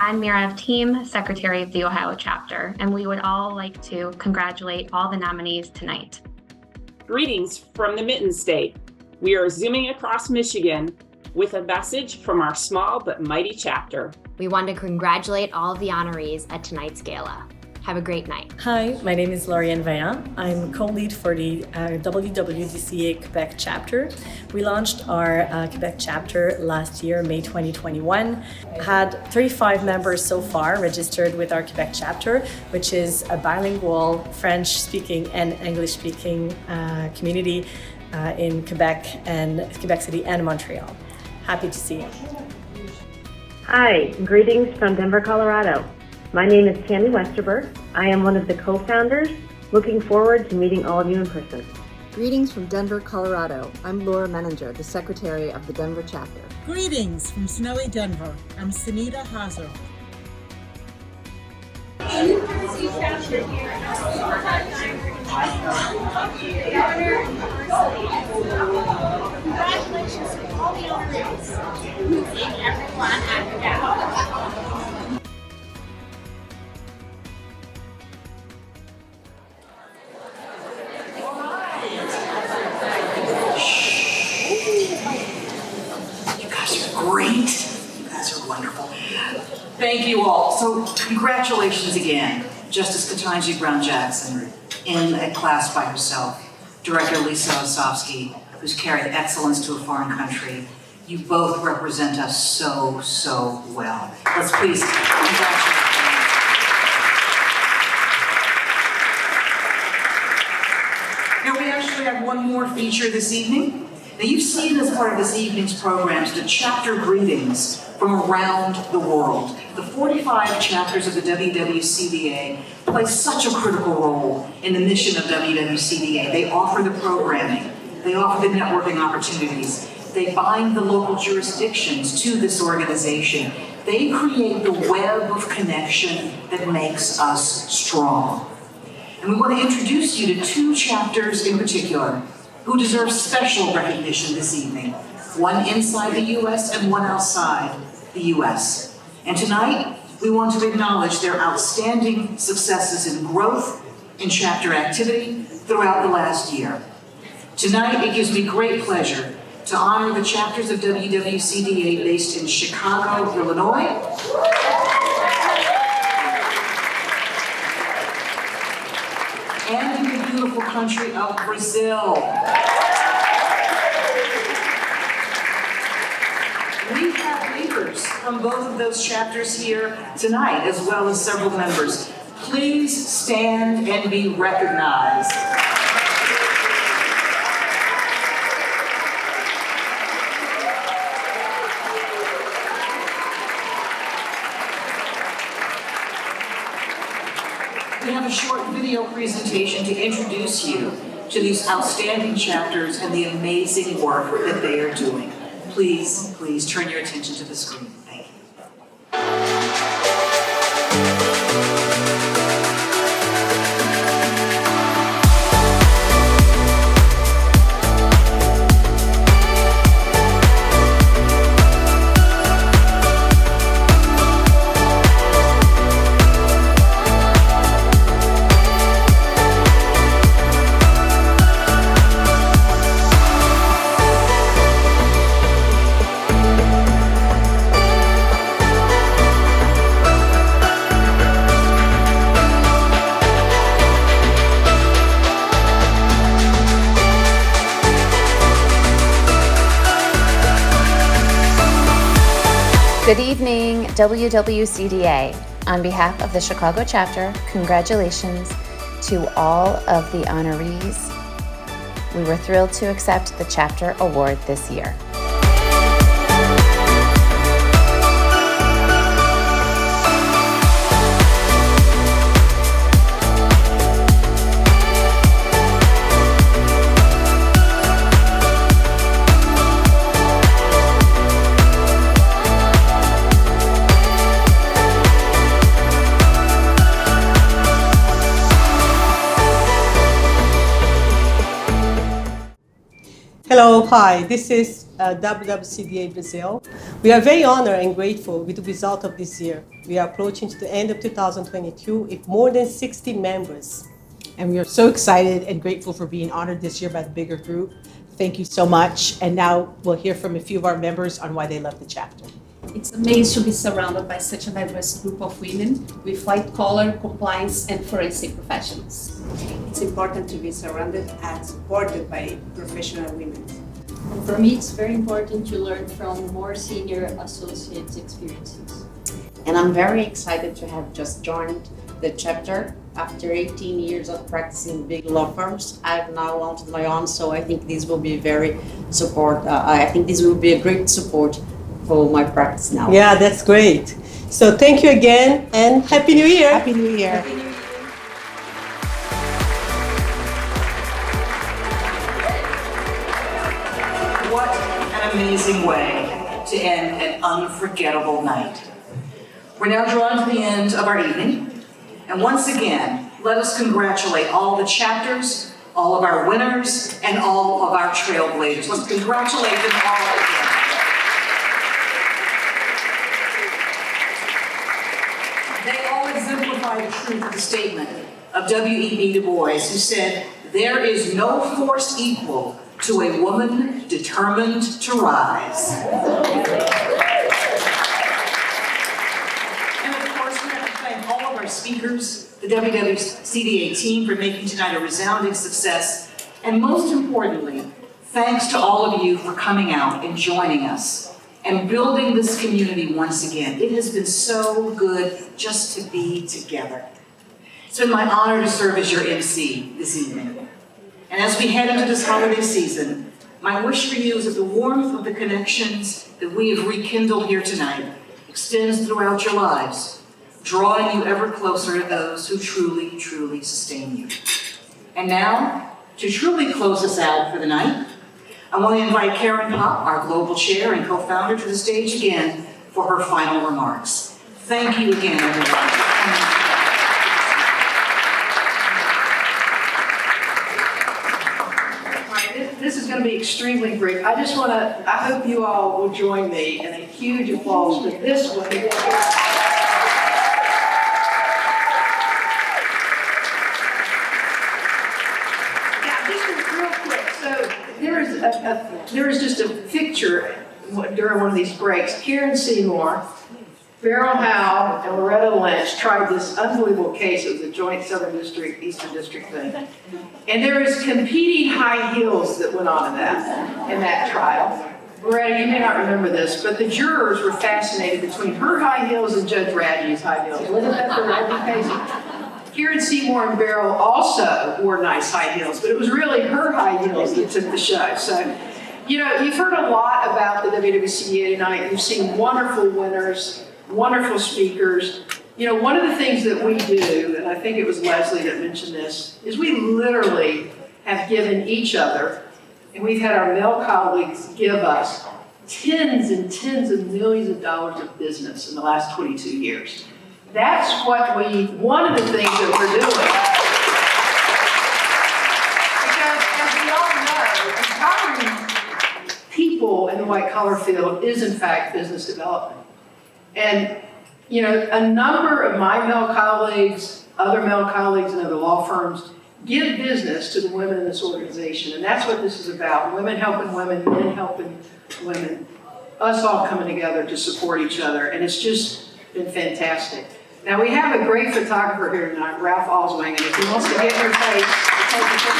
I'm Mira Team, secretary of the Ohio chapter, and we would all like to congratulate all the nominees tonight. Greetings from the Mitten State. We are zooming across Michigan with a message from our small but mighty chapter. We want to congratulate all of the honorees at tonight's gala. Have a great night. Hi, my name is Lauriane Vaillant. I'm co-lead for the WWCDA Quebec chapter. We launched our Quebec chapter last year, May 2021. Had 35 members so far registered with our Quebec chapter, which is a bilingual French-speaking and English-speaking community in Quebec City and Montreal. Happy to see you. Hi, greetings from Denver, Colorado. My name is Tammy Westerberg. I am one of the co-founders. Looking forward to meeting all of you in person. Greetings from Denver, Colorado. I'm Laura Menninger, the secretary of the Denver chapter. Greetings from snowy Denver. I'm Sunita Hazel. Congratulations to all the honorees. You guys are wonderful. Thank you all. So congratulations again, Justice Ketanji Brown Jackson in a class by herself, Director Lisa Osofsky, who's carried excellence to a foreign country. You both represent us so, so well. Let's please congratulate them. Now we actually have one more feature this evening. Now you've seen as part of this evening's programs the chapter greetings from around the world. The 45 chapters of the WWCDA play such a critical role in the mission of WWCDA. They offer the programming, they offer the networking opportunities, they bind the local jurisdictions to this organization. They create the web of connection that makes us strong. And we want to introduce you to two chapters in particular who deserve special recognition this evening, one inside the U.S. and one outside the U.S. And tonight, we want to acknowledge their outstanding successes in growth and chapter activity throughout the last year. Tonight, it gives me great pleasure to honor the chapters of WWCDA based in Chicago, Illinois, and in the beautiful country of Brazil. We have leaders from both of those chapters here tonight, as well as several members. Please stand and be recognized. We have a short video presentation to introduce you to these outstanding chapters and the amazing work that they are doing. Please, please turn your attention to the screen. Thank you. Good evening, WWCDA. On behalf of the Chicago chapter, congratulations to all of the honorees. We were thrilled to accept the chapter award this year. Hello, hi, this is WWCDA Brazil. We are very honored and grateful with the result of this year. We are approaching to the end of 2022 with more than 60 members. And we are so excited and grateful for being honored this year by the bigger group. Thank you so much. And now we'll hear from a few of our members on why they love the chapter. It's amazing to be surrounded by such a diverse group of women with white-collar, compliance, and forensic professionals. It's important to be surrounded and supported by professional women. And for me, it's very important to learn from more senior associates' experiences. And I'm very excited to have just joined the chapter. After 18 years of practicing big law firms, I've now launched my own, so I think this will be very I think this will be a great support for my practice now. Yeah, that's great. So thank you again and Happy New Year. Happy New Year. Happy New Year. What an amazing way to end an unforgettable night. We're now drawn to the end of our evening. And once again, let us congratulate all the chapters, all of our winners, and all of our trailblazers. Let's congratulate them all again. They all exemplify the truth of the statement of W.E.B. Du Bois, who said, "There is no force equal to a woman determined to rise." our speakers, the WWCDA team for making tonight a resounding success, and most importantly, thanks to all of you for coming out and joining us and building this community once again. It has been so good just to be together. It's been my honor to serve as your MC this evening. And as we head into this holiday season, my wish for you is that the warmth of the connections that we have rekindled here tonight extends throughout your lives, drawing you ever closer to those who truly, truly sustain you. And now, to truly close us out for the night, I want to invite Karen Pop, our global chair and co-founder, to the stage again for her final remarks. Thank you again, everyone. This is going to be extremely brief. I hope you all will join me in a huge applause for this one. Yeah, just real quick. So there is just a picture during one of these breaks. Karen Seymour, Beryl Howe, and Loretta Lynch tried this unbelievable case. It was a joint Southern District, Eastern District thing. And there was competing high heels that went on in that trial. Loretta, you may not remember this, but the jurors were fascinated between her high heels and Judge Radji's high heels. Wasn't that the Radji case? Karen Seymour and Beryl also wore nice high heels, but it was really her high heels that took the show. So, you know, you've heard a lot about the WWCDA tonight. You've seen wonderful winners, wonderful speakers. You know, one of the things that we do, and I think it was Leslie that mentioned this, is we literally have given each other, and we've had our male colleagues give us tens and tens of millions of dollars of business in the last 22 years. That's one of the things that we're doing. Because as we all know, empowering people in the white collar field is in fact business development. And you know, a number of my male colleagues, other male colleagues in other law firms, give business to the women in this organization. And that's what this is about. Women helping women, men helping women, us all coming together to support each other. And it's just been fantastic. Now, we have a great photographer here tonight, Ralph Oswing, and if he wants to get in your face, take a picture.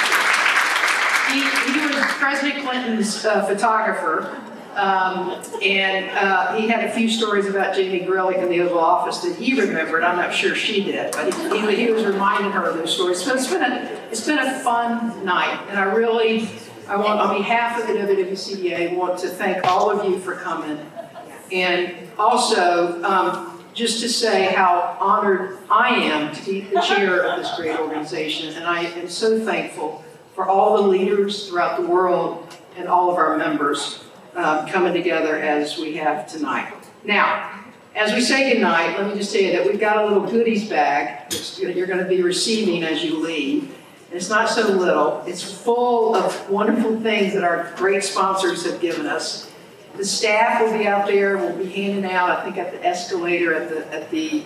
He was President Clinton's photographer. And he had a few stories about Jamie Grillick in the Oval Office that he remembered. I'm not sure she did, but he was reminding her of those stories. So it's been a fun night, and I want, on behalf of the WWCDA, want to thank all of you for coming, and also just to say how honored I am to be the chair of this great organization, and I am so thankful for all the leaders throughout the world and all of our members coming together as we have tonight. Now, as we say goodnight, let me just tell you that we've got a little goodies bag that you're going to be receiving as you leave. And it's not so little. It's full of wonderful things that our great sponsors have given us. The staff will be out there. We'll be handing out, I think, at the escalator, at the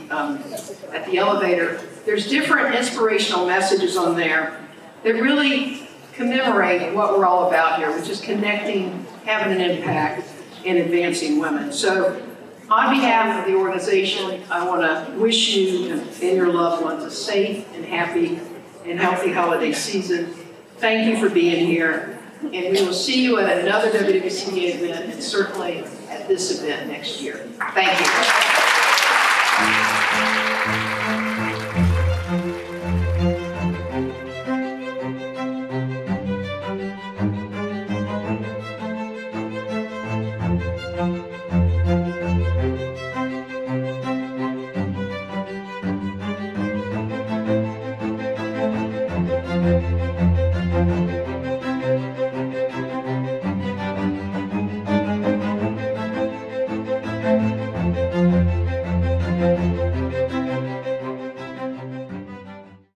elevator. There's different inspirational messages on there that really commemorate what we're all about here, which is connecting, having an impact, and advancing women. So on behalf of the organization, I want to wish you and your loved ones a safe and happy and healthy holiday season. Thank you for being here, and we will see you at another WWCDA event and certainly at this event next year. Thank you.